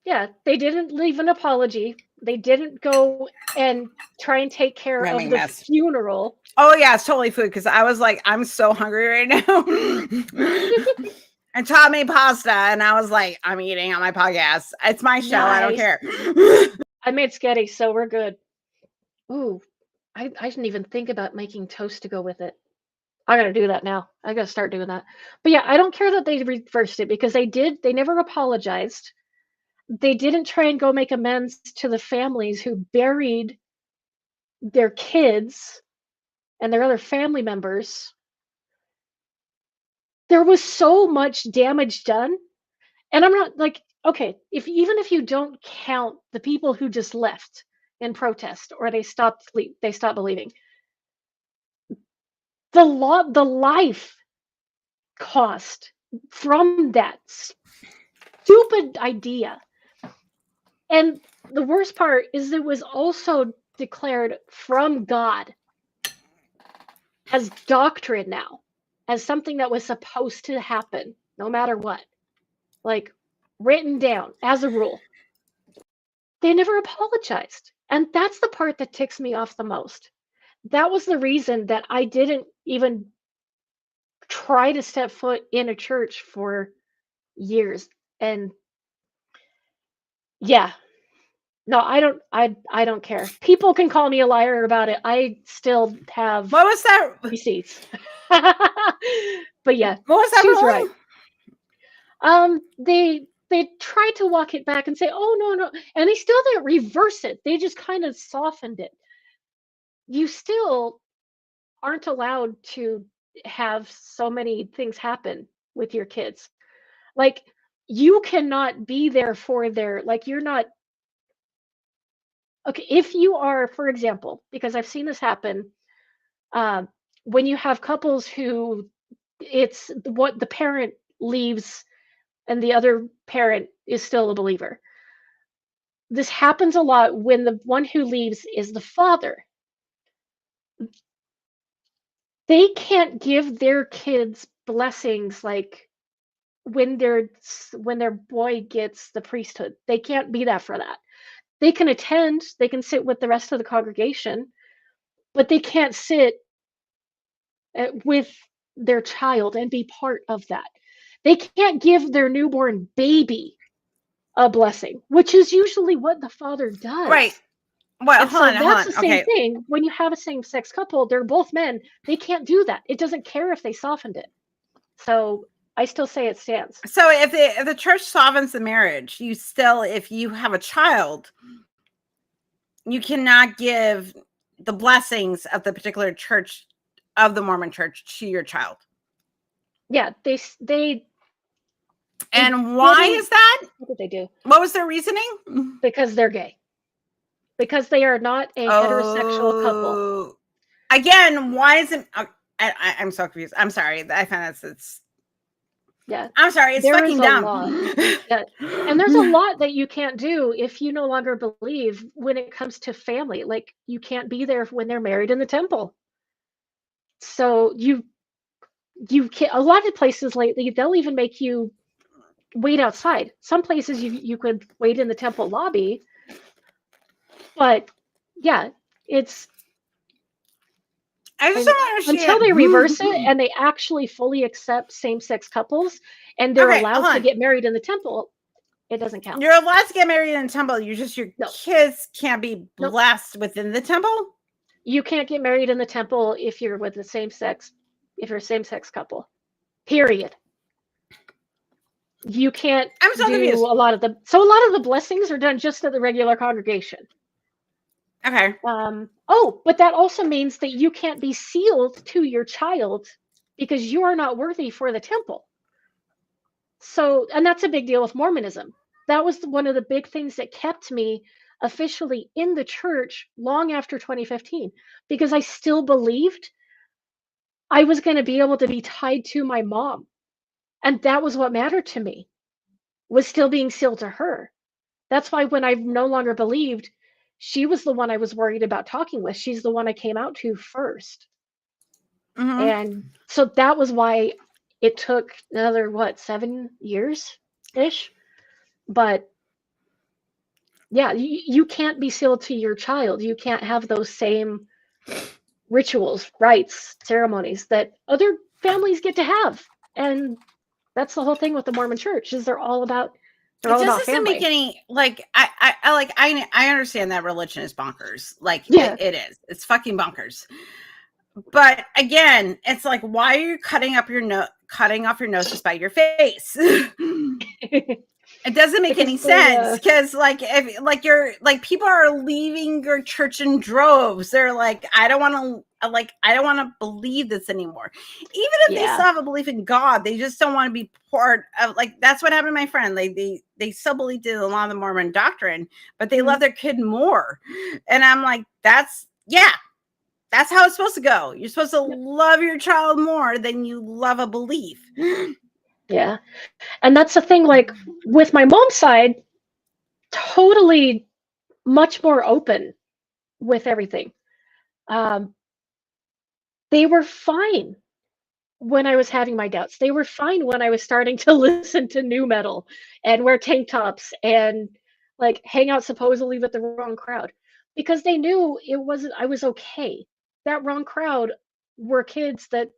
yeah, they didn't leave an apology. They didn't go and try and take care of the funeral. Oh yeah, it's totally food, because I was like, I'm so hungry right now. And Todd made pasta, and I was like, I'm eating on my podcast. It's my show. Nice. I don't care. I made sketty, so we're good. Ooh, I didn't even think about making toast to go with it. I gotta do that now. I gotta start doing that. But yeah, I don't care that they reversed it, because they never apologized. They didn't try and go make amends to the families who buried their kids and their other family members. There was so much damage done. And I'm not like, okay, even if you don't count the people who just left in protest or they stopped believing, the life cost from that stupid idea. And the worst part is it was also declared from God as doctrine now, as something that was supposed to happen no matter what, like written down as a rule. They never apologized. And that's the part that ticks me off the most. That was the reason that I didn't even try to step foot in a church for years. And yeah, no, I don't care. People can call me a liar about it. I still have what was that receipts. But yeah, what was that she's right. They tried to walk it back and say, oh no, and they still didn't reverse it. They just kind of softened it. You still aren't allowed to have so many things happen with your kids. Like, you cannot be there for their, like, you're not. Okay, if you are, for example, because I've seen this happen, when you have couples who it's what the parent leaves and the other parent is still a believer. This happens a lot when the one who leaves is the father. They can't give their kids blessings like when their boy gets the priesthood. They can't be that for that. They can attend, they can sit with the rest of the congregation, but they can't sit with their child and be part of that. They can't give their newborn baby a blessing, which is usually what the father does. Right. Well, that's the same thing. When you have a same-sex couple, they're both men. They can't do that. It doesn't care if they softened it. So I still say it stands. So if the church softens the marriage, you still, if you have a child, you cannot give the blessings of the particular church, of the Mormon church, to your child. Yeah, they And why is that? What did they do? What was their reasoning? Because they're gay. Because they are not a heterosexual couple. Again, why is it? I'm so confused. I'm sorry. I find it's. Yeah. I'm sorry. It's there fucking is dumb. Lot. Yeah. And there's a lot that you can't do if you no longer believe when it comes to family. Like you can't be there when they're married in the temple. So you can't. A lot of places lately they'll even make you wait outside. Some places you could wait in the temple lobby. But yeah, it's I just don't understand. until they reverse it and they actually fully accept same-sex couples and they're allowed to get married in the temple, it doesn't count. You're allowed to get married in the temple. Your kids can't be blessed within the temple. You can't get married in the temple if you're with the same sex, if you're a same-sex couple. Period. You can't do a lot of the blessings are done just at the regular congregation. Okay. But that also means that you can't be sealed to your child because you are not worthy for the temple. So, and that's a big deal with Mormonism. That was one of the big things that kept me officially in the church long after 2015 because I still believed I was going to be able to be tied to my mom. And that was what mattered to me, was still being sealed to her. That's why when I no longer believed, she was the one I was worried about talking with. She's the one I came out to first. Mm-hmm. And so that was why it took another, 7 years-ish? But yeah, you can't be sealed to your child. You can't have those same rituals, rites, ceremonies that other families get to have. And that's the whole thing with the Mormon Church is they're all about family. It doesn't make any I understand that religion is bonkers. Like it is. It's fucking bonkers. But again, it's like, why are you cutting off your nose to spite your face? It doesn't make any sense because if people are leaving your church in droves. They're like, I don't want to believe this anymore. Even if they still have a belief in God, they just don't want to be part of, that's what happened to my friend. They still believed in a lot of the Mormon doctrine, but they love their kid more. And I'm like, that's how it's supposed to go. You're supposed to love your child more than you love a belief. Yeah. And that's the thing, with my mom's side, totally much more open with everything. They were fine when I was having my doubts. They were fine when I was starting to listen to new metal and wear tank tops and hang out supposedly with the wrong crowd because they knew I was okay. That wrong crowd were kids that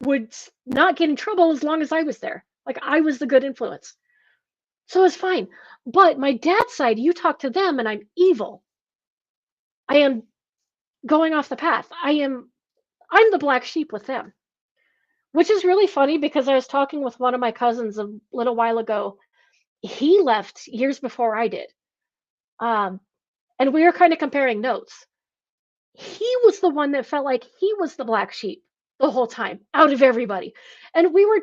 would not get in trouble as long as I was there. I was the good influence. So it's fine. But my dad's side, you talk to them and I'm evil. I am going off the path. I'm the black sheep with them. Which is really funny because I was talking with one of my cousins a little while ago. He left years before I did. And we were kind of comparing notes. He was the one that felt like he was the black sheep the whole time out of everybody. And we were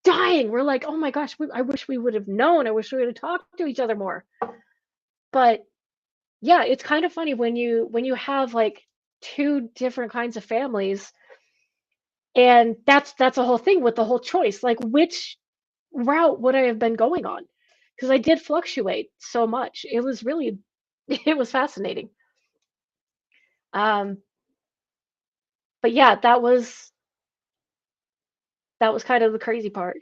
dying. We're like, oh my gosh, I wish we would have known. I wish we would have talked to each other more. But yeah, it's kind of funny when you have two different kinds of families, and that's a whole thing with the whole choice. Which route would I have been going on? Because I did fluctuate so much. It was fascinating. But yeah, that was kind of the crazy part.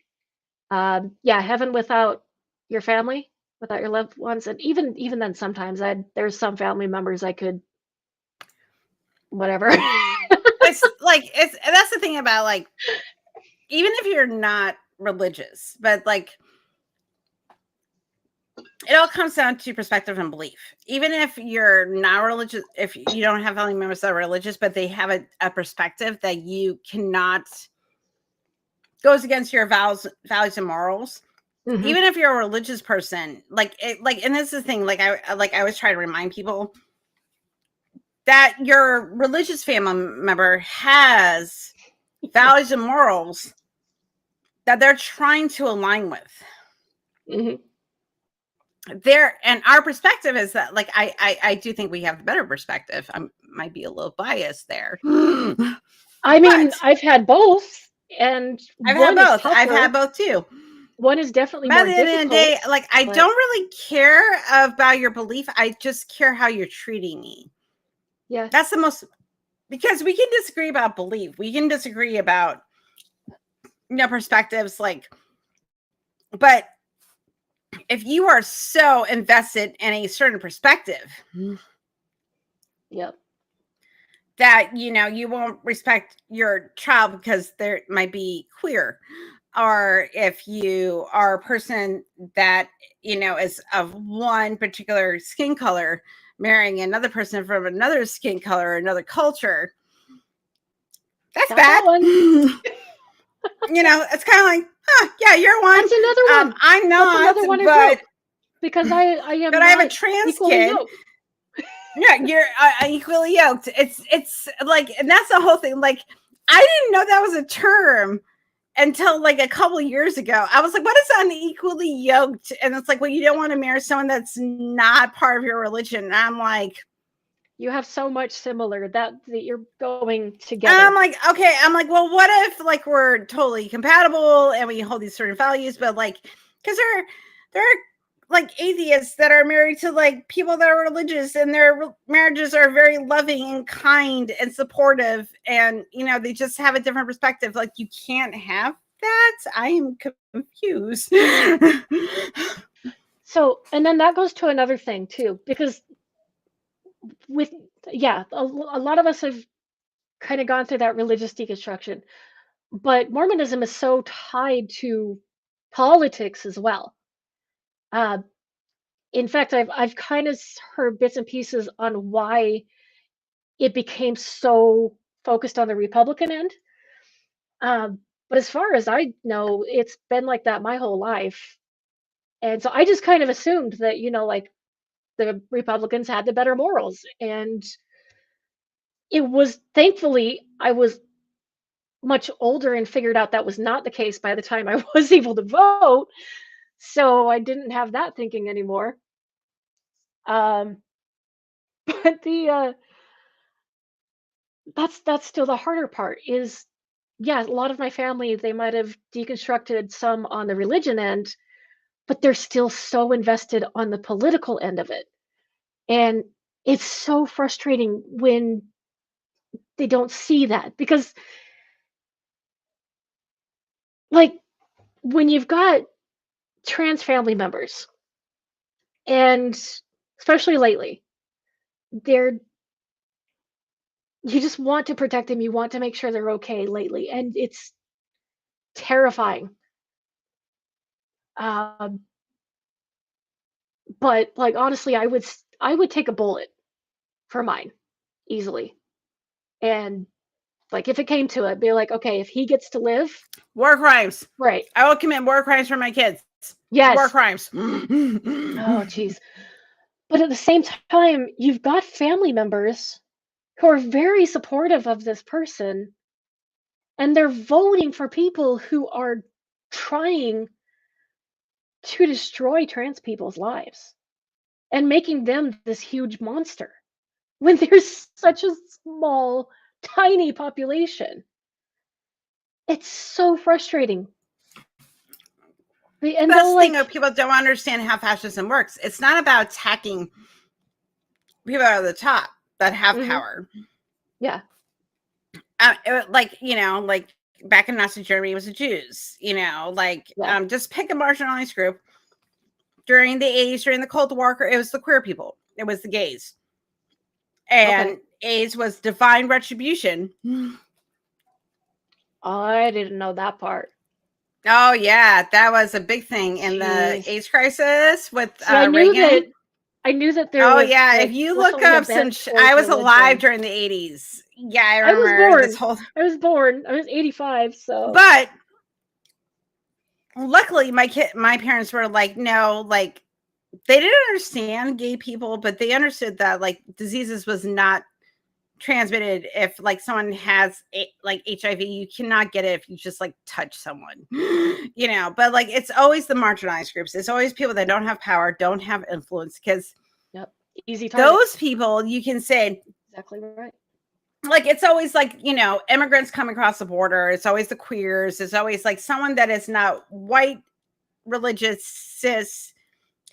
Yeah, heaven without your family, without your loved ones, and even then, sometimes there's some family members I could, whatever. It's that's the thing about even if you're not religious, but it all comes down to perspective and belief. Even if you're not religious, if you don't have family members that are religious, but they have a perspective that you cannot goes against your values and morals. Mm-hmm. Even if you're a religious person, and this is the thing, I always try to remind people that your religious family member has values and morals that they're trying to align with. Mm-hmm. And our perspective is that, like, I do think we have the better perspective. I might be a little biased there. I mean, But I've had both, and I've had one is both. I've had tougher. both too. One is definitely But more at the end of the day, difficult. like, I But don't really care about your belief. I just care how you're treating me. yeah, That's the most, because we can disagree about belief. We can disagree about, perspectives, like, but if you are so invested in a certain perspective yep, that, you won't respect your child because they might be queer, or if you are a person that, is of one particular skin color marrying another person from another skin color, another culture, that's got bad. that one. It's kind of like, yeah, you're one. That's another one. I'm That's not, another one I but wrote, because I am but I have a not trans equally kid. yoked. Yeah, you're equally yoked. It's like, and that's the whole thing. Like, I didn't know that was a term until like a couple of years ago. I was like, what is unequally yoked? And it's like, well, you don't want to marry someone that's not part of your religion. And I'm like, You have so much similar that you're going and together. I'm like, okay. I'm like, well, what if like we're totally compatible and we hold these certain values, but like, because there are like atheists that are married to like people that are religious, and their marriages are very loving and kind and supportive, and they just have a different perspective. Like, you can't have that. I am confused. So, and then that goes to another thing too, because with a lot of us have kind of gone through that religious deconstruction, but Mormonism is so tied to politics as well. Uh, in fact, I've kind of heard bits and pieces on why it became so focused on the Republican end. But as far as I know, it's been like that my whole life. And so I just kind of assumed that, like the Republicans had the better morals. And it was, thankfully, I was much older and figured out that was not the case by the time I was able to vote. So I didn't have that thinking anymore. Um, but that's still the harder part is, yeah, a lot of my family, they might have deconstructed some on the religion end, but they're still so invested on the political end of it. And it's so frustrating when they don't see that, because like when you've got trans family members, and especially lately, they're you just want to protect them, you want to make sure they're okay lately, and it's terrifying. Um, but like honestly, I would take a bullet for mine easily. And like if it came to it, be like, okay, if he gets to live, War crimes. right. I will commit war crimes for my kids. War Yes. crimes. Oh, jeez. But at the same time, you've got family members who are very supportive of this person, and they're voting for people who are trying to destroy trans people's lives and making them this huge monster when there's such a small, tiny population. It's so frustrating. And That's they'll the thing, like, people don't understand how fascism works. It's not about attacking people at the top that have power. yeah, Like, like back in Nazi Germany, it was the Jews. Like, yeah, just pick a marginalized group. During the 80s, during the Cold War, it was the queer people. It was the gays. And okay. AIDS was divine retribution. I didn't know that part. Oh yeah, that was a big thing in the Jeez. AIDS crisis with See, Reagan. I knew that there Oh was yeah, if like you look definitely a up bent I towards was alive religion. during the 80s. Yeah, I I was remember this born. whole. I was born. I was 85, so But luckily, my parents were like, no, like they didn't understand gay people, but they understood that like diseases was not transmitted if like someone has like HIV. You cannot get it if you just like touch someone, you know. But like it's always the marginalized groups. It's always people that don't have power, don't have influence, because easy target. Those people you can say exactly right. Like it's always like, you know, immigrants come across the border. It's always the queers. It's always like someone that is not white, religious, cis,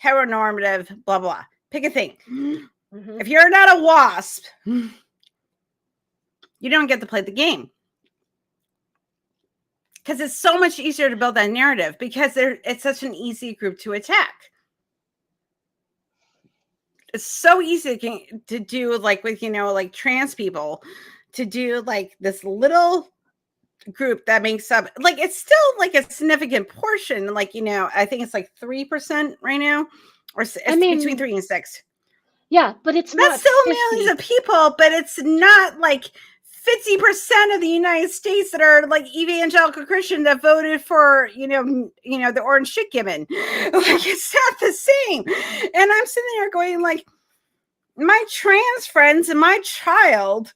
heteronormative, blah blah. Pick a thing. Mm-hmm. If you're not a WASP, you don't get to play the game. Because it's so much easier to build that narrative because it's such an easy group to attack. It's so easy to do like with, you know, like trans people, to do like this little group that makes up, like, it's still like a significant portion. Like, you know, I think it's like 3% right now, or I mean, between 3 and 6. Yeah, but it's That's not still 50. millions of people, but it's not like 50% of the United States that are like evangelical Christian that voted for, you know, the orange shit given. Like, it's not the same. And I'm sitting there going like, my trans friends and my child,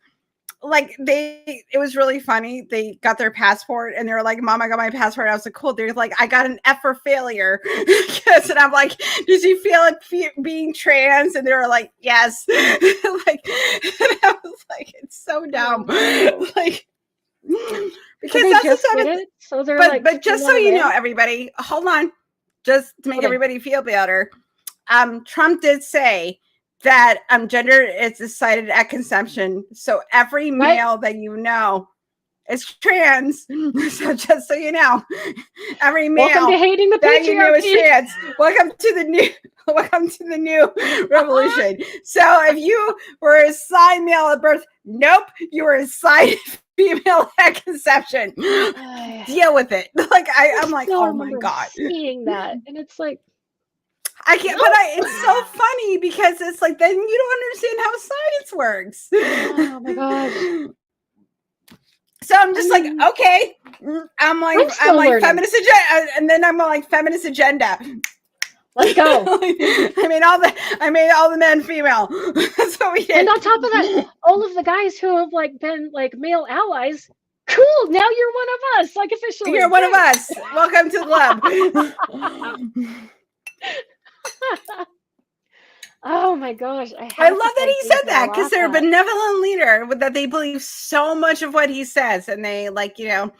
like it was really funny. They got their passport and they were like, Mom, I got my passport. I was like, cool. They're like, I got an F for failure. And I'm like, did you feel like being trans? And they were like, yes. Like, and I was like, it's so dumb. Like, because that's just the sort of, so they're but just so you know, everybody, hold on, just to make everybody feel better. Trump did say that gender is decided at conception. So every male that you know is trans. So just so you know, every male welcome to hating the that you know is trans. Welcome to the new revolution. So if you were assigned male at birth, nope, you were assigned female at conception. Deal with it. Like I'm like, oh my God. Seeing that, and it's like, I can't, but it's so funny because it's like, then you don't understand how science works. Oh my gosh. So I'm just like, okay. I'm like feminist agenda, and then I'm like feminist agenda. Let's go. I made all the men female. That's what we did. And on top of that, all of the guys who have like been like male allies, cool. Now you're one of us. Like officially, you're one of us. Welcome to the club. Oh my gosh. I love that he said that, because they're a benevolent leader, that they believe so much of what he says, and they, like, you know,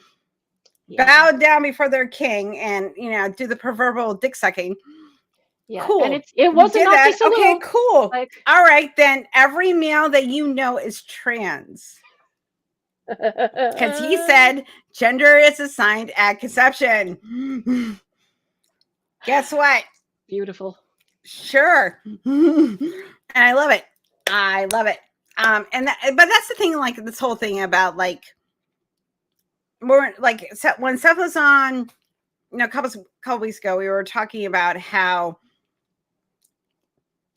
bow down before their king and, you know, do the proverbial dick sucking. Yeah. Cool. And it wasn't that. Okay, cool. Like, all right, then every male that you know is trans. Because he said gender is assigned at conception. Guess what? Beautiful. Sure. And I love it. But that's the thing, like this whole thing about like more like when Seth was on, you know, a couple weeks ago, we were talking about how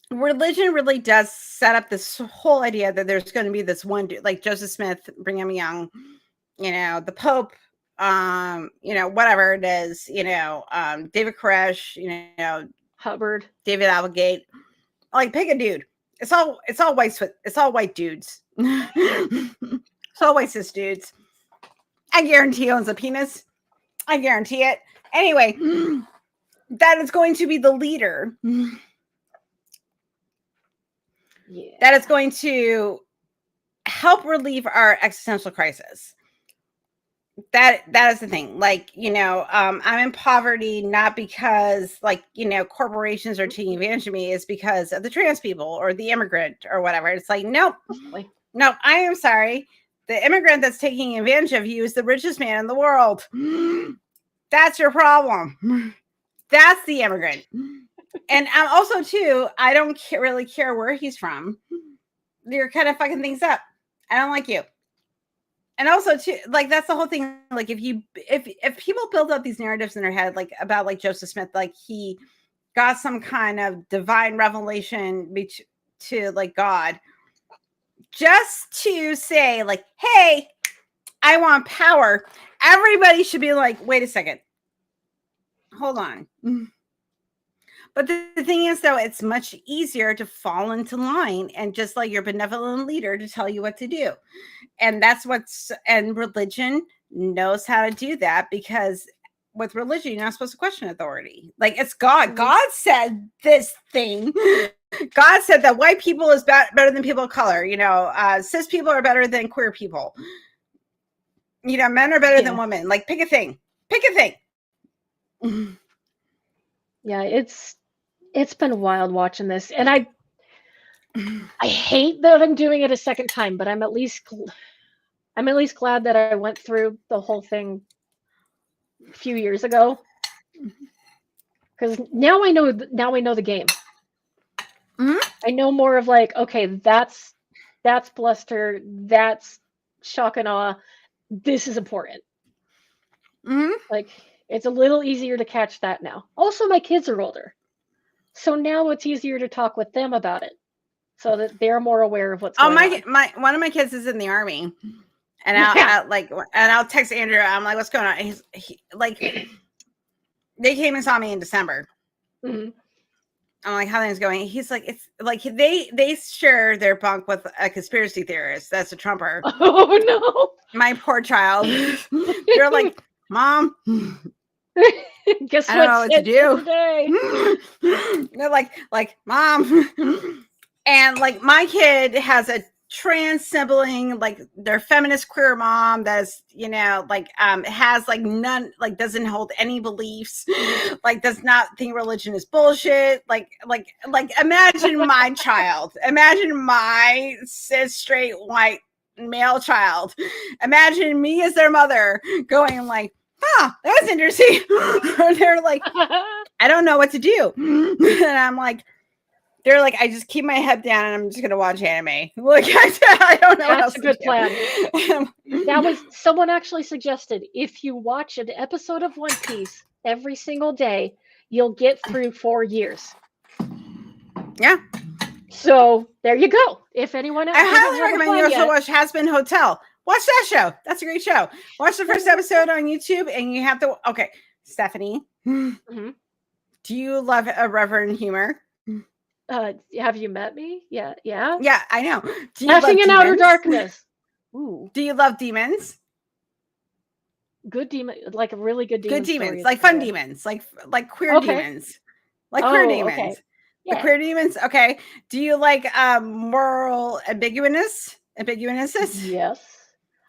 religion really does set up this whole idea that there's going to be this one dude, like Joseph Smith, Brigham Young, you know, the Pope, you know, whatever it is, you know, David Koresh, you know, Hubbard, David Applegate, like pick a dude. It's all white dudes. It's all white cis dudes. I guarantee he owns a penis. I guarantee it. Anyway, that is going to be the leader. Yeah. That is going to help relieve our existential crisis. That is the thing. Like, you know, I'm in poverty not because, like, you know, corporations are taking advantage of me. It's because of the trans people or the immigrant or whatever. It's like, nope. No, I am sorry. The immigrant that's taking advantage of you is the richest man in the world. That's your problem. That's the immigrant. And I'm also, too, I don't really care where he's from. You're kind of fucking things up. I don't like you. And also, too, like, that's the whole thing. Like, if people build up these narratives in their head, like, about, like, Joseph Smith, like, he got some kind of divine revelation to, like, God, just to say, like, hey, I want power. Everybody should be like, wait a second. Hold on. But the thing is, though, it's much easier to fall into line and just like your benevolent leader to tell you what to do. And and religion knows how to do that, because with religion, you're not supposed to question authority. Like, it's God. Mhm. God said this thing. God said that white people is better than people of color. Cis people are better than queer people. Men are better than women. Like, pick a thing. Pick a thing. Yeah, it's been wild watching this, and I hate that I'm doing it a second time, but I'm at least glad that I went through the whole thing a few years ago, because now I know the game. Mm-hmm. I know more of like, okay, that's bluster, that's shock and awe. This is important. Mm-hmm. Like, it's a little easier to catch that now. Also, my kids are older, so now it's easier to talk with them about it, so that they're more aware of what's going on. My one of my kids is in the Army, and I'll text Andrew. I'm like, "What's going on?" He they came and saw me in December. Mm-hmm. I'm like, "How things going?" He's like, "It's like they share their bunk with a conspiracy theorist. That's a Trumper." Oh no! My poor child. They're like, "Mom, guess I don't know what to do today?" They're like, "Mom," and like my kid has a trans sibling, like their feminist queer mom that's has like none, like doesn't hold any beliefs, like does not think religion is bullshit. Like imagine my child, imagine my cis straight white male child, imagine me as their mother going like, that was interesting. They're like, I don't know what to do. And I'm like, they're like, I just keep my head down and I'm just gonna watch anime. Like, I don't know. That's a good plan. That was someone actually suggested, if you watch an episode of One Piece every single day, you'll get through 4 years. Yeah. So there you go. If anyone else, I highly recommend you also watch Has Been Hotel. Watch that show. That's a great show. Watch the first episode on YouTube, and you have to. Okay, Stephanie, Mm-hmm. Do you love irreverent humor? Have you met me? Yeah. Yeah, I know. Do you Laughing in Outer Darkness. Ooh. Do you love demons? Good demon, like a really good demon. Good demons, like fun demons, like queer demons, like queer demons. Okay. Yeah. The queer demons. Okay. Do you like moral ambiguousness? Yes.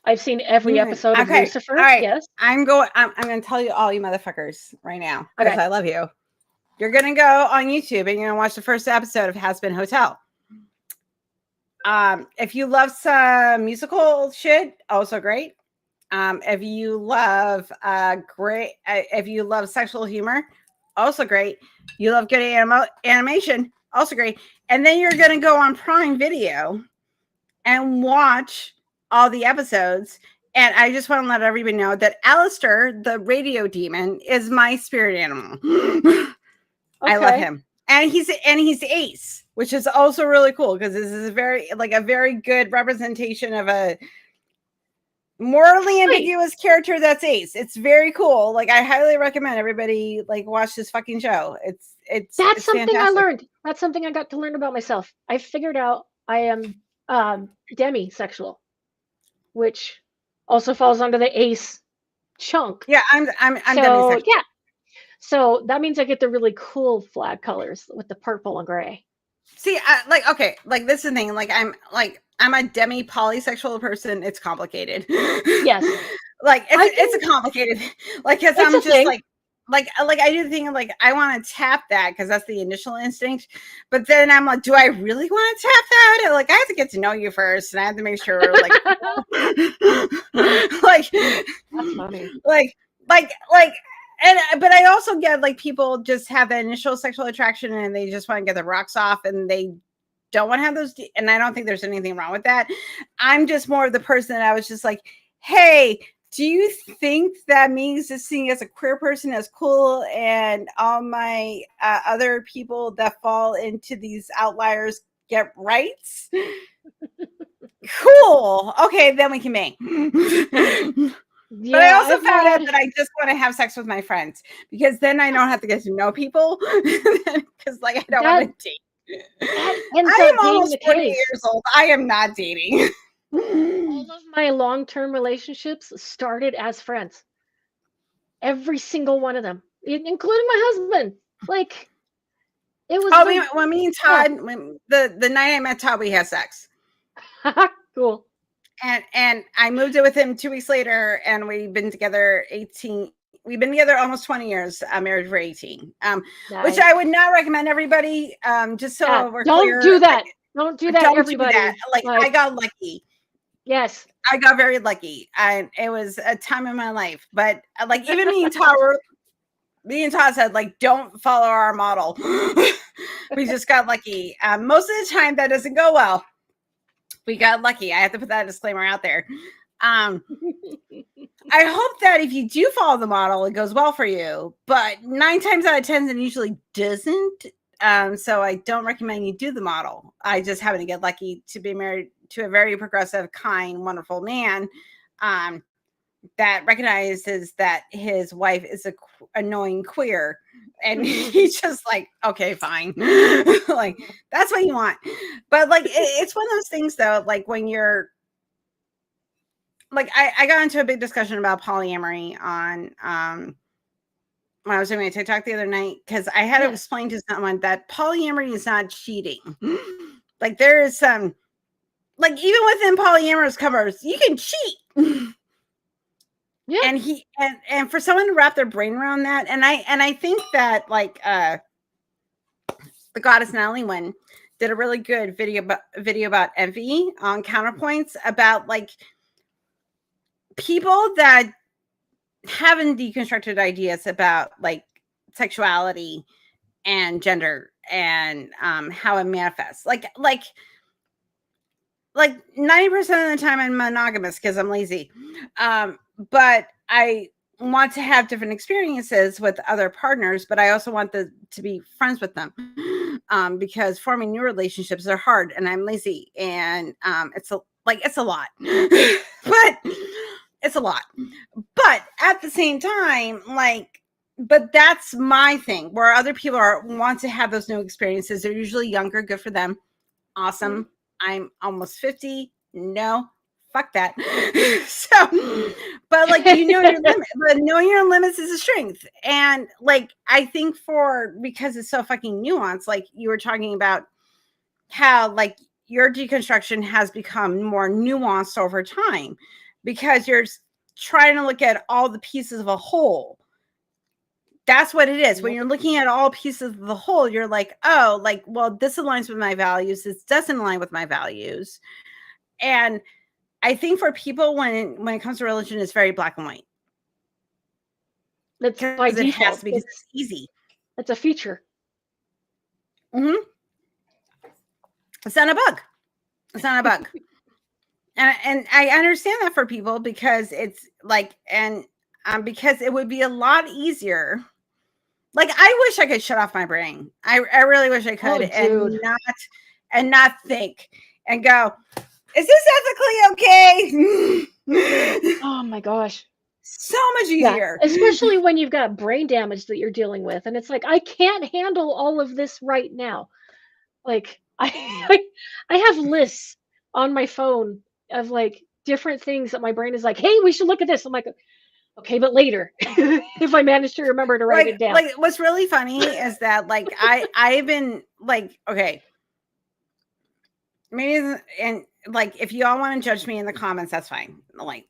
I've seen every episode of Lucifer. All right. Yes. I'm going to tell you all, you motherfuckers, right now, because I love you. You're going to go on YouTube and you're going to watch the first episode of Has Been Hotel. If you love some musical shit, also great. If you love if you love sexual humor, also great. You love good animation, also great. And then you're going to go on Prime Video and watch all the episodes. And I just want to let everybody know that Alistair, the radio demon, is my spirit animal. I love him. And he's Ace, which is also really cool because this is a very good representation of a morally ambiguous character that's Ace. It's very cool. Like, I highly recommend everybody watch this fucking show. That's something fantastic. I learned. That's something I got to learn about myself. I figured out I am demisexual, which also falls under the Ace chunk. Yeah, I'm demisexual. Yeah. So that means I get the really cool flag colors with the purple and gray. See, this is the thing. I'm a demi-polysexual person. It's complicated. Yes. It's a complicated, because I'm just thing. I do think I want to tap that because that's the initial instinct. But then I'm like, do I really want to tap that? I have to get to know you first, and I have to make sure that's funny. But I also get people just have that initial sexual attraction and they just want to get the rocks off and they don't want to have those. And I don't think there's anything wrong with that. I'm just more of the person that I was just like, hey, do you think that me existing as a queer person is cool and all my other people that fall into these outliers get rights? Cool. Okay, then we can bang. But I Yeah, also I've found out had that I just want to have sex with my friends because then I don't have to get to know people because like I don't want that to date. that ends I up am being almost the 40 case. years old. I am not dating. All of my long-term relationships started as friends. Every single one of them, including my husband. Like, it was Oh, the when me and yeah. Todd, the night I met Todd, we had sex. Cool. And I moved in with him 2 weeks later, and we've been together 18. We've been together almost 20 years. Married for 18. Which I Nice. would not recommend everybody. Just Yeah, so we're don't clear, do that. Don't do that, don't do that. everybody. Like I Like, got lucky. yes. I got very lucky. And it was a time in my life. But like even me and Todd said, like, don't follow our model. We just got lucky. Most of the time that doesn't go well. We got lucky. I have to put that disclaimer out there. I hope that if you do follow the model, it goes well for you. But 9 times out of 10, it usually doesn't. So I don't recommend you do the model. I just happen to get lucky to be married to a very progressive, kind, wonderful man that recognizes that his wife is a annoying queer. And he's just like, okay, fine. Like, that's what you want. But like, it's one of those things though, like when you're like, I got into a big discussion about polyamory on, when I was doing my TikTok the other night, because I had to explain to someone that polyamory is not cheating. Like there is some, like even within polyamorous covers, you can cheat. Yeah. And for someone to wrap their brain around that, and I think that like the goddess Natalie Wynn did a really good video about envy on counterpoints about like people that haven't deconstructed ideas about like sexuality and gender and how it manifests. Like 90% of the time I'm monogamous because I'm lazy. But I want to have different experiences with other partners, but I also want to be friends with them. Because forming new relationships are hard and I'm lazy and it's a lot. But it's a lot. But at the same time, like, but that's my thing where other people want to have those new experiences. They're usually younger, good for them. Awesome. I'm almost 50. No, fuck that. So, but like, you know, your limit, but knowing your limits is a strength. And like, I think because it's so fucking nuanced, like you were talking about how like your deconstruction has become more nuanced over time because you're trying to look at all the pieces of a whole. That's what it is. When you're looking at all pieces of the whole, you're like, oh, like, well, this aligns with my values. This doesn't align with my values. And I think for people, when it comes to religion, it's very black and white. That's by Because it has default. to be, because it's easy. It's a feature. Mm-hmm. It's not a bug. It's not a bug. And I understand that for people because it's like, and because it would be a lot easier. Like, I wish I could shut off my brain. I really wish I could and not think and go, is this ethically okay? Oh my gosh. So much easier. Yeah, especially when you've got brain damage that you're dealing with, and it's like, I can't handle all of this right now. Like, I have lists on my phone of, like, different things that my brain is like, "Hey, we should look at this." I'm like, "Okay, but later." If I manage to remember to write it down. Like, what's really funny is that, like, I've been, like, okay, maybe, and, like, if you all wanna judge me in the comments, that's fine. Like,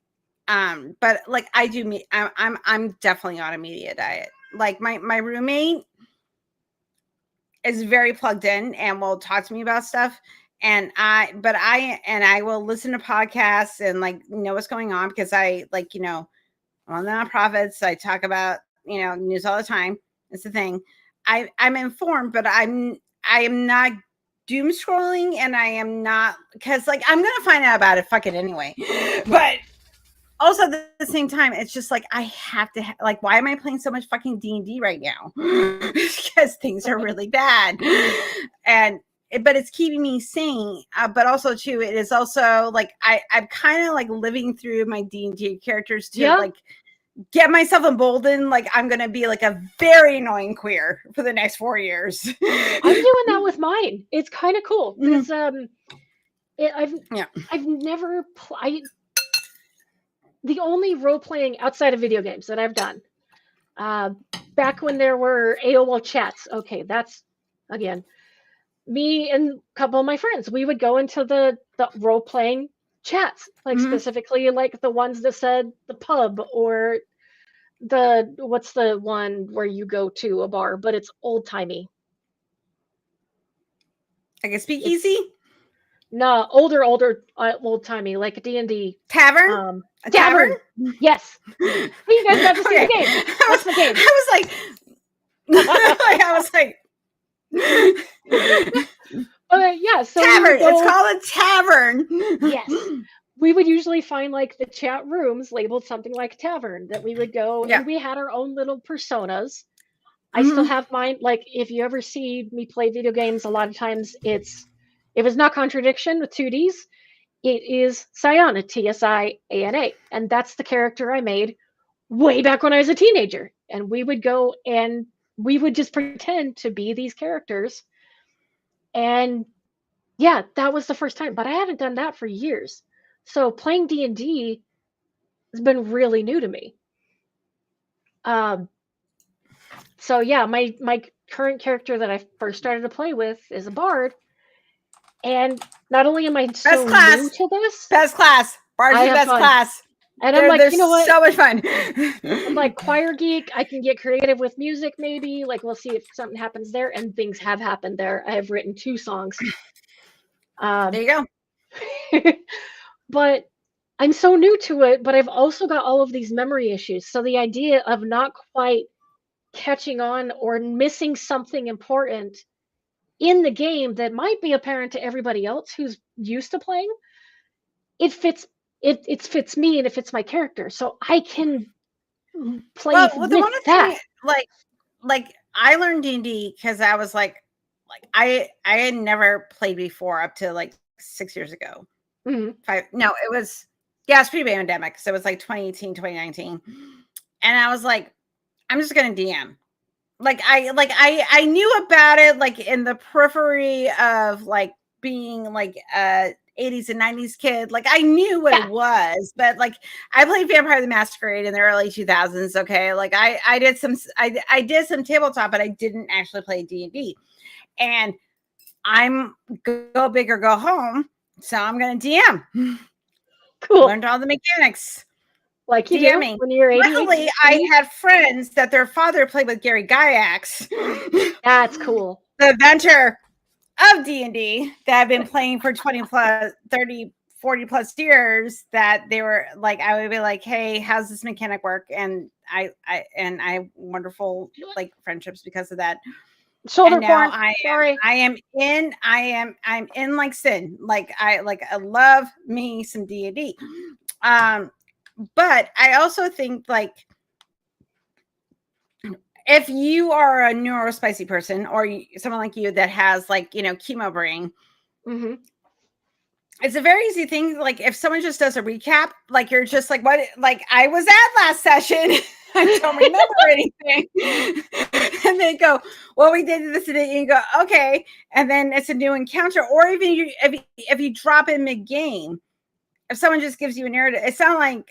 but, like, I'm definitely on a media diet. Like, my roommate is very plugged in and will talk to me about stuff. And I will listen to podcasts and like know what's going on because I like, you know, I'm on the nonprofits. I talk about, you know, news all the time. It's the thing. I'm informed, but I am not doom scrolling and I am not because like I'm gonna find out about it fucking anyway. But also at the same time, it's just like I have to like, why am I playing so much fucking D&D right now? Because things are really bad. And but it's keeping me sane. But also too, it is also like I'm kind of like living through my D&D characters to like get myself emboldened. Like I'm gonna be like a very annoying queer for the next 4 years. I'm doing that with mine. It's kind of cool because I've never played. The only role playing outside of video games that I've done, back when there were AOL chats. Okay, that's again me and a couple of my friends. We would go into the role playing chats, like specifically like the ones that said the pub or what's the one where you go to a bar, but it's old timey. Like a speakeasy? No, older, old timey, like a D&D tavern. A tavern. Yes. Hey, you guys got to see the game. What's the game? I was like. Yeah. So tavern. It's called a tavern. Yes. We would usually find like the chat rooms labeled something like tavern that we would go, and we had our own little personas. I still have mine. Like if you ever see me play video games, a lot of times if it's not contradiction with 2Ds, it is Siana, T-S-I-A-N-A. And that's the character I made way back when I was a teenager. And we would go and we would just pretend to be these characters. And yeah, that was the first time. But I haven't done that for years. So playing D&D has been really new to me. So yeah, my current character that I first started to play with is a bard. And not only am I so new to this, best class, bard's the best class, and I'm like, you know what? So much fun. I'm like choir geek. I can get creative with music, maybe. Like we'll see if something happens there, and things have happened there. I have written 2 songs. There you go. But I'm so new to it. But I've also got all of these memory issues. So the idea of not quite catching on or missing something important in the game that might be apparent to everybody else who's used to playing, it fits me and it fits my character, so I can play with that. Like I learned D&D because I was like I had never played before up to like 6 years ago. It's pre-pandemic, so it was like 2018, 2019, and I was like, I'm just gonna DM. I knew about it like in the periphery of like being like 80s and 90s kid. Like I knew what it was, but like I played Vampire the Masquerade in the early 2000s. Okay, like I did some tabletop, but I didn't actually play D&D. And I'm go big or go home, so I'm gonna DM. Cool. Learned all the mechanics. Like you DMing. Do when you're 80. Luckily, I had friends that their father played with Gary Gygax. That's cool. The inventor of D&D that have been playing for 20 plus, 30, 40 plus years, that they were like, I would be like, hey, how's this mechanic work? And I have wonderful like friendships because of that. Shoulder porn. Sorry. I'm in like sin. Like I love me some D&D. But I also think like if you are a neurospicy person or someone like you that has like, chemo brain, it's a very easy thing. Like if someone just does a recap, like you're just like, what? Like I was at last session. I don't remember anything. And they go, well, we did this today. And you go, okay. And then it's a new encounter. Or even if you drop in mid-game, if someone just gives you a narrative, it sounds like,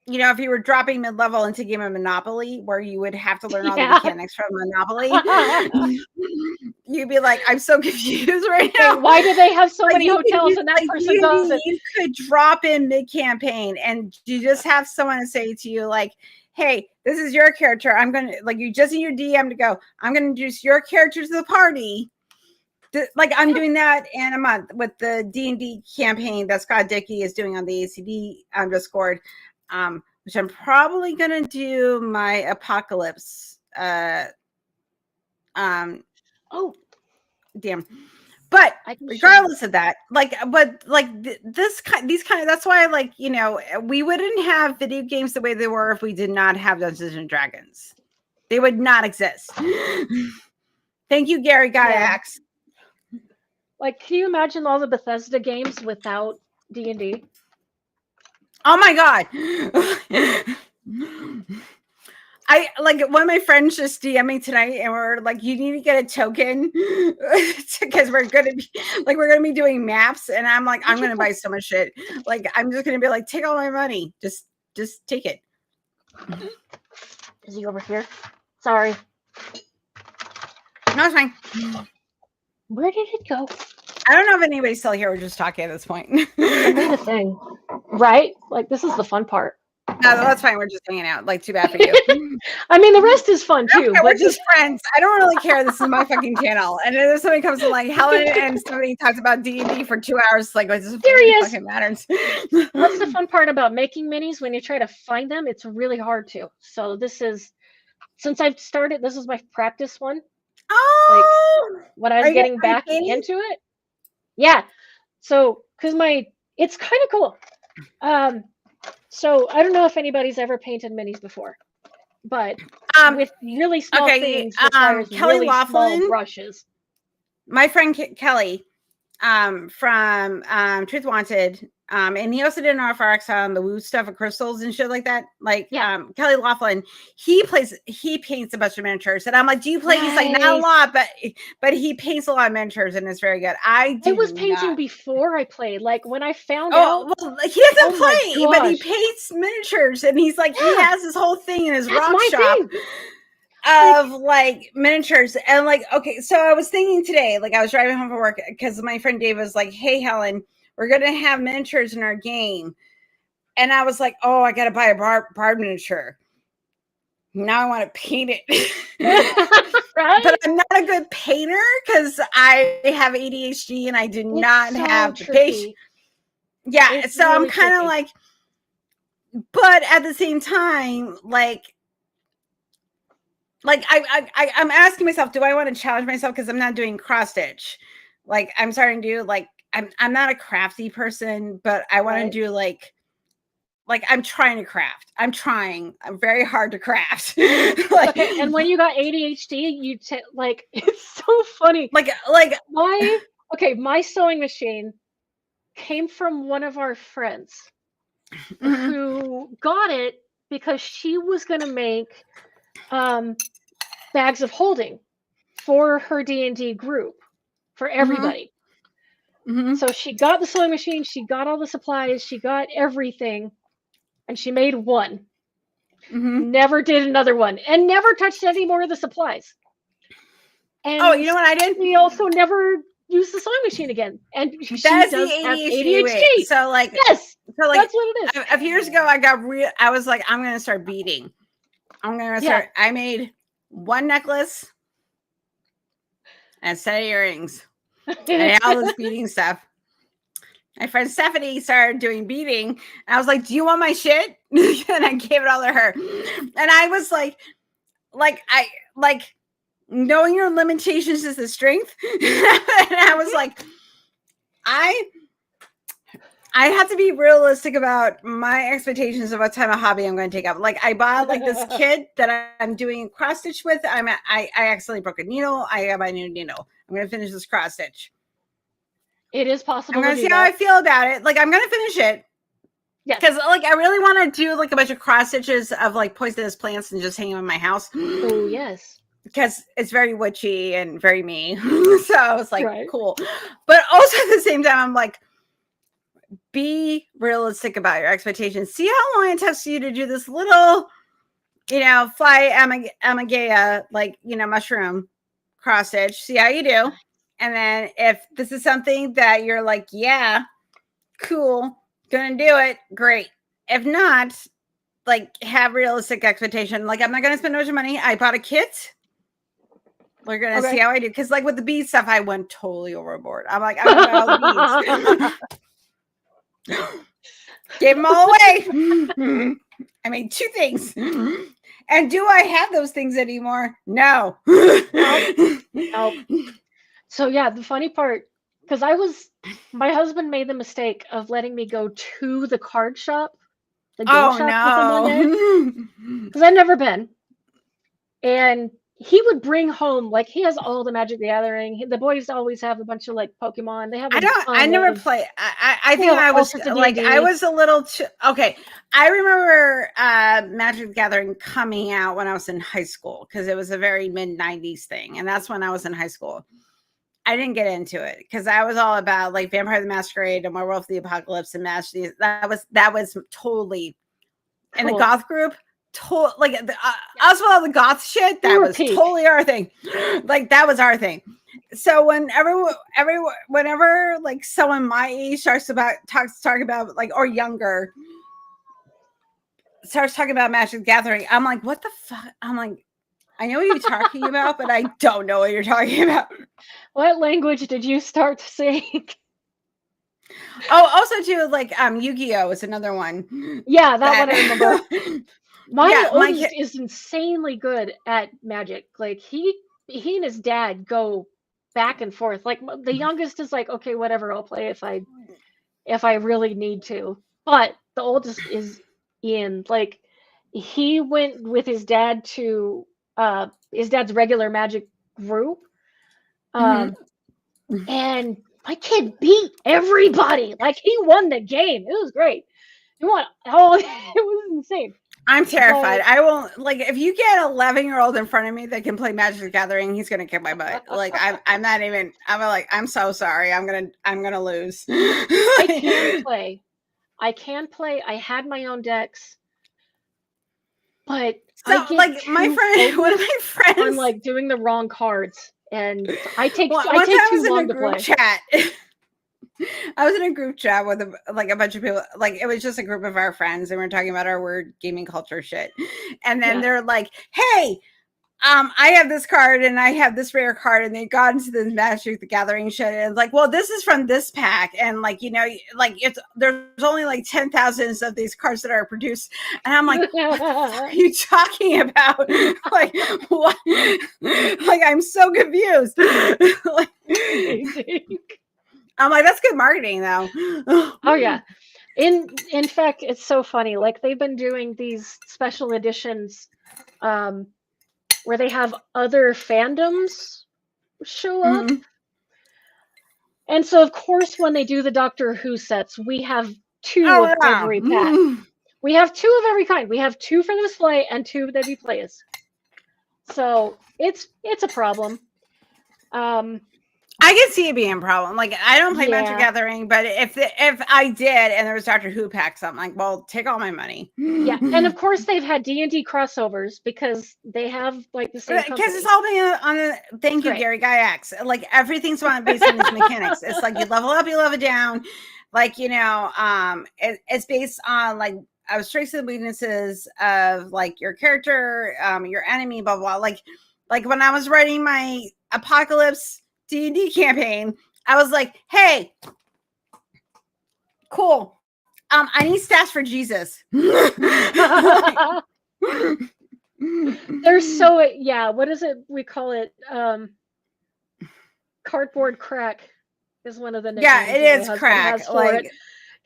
if you were dropping mid-level into a game of Monopoly, where you would have to learn all the mechanics from Monopoly, you'd be like, I'm so confused right now. Why do they have so many hotels and that person doesn't? You could drop in mid-campaign and you just have someone to say to you, like, hey, this is your character. I'm going to, like, you just need your DM to go, I'm going to introduce your character to the party. Like I'm doing that in a month with the D&D campaign that Scott Dickey is doing on the ACD Discord, which I'm probably gonna do my Apocalypse. Oh, damn! But regardless of that, these kind of, that's why we wouldn't have video games the way they were if we did not have Dungeons and Dragons. They would not exist. Thank you, Gary Gygax. Like, can you imagine all the Bethesda games without D&D? Oh my God. I like one of my friends just DM'd me tonight and we're like, you need to get a token because we're gonna be doing maps. And I'm like, I'm gonna buy so much shit. Like, I'm just gonna be like, take all my money. Just take it. Is he over here? Sorry. No, it's fine. Where did it go? I don't know if anybody's still here. We're just talking at this point. I made a thing. Right? Like, this is the fun part. No, that's fine. We're just hanging out. Like, too bad for you. I mean, the rest is fun too. Okay, But we're just friends. I don't really care. This is my fucking channel. And if somebody comes to like Helen and somebody talks about D&D for 2 hours, like, this serious. fucking matters. That's the fun part about making minis. When you try to find them, it's really hard to. So this is, since I've started, this is my practice one. Oh, like when I was getting back into it. Yeah. So, because it's kind of cool. So I don't know if anybody's ever painted minis before, but with really small things requires Kelly really Laughlin, small brushes. My friend Kelly, from Truth Wanted, and he also did an RFRX on the woo stuff of crystals and shit like that. Like, Kelly Laughlin, he paints a bunch of miniatures, and I'm like, do you play? He's like, not a lot, but he paints a lot of miniatures, and it's very good. I was painting before I played. Like when I found out, well, he doesn't play, but he paints miniatures, and he's like, he has this whole thing in his rock shop. Of like miniatures. And like, okay, so I was thinking today, like I was driving home from work because my friend Dave was like, hey Helen, we're gonna have miniatures in our game. And I was like, oh, I gotta buy a bard miniature. Now I want to paint it. Right? But I'm not a good painter because I have ADHD and I do not have the patience. Yeah, it's so really I'm kind of like, but at the same time, like I'm asking myself, do I want to challenge myself? Because I'm not doing cross stitch. Like I'm starting to do like I'm not a crafty person, but I want to do like I'm trying to craft. I'm very hard to craft. Like, and when you got ADHD, you like it's so funny. Like my sewing machine came from one of our friends who got it because she was gonna make bags of holding for her D&D group for everybody. So she got the sewing machine, she got all the supplies, she got everything, and she made one. Never did another one, and never touched any more of the supplies. And you know what I did? We also never used the sewing machine again. And she does have ADHD. So like, yes, so like, that's what it is. A few years ago, I was like, I'm gonna start beading. I made one necklace and a set of earrings and all this beading stuff. My friend Stephanie started doing beading, and I was like, do you want my shit? And I gave it all to her. And I was like knowing your limitations is the strength. And I was like, I have to be realistic about my expectations of what type of hobby I'm going to take up. Like I bought like this kit that I'm doing cross stitch with. I accidentally broke a needle. I got my new needle. I'm going to finish this cross stitch. It is possible. I'm going to see how I feel about it. Like I'm going to finish it. Yeah. Because like I really want to do like a bunch of cross stitches of like poisonous plants and just hang them in my house. Oh yes. Because it's very witchy and very me. So I was like, cool. But also at the same time, I'm like, be realistic about your expectations. See how long it takes you to do this little, fly amagaya, like, mushroom cross stitch. See how you do. And then if this is something that you're like, yeah, cool, gonna do it, great. If not, like, have realistic expectation. Like, I'm not gonna spend much money. I bought a kit. We're gonna see how I do. Because like with the bead stuff, I went totally overboard. I'm like, I'm gonna buy all the beads. Gave them all away. I made 2 things. And do I have those things anymore? No. Nope. So yeah, the funny part, because my husband made the mistake of letting me go to the card shop, the game shop with him one day, because I've never been. And he would bring home, like, he has all the Magic the Gathering. The boys always have a bunch of, like, Pokemon. They have a I ton never of, play. I they think have I all was sorts of like, I D&D. was a little too, okay. I remember Magic the Gathering coming out when I was in high school because it was a very mid-90s thing. And that's when I was in high school. I didn't get into it because I was all about like Vampire the Masquerade and Werewolf the Apocalypse and Magic. That was totally in the Cool. goth group. Like us with all the goth shit, that was peak. totally our thing. Like that was our thing. So whenever like someone my age starts talking about like, or younger, starts talking about Magic the Gathering, I'm like, what the fuck? I'm like, I know what you're talking about, but I don't know what you're talking about. What language did you start to speak? Oh, also too, like Yu-Gi-Oh is another one. Yeah, that one I remember. My Yeah, oldest is insanely good at Magic. Like he and his dad go back and forth. Like the youngest is like, okay, whatever, I'll play if I really need to. But the oldest is Ian. Like he went with his dad to his dad's regular Magic group. And my kid beat everybody. Like he won the game. It was great. He won all it was insane. I'm terrified. I won't, like, if you get an 11-year-old in front of me that can play Magic the Gathering, he's gonna kick my butt. Like I'm not even. I'm like, I'm so sorry. I'm gonna lose. I can play. I had my own decks, but so I get like my friend, one of my friends, on like doing the wrong cards, and I take well, I take I too was long in a to group play. chat. I was in a group chat with a bunch of people. Like it was just a group of our friends, and we are talking about our weird gaming culture shit. And then they're like, "Hey, I have this card and I have this rare card," and they got into this Magic the Gathering shit. And it's like, well, this is from this pack, and like like there's only like 10,000 of these cards that are produced, and I'm like, what the fuck are you talking about? Like what? Like I'm so confused. Like, I'm like, that's good marketing though. Oh yeah. In fact, it's so funny. Like they've been doing these special editions where they have other fandoms show up. And so of course when they do the Doctor Who sets, we have two of every pack. We have two of every kind. We have two for display and two that we play as. So it's a problem. I can see it being a problem. Like I don't play Magic Gathering, but if I did and there was Doctor Who packs, I'm like, well, take all my money. Yeah, and of course they've had D&D crossovers because they have like the same. Because it's all being on a thank you, Gary Gygax. Like everything's based on his mechanics. It's like you level up, you level down. Like it's based on like strengths and weaknesses of like your character, your enemy, blah blah. Like when I was writing my Apocalypse D&D campaign, I was like, hey, cool. I need stats for Jesus. They're so what is it? We call it cardboard crack is one of the names. Yeah, it is crack. Like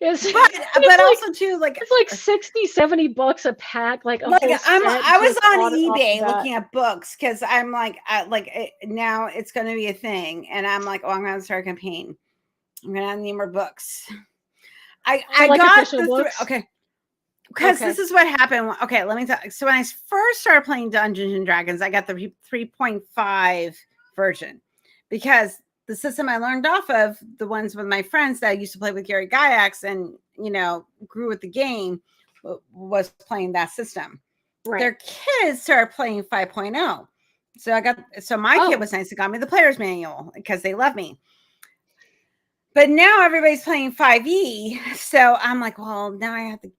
but also too like it's like 60-70 bucks a pack, like a whole set. I was on eBay looking at books because I'm like now it's going to be a thing, and I'm like, oh, I'm going to start a campaign. I'm going to need more books. I got the okay, because this is what happened. Okay, let me tell you. So when I first started playing Dungeons and Dragons, I got the 3.5 version because the system I learned off of, the ones with my friends that I used to play with Gary Gygax and, grew with the game, was playing that system. Right. Their kids started playing 5.0. So my kid was nice and got me the player's manual because they love me. But now everybody's playing 5e. So I'm like, well, now I have to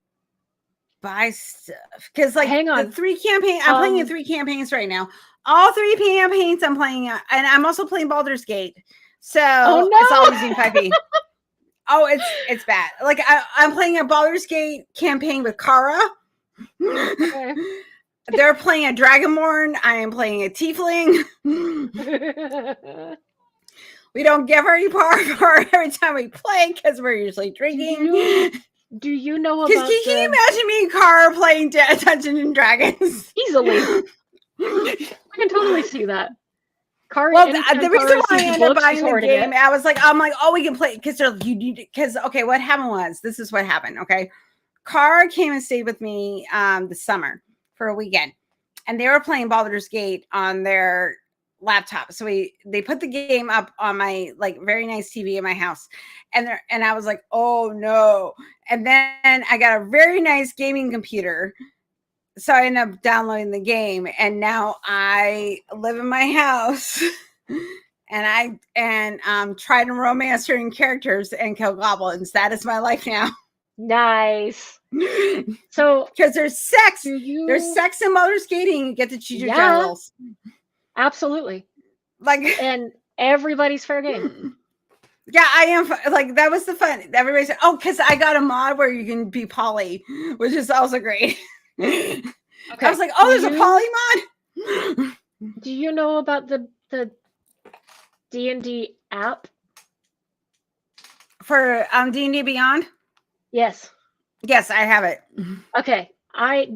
buy stuff. Because like the 3 campaigns, I'm playing in 3 campaigns right now. All 3 campaigns I'm playing, and I'm also playing Baldur's Gate. So it's all using 5e. Oh, it's bad. Like I'm playing a Baldur's Gate campaign with Kara. Okay. They're playing a Dragonborn. I am playing a Tiefling. We don't get very far every time we play because we're usually drinking. Do you know about? Can you imagine me and Kara playing Dungeons and Dragons? Easily. can totally see that. Car, Well, anytime the reason Car why I sees ended up books, buying she's the hoarding game, it. I'm like, oh, we can play because you need because okay, what happened was this is what happened. Okay, Car came and stayed with me this summer for a weekend, and they were playing Baldur's Gate on their laptop. So they put the game up on my like very nice TV in my house, and I was like, oh no. And then I got a very nice gaming computer. So I ended up downloading the game, and now I live in my house and try to romance certain characters and kill goblins. That is my life now. Nice. So because there's sex. There's you sex in Baldur's Skating. You get to choose your Yeah. genitals. absolutely. Like And everybody's fair game. yeah, I am like that was the fun. Everybody said, "Oh, because I got a mod where you can be poly," which is also great. Okay. I was like, "Oh, there's a poly mod." Do you know about the D&D app? For D&D Beyond? Yes. Yes, I have it. Okay.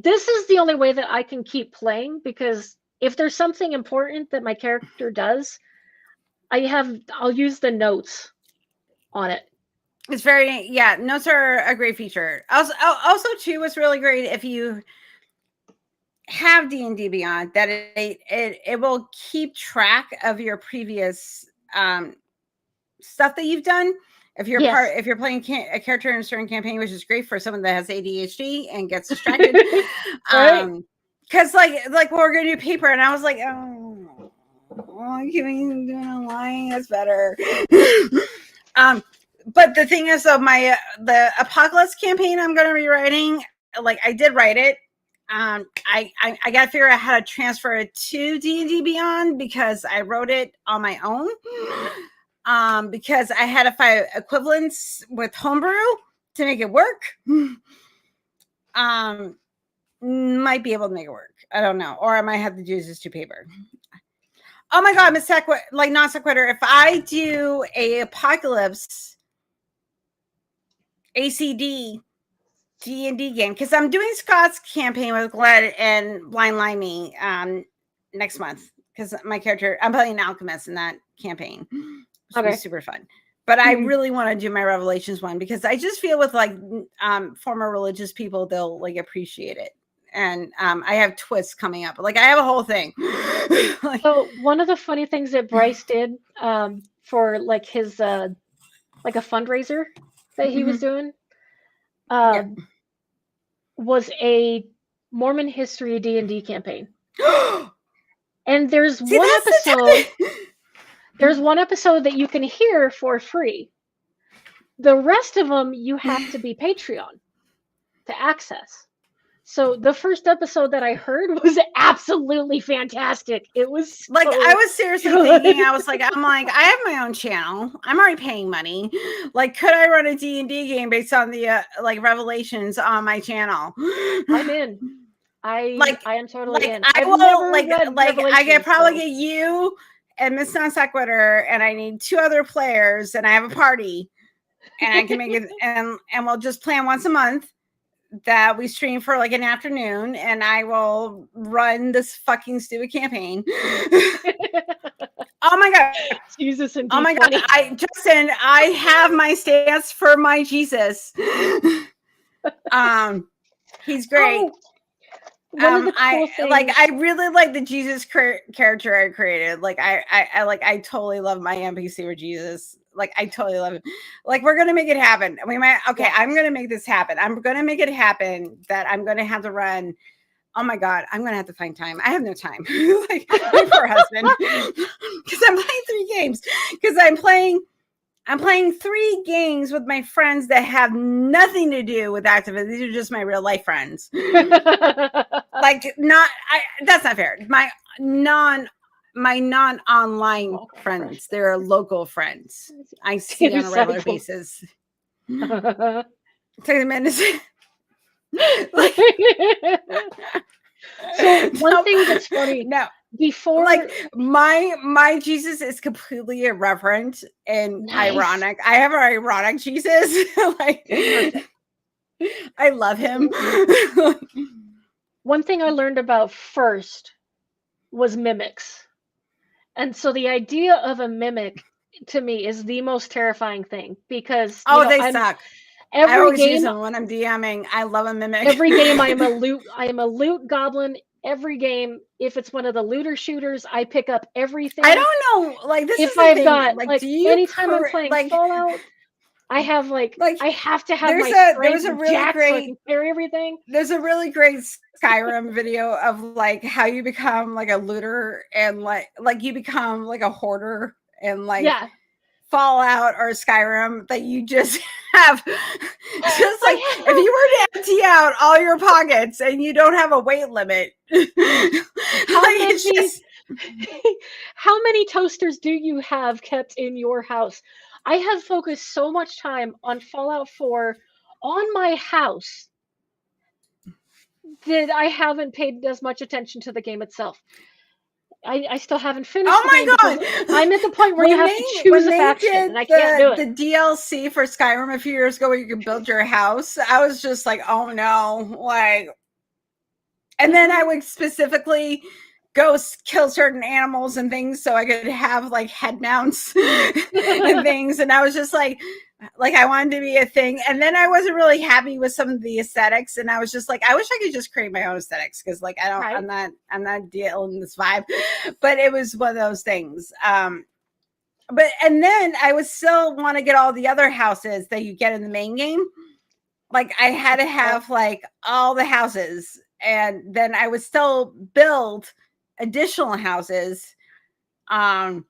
This is the only way that I can keep playing, because if there's something important that my character does, I'll use the notes on it. It's very notes are a great feature. Also too, what's really great if you have D&D Beyond, that it will keep track of your previous stuff that you've done. If you're if you're playing a character in a certain campaign, which is great for someone that has ADHD and gets distracted. Right. Because like we're gonna do paper, and I was like, oh, can we do it online? That's better. But the thing is, though, the Apocalypse campaign I'm gonna be writing, like I did write it. I got to figure out how to transfer it to D&D Beyond, because I wrote it on my own. Because I had to find equivalents with homebrew to make it work. Might be able to make it work. I don't know. Or I might have to use this to paper. Oh my God, Miss like non sequitur. If I do a Apocalypse ACD D&D game, because I'm doing Scott's campaign with Glad and Blind Limey next month, because my character, I'm playing an alchemist in that campaign. It's be super fun. But I really want to do my Revelations one, because I just feel with like former religious people, they'll like appreciate it. And I have twists coming up. Like I have a whole thing. Like, so one of the funny things that Bryce did for like his like a fundraiser that he was doing was a Mormon history D&D campaign. And there's one episode. There's one episode that you can hear for free. The rest of them you have to be Patreon to access. So the first episode that I heard was absolutely fantastic. It was so like I was seriously thinking, I'm like, I have my own channel. I'm already paying money. Like, could I run a D&D game based on the like Revelations on my channel? I'm in. I am totally in. I will I could probably get you and Miss Non Sequitur, and I need 2 other players, and I have a party, and I can make it, and we'll just plan once a month that we stream for like an afternoon, and I will run this fucking stupid campaign. Oh my God. Jesus and oh my God. Justin, I have my stance for my Jesus. He's great. One of the cool things, like I really like the Jesus character I created. Like I totally love my NPC for Jesus. Like I totally love it. Like we're gonna make it happen. We might. Okay, yeah. I'm gonna make this happen. I'm gonna make it happen. That I'm gonna have to run. Oh my God, I'm gonna have to find time. I have no time. Like my poor husband, because I'm playing 3 games. Because I'm playing 3 games with my friends that have nothing to do with activism. These are just my real life friends. Like that's not fair. My non-online friends. They're local friends. I see on a regular basis. Take a minute. Like, so one thing that's funny. No. Before, like my Jesus is completely irreverent and ironic. I have an ironic Jesus. Like I love him. One thing I learned about first was mimics. And so the idea of a mimic to me is the most terrifying thing because they suck. I every always use game them when I'm DMing. I love a mimic. every game I am a loot goblin. Every game, if it's one of the looter shooters, I pick up everything. I don't know. Like this is If the I've thing. got Like, do you anytime I'm playing Fallout, I have I have to have my strength jacked so I can carry everything. There's a really great Skyrim video of like how you become like a looter and like you become like a hoarder and like Fallout or Skyrim that you just have just like if you were to empty out all your pockets and you don't have a weight limit. How many toasters do you have kept in your house? I have focused so much time on Fallout 4 on my house that I haven't paid as much attention to the game itself. I still haven't finished the game because I'm at the point where you have to choose a faction, and I can't do it. The DLC for Skyrim a few years ago where you could build your house, I was just like, oh no, like, and then I would specifically go kill certain animals and things so I could have like head mounts and things, and I was just like I wanted to be a thing, and then I wasn't really happy with some of the aesthetics, and I was just like, I wish I could just create my own aesthetics because like I'm not dealing this vibe, but it was one of those things. But and then I would still want to get all the other houses that you get in the main game. Like I had to have like all the houses, and then I would still build additional houses, because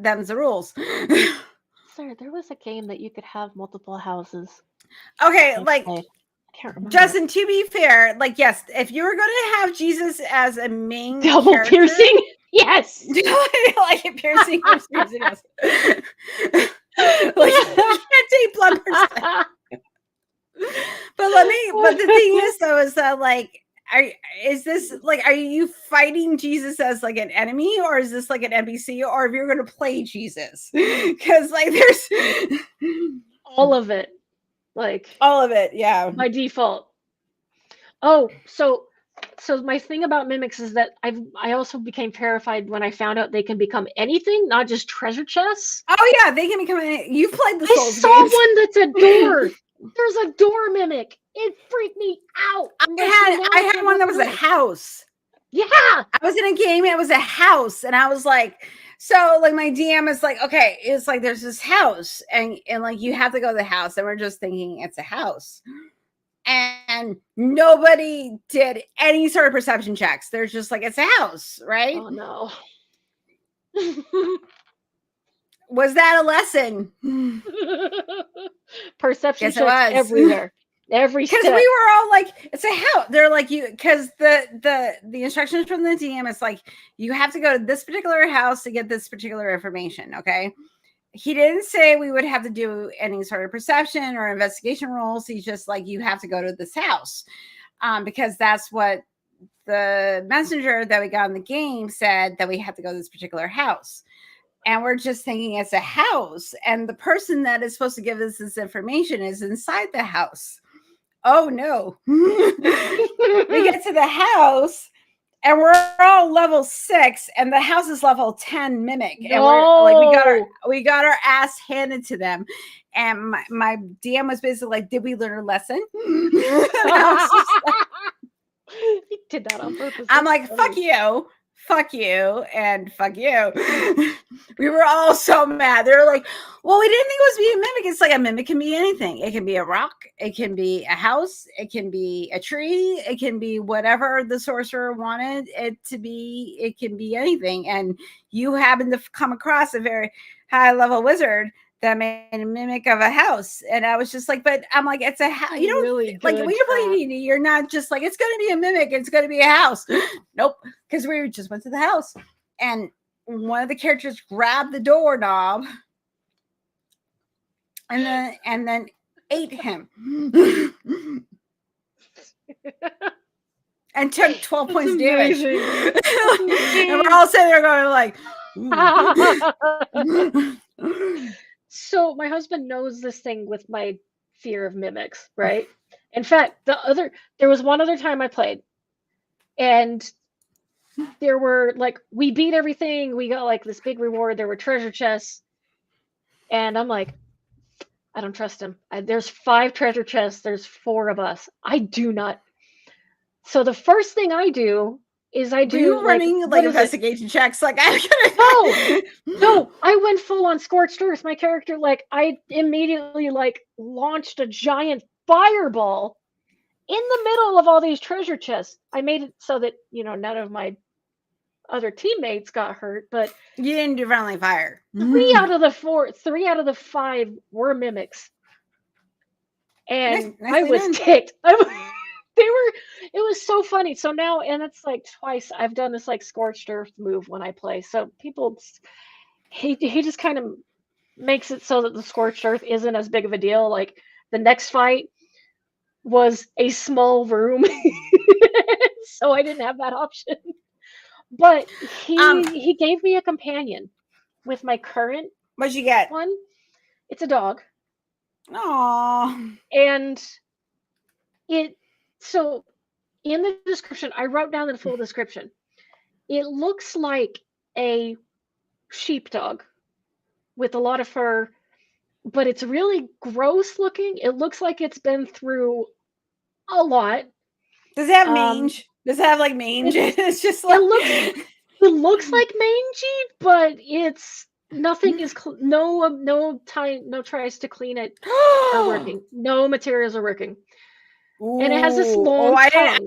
them's the rules. Sir, there was a game that you could have multiple houses. Okay, like I can't remember. Justin, to be fair, like yes, if you were going to have Jesus as a main double character, piercing, yes, like a piercing, like you can't take blood percent. But the thing is though, is that like, are you fighting Jesus as like an enemy, or is this like an NPC, or if you're going to play Jesus? Because like there's all of it, like all of it, yeah. By default. Oh, so my thing about mimics is that I also became terrified when I found out they can become anything, not just treasure chests. Oh yeah, they can become anything. You've played the Souls games. I saw one that's a door. There's a door mimic. It freaked me out. I had one that was a house. Yeah. I was in a game, it was a house, and I was like, so like my DM is like, okay, it's like there's this house, and like you have to go to the house, and we're just thinking it's a house. And nobody did any sort of perception checks. They're just like, it's a house, right? Oh no. Was that a lesson? Perception checks everywhere. Every step. Because we were all like, it's a house. They're like, you, because the instructions from the DM is like, you have to go to this particular house to get this particular information. Okay. He didn't say we would have to do any sort of perception or investigation rolls. He's just like, you have to go to this house, because that's what the messenger that we got in the game said, that we have to go to this particular house. And we're just thinking it's a house, and the person that is supposed to give us this information is inside the house. Oh no. We get to the house and we're all level 6, and the house is level 10 mimic. And we're like, we got our ass handed to them. And my DM was basically like, did we learn a lesson? He did that on purpose. I'm like, fuck you, and fuck you. We were all so mad. They were like, well, we didn't think it was be a mimic. It's like a mimic can be anything. It can be a rock, it can be a house, it can be a tree, it can be whatever the sorcerer wanted it to be. It can be anything. And you happen to come across a very high level wizard that made a mimic of a house. And I was just like, but I'm like, it's a house. You don't really like when you're playing D&D, you're not just like, it's going to be a mimic, it's going to be a house. Nope. Because we just went to the house, and one of the characters grabbed the doorknob and then ate him. And took 12 points damage. And we're all sitting there going like, So my husband knows this thing with my fear of mimics, right? In fact, there was one other time I played, and there were like, we beat everything. We got like this big reward. There were treasure chests. And I'm like, I don't trust him. There's 5 treasure chests. There's 4 of us. I do not. So the first thing I do is I Were do you like, running what like is it? investigation checks? Like No, I went full on scorched earth. My character, like, I immediately like launched a giant fireball in the middle of all these treasure chests. I made it so that, none of my other teammates got hurt, but You didn't do friendly fire. 3 out of the 5 were mimics. And I Nicely was done. ticked. It was so funny. So now, and it's like twice I've done this like scorched earth move when I play. So people, he just kind of makes it so that the scorched earth isn't as big of a deal. Like the next fight was a small room, so I didn't have that option. But he gave me a companion with my current What'd you get? one. It's a dog. Aww. And so in the description, I wrote down the full description. It looks like a sheepdog with a lot of fur, but it's really gross looking. It looks like it's been through a lot. Does it have mange? Does it have like mange? It's just like it looks like mangy, but it's nothing is no tries to clean it are working. No materials are working. Ooh. And it has this long tongue.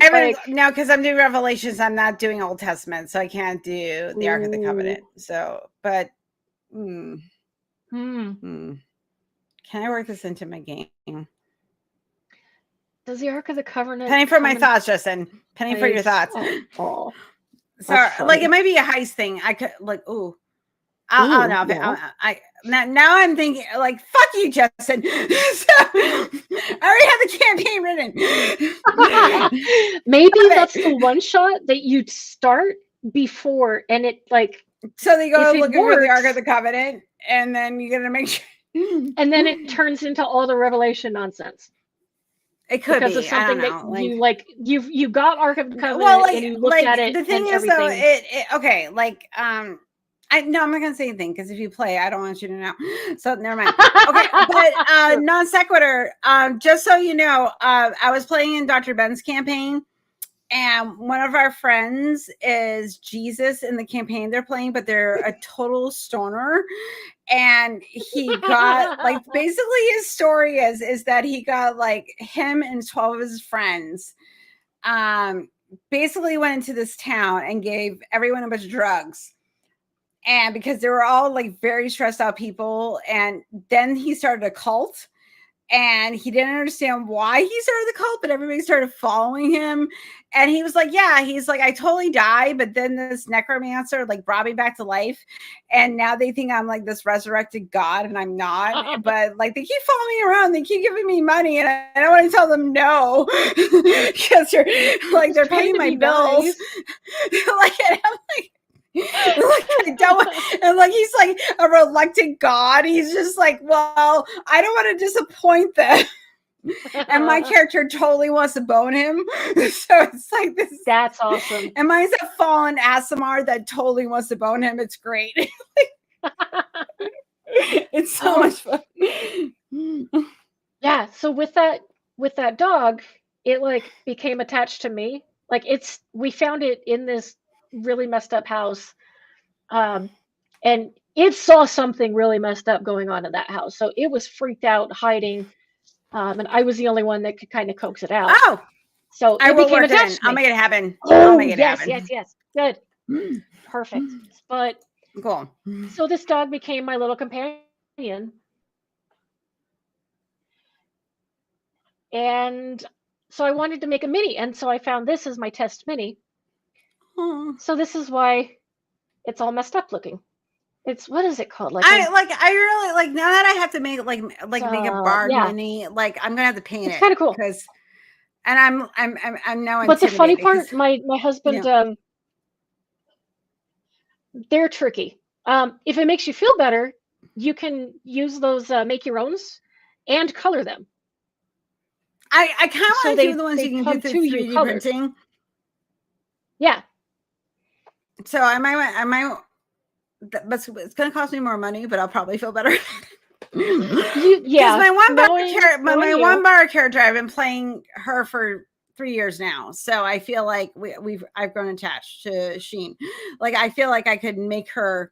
No, because I'm doing Revelations. I'm not doing Old Testament, so I can't do the Ark of the Covenant. So, but can I work this into my game? Does the Ark of the Covenant? Penny for my thoughts, Justin. Penny for your thoughts. Oh, so, like, it might be a heist thing. I could like, I don't know. Now I'm thinking like, fuck you, Justin. So, I already have the campaign written. Maybe that's the one shot that you'd start before, and it like. So they go looking for the Ark of the Covenant, and then you gotta make sure. And then it turns into all the Revelation nonsense. It could because be of something that you like. You got Ark of the Covenant, and you looked at it. The thing is, though, okay, like I'm not gonna say anything because if you play, I don't want you to know. So never mind. Okay, but non sequitur. Just so you know, I was playing in Dr. Ben's campaign, and one of our friends is Jesus in the campaign they're playing, but they're a total stoner. And he got like basically his story is that he got like him and 12 of his friends basically went into this town and gave everyone a bunch of drugs. And because they were all like very stressed out people, and then he started a cult. And he didn't understand why he started the cult, but everybody started following him. And he was like, yeah, he's like, I totally died. But then this necromancer like brought me back to life. And now they think I'm like this resurrected God, and I'm not. But like they keep following me around. They keep giving me money. And I don't want to tell them no. Because they're paying my bills. Like, and I'm like, I don't, and like he's like a reluctant God. He's just like, well, I don't want to disappoint them. And my character totally wants to bone him. So it's like this. That's awesome. And mine's a fallen Asimar that totally wants to bone him. It's great. It's so much fun. Yeah. So with that dog, it like became attached to me. Like we found it in this really messed up house, and it saw something really messed up going on in that house, so it was freaked out, hiding, and I was the only one that could kind of coax it out. So I will work it in. I'll make it happen. Yes, good. Perfect. But cool. So this dog became my little companion, and so I wanted to make a mini, and so I found this as my test mini. So this is why it's all messed up looking. It's, what is it called? I really like, now that I have to make make a bard mini, like I'm gonna have to paint it. It's kind of cool. Because, and I'm now. But the funny part, my husband, they're tricky. If it makes you feel better, you can use those make your owns and color them. I kind of want to do the ones you can do through 3D printing. Yeah. So I might, but it's going to cost me more money, but I'll probably feel better. Because my one bar character, I've been playing her for 3 years now, so I feel like I've grown attached to Sheen. Like I feel like I could make her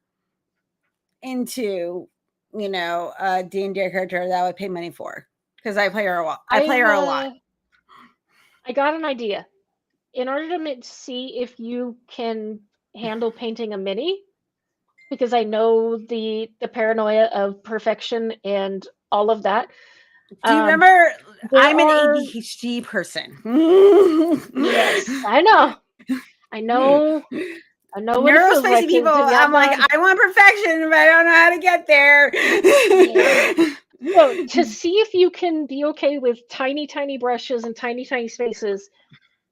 into, a D&D character that I would pay money for, because I play her a lot. I play her a lot. I got an idea. In order to see if you can handle painting a mini, because I know the paranoia of perfection and all of that. Do you remember? I'm an ADHD person. Yes, I know. I know what it feels like. People, I'm like, I want perfection, but I don't know how to get there. Yeah. So to see if you can be okay with tiny, tiny brushes and tiny, tiny spaces,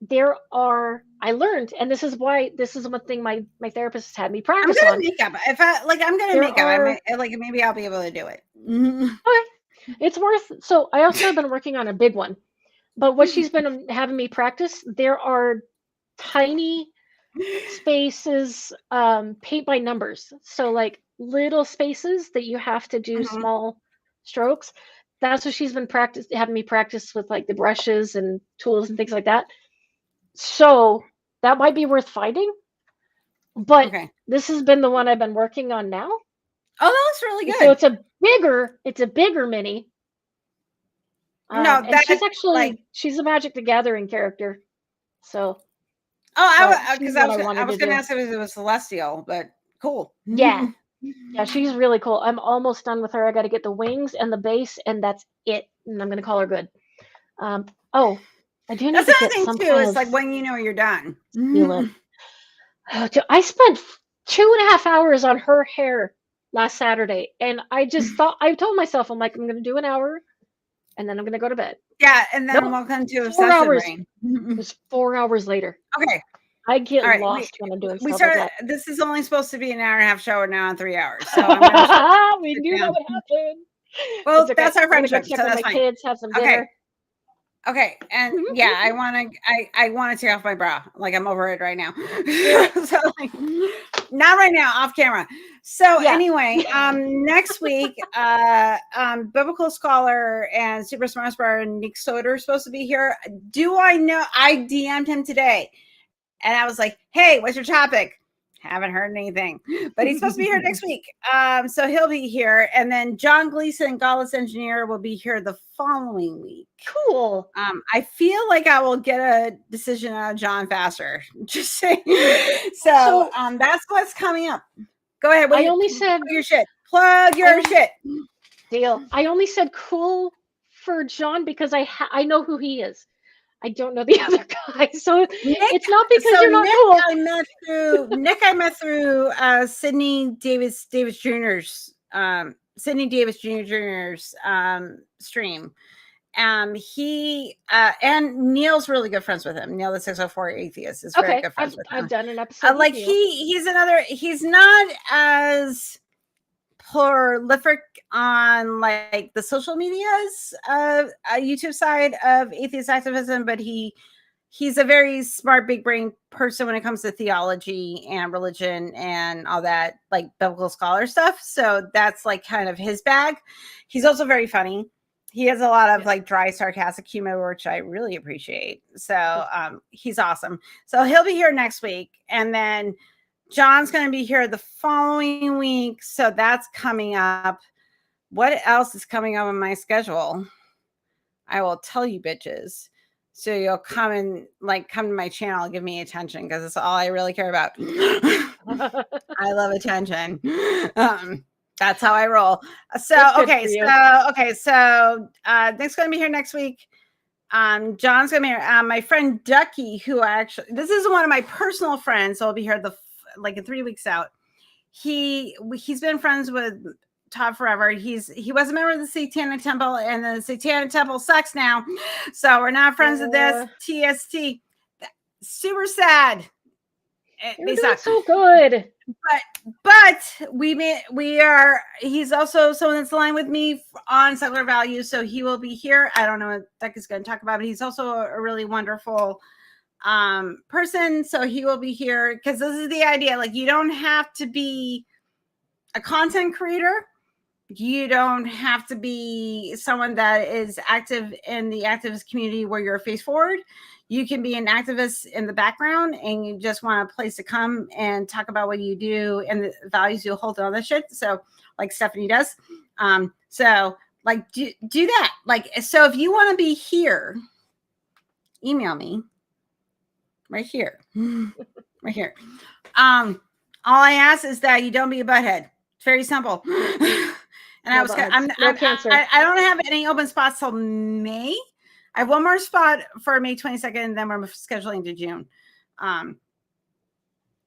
I learned, and this is one thing my therapist had me practice on. I'm good at makeup. I'm good at makeup. Maybe I'll be able to do it. Okay. It's so I also have been working on a big one, but what she's been having me practice, there are tiny spaces, paint by numbers. So like little spaces that you have to do small strokes. That's what she's been having me practice with, like the brushes and tools and things like that. So that might be worth finding. But this has been the one I've been working on now. Oh, that looks really good. So it's a bigger mini. No, and she's actually she's a Magic the Gathering character. So because I was going to ask if it was Celestial, but cool. Yeah. Yeah, she's really cool. I'm almost done with her. I got to get the wings and the base, and that's it. And I'm going to call her good. I do need to get some too. It's like when you know you're done. I spent 2.5 hours on her hair last Saturday, and I just thought, I told myself, I'm like, I'm going to do an hour, and then I'm going to go to bed. Yeah, and then welcome to Obsessive Rain. It was 4 hours later. Okay. I get lost when I'm doing stuff like that. This is only supposed to be an hour and a half show, and now in 3 hours. So we knew that would happen. Well, that's our friendship. So that's fine. Kids, have some dinner. Okay, and I want to take off my bra. Like, I'm over it right now. So not right now, off camera. So anyway, next week, biblical scholar and super smart bar Nick Soder is supposed to be here. Do I know? I DM'd him today, and I was like, "Hey, what's your topic?" Haven't heard anything, but he's supposed to be here next week. So he'll be here. And then John Gleason, Godless Engineer, will be here the following week. Cool. I feel like I will get a decision out of John faster. Just saying. So that's what's coming up. Go ahead. I only said your shit. Plug your shit. Deal. I only said cool for John because I know who he is. I don't know the other guy, so it's not because you're not cool. I met through Sydney Davis Jr.'s stream. He and Neil's really good friends with him. Neil the 604 Atheist is very good friends with him. I've done an episode. He's not as prolific on like the social medias YouTube side of atheist activism, but he's a very smart, big brain person when it comes to theology and religion and all that, like biblical scholar stuff. So that's like kind of his bag. He's also very funny. He has a lot of like dry, sarcastic humor, which I really appreciate. So he's awesome. So he'll be here next week, and then John's going to be here the following week. So that's coming up. What else is coming up on my schedule? I will tell you, bitches. So you'll come to my channel, give me attention, because it's all I really care about. I love attention. That's how I roll. So Nick's going to be here next week. John's going to be here. My friend Ducky, who this is one of my personal friends, so I'll be here in 3 weeks out. He's been friends with Todd forever. He was a member of the Satanic Temple, and the Satanic Temple sucks now, so we're not friends with this TST. Super sad. You're doing so good, but we are. He's also someone that's aligned with me on secular values, so he will be here. I don't know what Ducky's going to talk about, but he's also a really wonderful person. So he will be here because this is the idea. Like, you don't have to be a content creator. You don't have to be someone that is active in the activist community where you're face forward. You can be an activist in the background and you just want a place to come and talk about what you do and the values you hold and all that shit. So like Stephanie does. So like do that. Like, so if you want to be here, email me right here. Right here. All I ask is that you don't be a butthead. It's very simple. And No I was cancer. I don't have any open spots till May. I have one more spot for May 22nd, and then we're scheduling to June.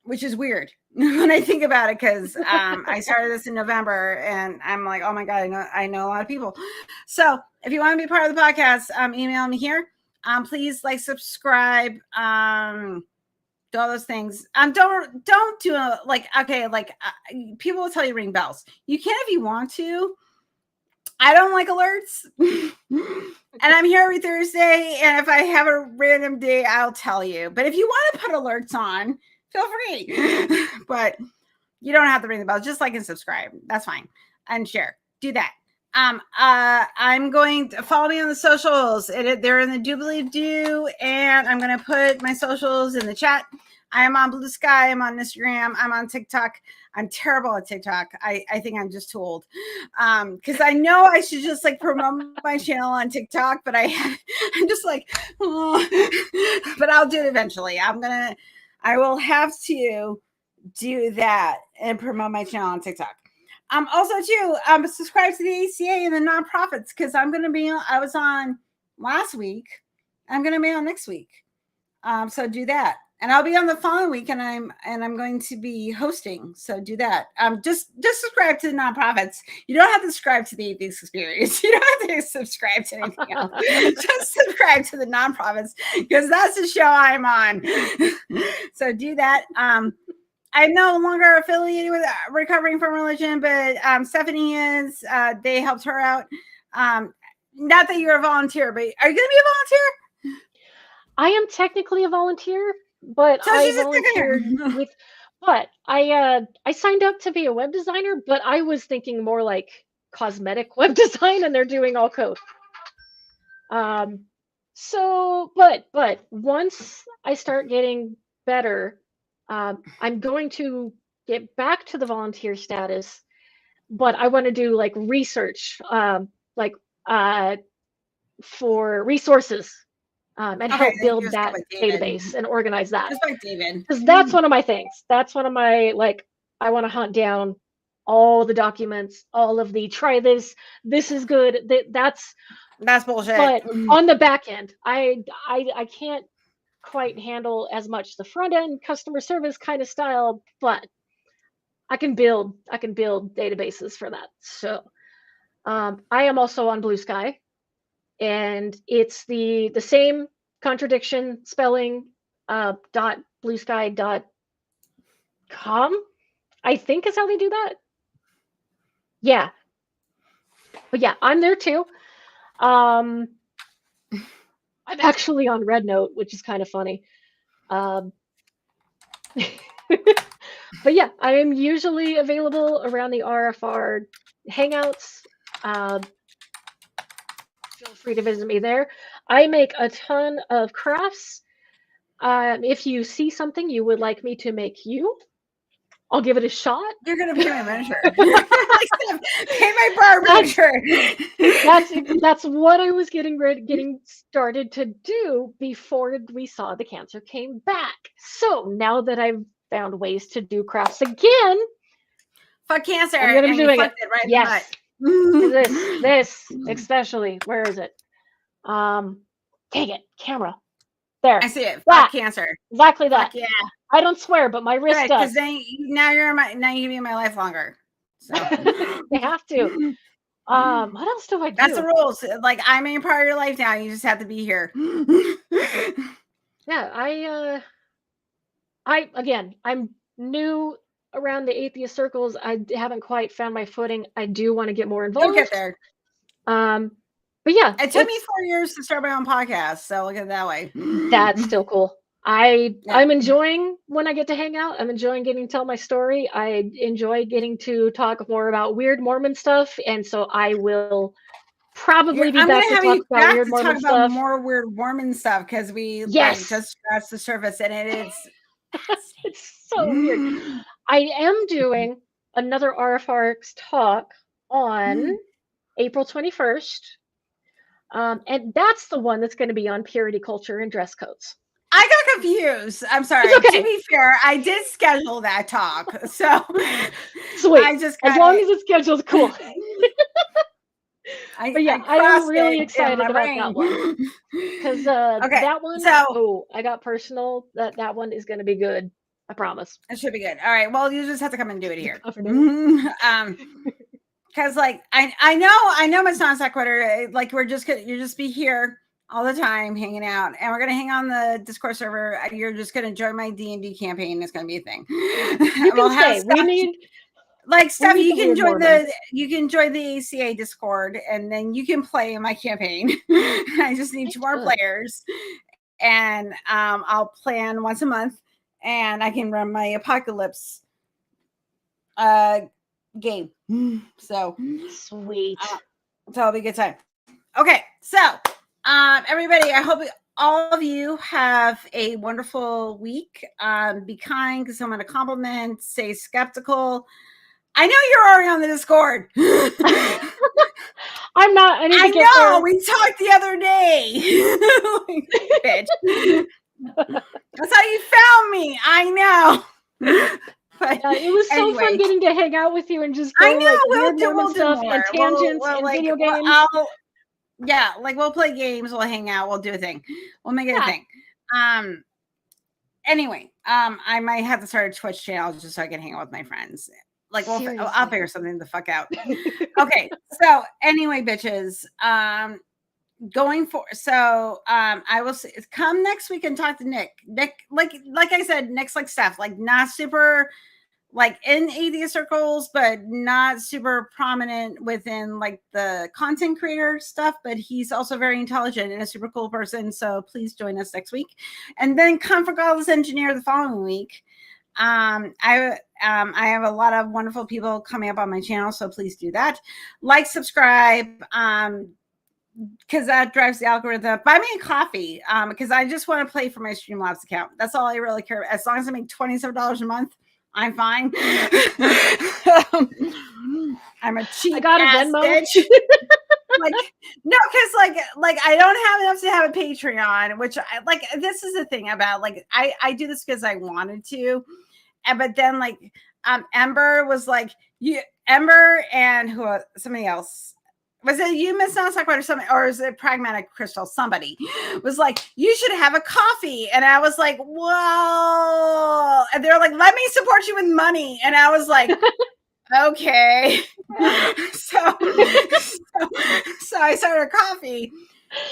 Which is weird when I think about it, because I started this in November and I'm like, oh my God, I know a lot of people. So if you want to be part of the podcast, email me here. Please like, subscribe, do all those things. Don't do people will tell you ring bells. You can if you want to. I don't like alerts. And I'm here every Thursday. And if I have a random day, I'll tell you. But if you want to put alerts on, feel free. But you don't have to ring the bell. Just like and subscribe. That's fine. And share. Do that. I'm going to follow me on the socials. They're in the Do Believe Do, and I'm going to put my socials in the chat. I am on BlueSky. I'm on Instagram. I'm on TikTok. I'm terrible at TikTok. I think I'm just too old. Because I know I should just like promote my channel on TikTok, but I'm just like, oh. But I'll do it eventually. I will have to do that and promote my channel on TikTok. Also too, subscribe to the ACA and the nonprofits, because I was on last week. I'm going to be on next week. So do that. And I'll be on the following week, and I'm going to be hosting. So do that. Just subscribe to the nonprofits. You don't have to subscribe to the Atheist Experience. You don't have to subscribe to anything else. Just subscribe to the nonprofits, because that's the show I'm on. So do that. I'm no longer affiliated with Recovering from Religion, but Stephanie is. They helped her out. Not that you're a volunteer, but are you going to be a volunteer? I am technically a volunteer, but So I volunteered with. But I signed up to be a web designer, but I was thinking more like cosmetic web design, and they're doing all code. So, but once I start getting better, I'm going to get back to the volunteer status, but I want to do like research, for resources, and help build that database and organize that. Just like David. Because that's one of my things. That's one of my, like, I want to hunt down all the documents, all of the try this is good. That's bullshit. But on the back end, I can't quite handle as much the front end customer service kind of style, but I can build databases for that. So I am also on BlueSky, and it's the same contradiction spelling, .bluesky.com, I think is how they do that. Yeah. But yeah, I'm there too. I'm actually on Red Note, which is kind of funny. But yeah, I am usually available around the RFR Hangouts. Feel free to visit me there. I make a ton of crafts. If you see something you would like me to make you, I'll give it a shot. You're gonna pay my manager. Pay my bar manager. That's what I was getting started to do before we saw the cancer came back. So now that I've found ways to do crafts again, fuck cancer. I'm gonna be doing it. Right, yes. This especially. Where is it? Dang it, camera. There. I see it. Fuck cancer. Exactly that. Fuck yeah. I don't swear, but my wrist does. Now you give me my life longer. So they have to. What else do I do? That's the rules. Like, I'm a part of your life now. You just have to be here. Yeah, I'm new around the atheist circles. I haven't quite found my footing. I do want to get more involved. You'll get there. But yeah, it took me 4 years to start my own podcast, so look at it that way. That's still cool. I'm enjoying when I get to hang out. I'm enjoying getting to tell my story. I enjoy getting to talk more about weird Mormon stuff, and so I will probably be I'm back gonna to have talk you about back weird to talk Mormon about stuff. more weird Mormon stuff because we like Yes. just scratched the surface and it's It's so weird. I am doing another RFRX talk on April 21st. And that's the one that's going to be on purity culture and dress codes. I got confused. I'm sorry. It's okay. To be fair, I did schedule that talk. So Sweet. I just As long as it's scheduled, cool. But yeah, I am really excited about that one. Because okay, that one, so I got personal. That one is going to be good. I promise. It should be good. All right. Well, you just have to come and do it here. Because like I know it's not sequitur. Like you're just be here all the time hanging out, and we're gonna hang on the Discord server. You're just gonna join my D&D campaign. It's gonna be a thing. You can stay. We need like stuff. You can join Mormons. you can join the ACA Discord, and then you can play in my campaign. I just need 2 more players, and I'll plan once a month, and I can run my apocalypse game. So sweet. So it'll be a good time. Okay, so everybody, I hope all of you have a wonderful week. Be kind to someone, a compliment, stay skeptical. I know you're already on the Discord. I'm not. I know. There. We talked the other day. Bitch. That's how you found me. I know. But it was so fun getting to hang out with you and just go like weird Mormon stuff and tangents and video games. We'll play games, we'll hang out, we'll do a thing. We'll make it a thing. Anyway, I might have to start a Twitch channel just so I can hang out with my friends. Like I'll figure something the fuck out. Okay, so anyway, bitches. Going for I will come next week and talk to Nick. Like I said, Nick's like Steph, like not super like in atheist circles, but not super prominent within like the content creator stuff, but he's also very intelligent and a super cool person. So please join us next week, and then come for Godless Engineer the following week. I have a lot of wonderful people coming up on my channel, so please do that. Like, subscribe, because that drives the algorithm. Buy me a coffee, because I just want to play for my Streamlabs account. That's all I really care about. As long as I make $27 a month, I'm fine. I'm a cheap ass bitch. Like no, because like I don't have enough to have a Patreon, which I like. This is the thing about like I do this because I wanted to, but then like Ember was like Ember and somebody else. Was it you, Miss Nonsuck, or something, or is it Pragmatic Crystal? Somebody was like, you should have a coffee. And I was like, whoa. And they're like, let me support you with money. And I was like, okay. So I started a coffee.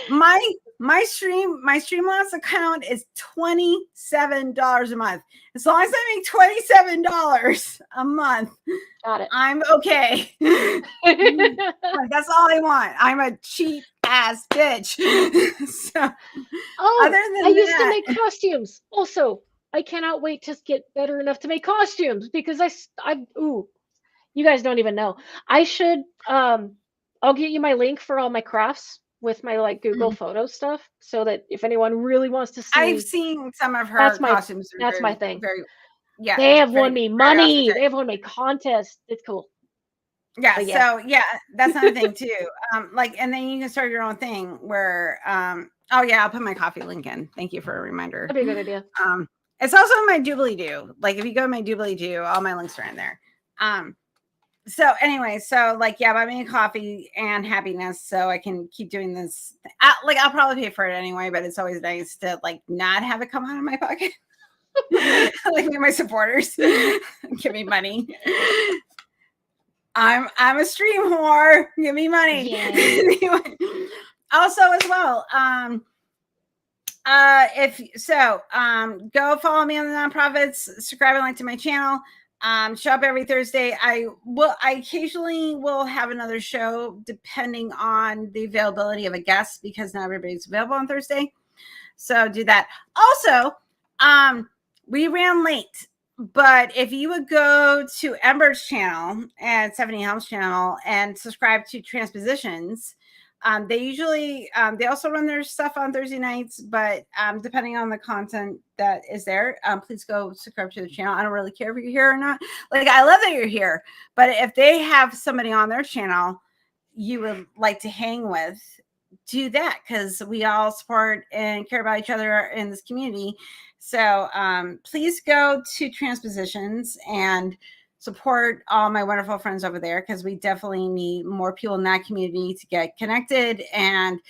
My Streamlabs account is $27 a month. As long as I make $27 a month, got it. I'm okay. That's all I want. I'm a cheap ass bitch. So, other than I used to make costumes. Also, I cannot wait to get better enough to make costumes because you guys don't even know. I should I'll get you my link for all my crafts with my like Google photo stuff so that if anyone really wants to see, I've seen some of her costumes. That's my thing. Yeah, they have won me money. They have won me contests. It's cool. Yeah, so that's another thing too. And then you can start your own thing where I'll put my coffee link in. Thank you for a reminder. That'd be a good idea. It's also my doobly doo. Like if you go to my doobly doo, all my links are in there. So anyway, buy me a coffee and happiness so I can keep doing this. I'll probably pay for it anyway, but it's always nice to like not have it come out of my pocket. Like my supporters give me money. I'm a stream whore. Give me money. Yeah. Also, as well, go follow me on the nonprofits. Subscribe and like to my channel. Show up every Thursday. I occasionally will have another show depending on the availability of a guest because not everybody's available on Thursday. So do that. Also, We ran late, but if you would go to Ember's channel and Stephanie Helm's channel and subscribe to Transpositions, they usually they also run their stuff on Thursday nights, but depending on the content that is there, please go subscribe to the channel. I don't really care if you're here or not. Like, I love that you're here, but if they have somebody on their channel you would like to hang with, do that, because we all support and care about each other in this community. So please go to Transpositions and support all my wonderful friends over there, because we definitely need more people in that community to get connected and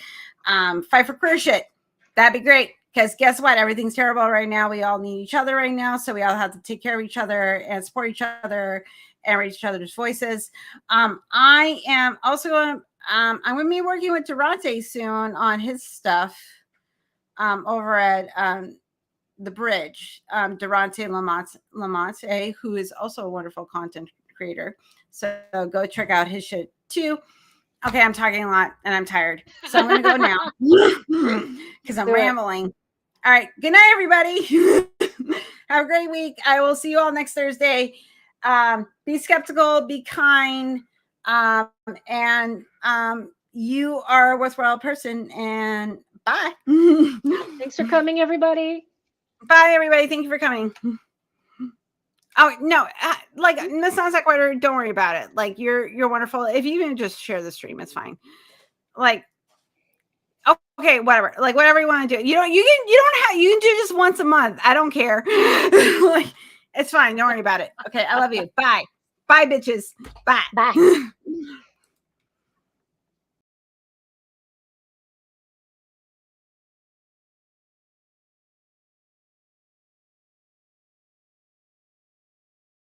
fight for queer shit. That'd be great, because guess what? Everything's terrible right now. We all need each other right now, so we all have to take care of each other and support each other and raise each other's voices. I am also going to I'm going to be working with Durante soon on his stuff over at The Bridge. Durante Lamont, who is also a wonderful content creator. So go check out his shit too. Okay, I'm talking a lot and I'm tired. So I'm going to go now because I'm rambling. All right. Good night, everybody. Have a great week. I will see you all next Thursday. Be skeptical, be kind, and you are a worthwhile person. And bye. Thanks for coming, everybody. Bye, everybody. Thank you for coming. Oh no, like this sounds like whatever. Don't worry about it. Like you're wonderful. If you even just share the stream, it's fine. Like, okay, whatever. Like whatever you want to do. You can do just once a month. I don't care. Like, it's fine. Don't worry about it. Okay, I love you. Bye. Bye, bitches. Bye. Bye.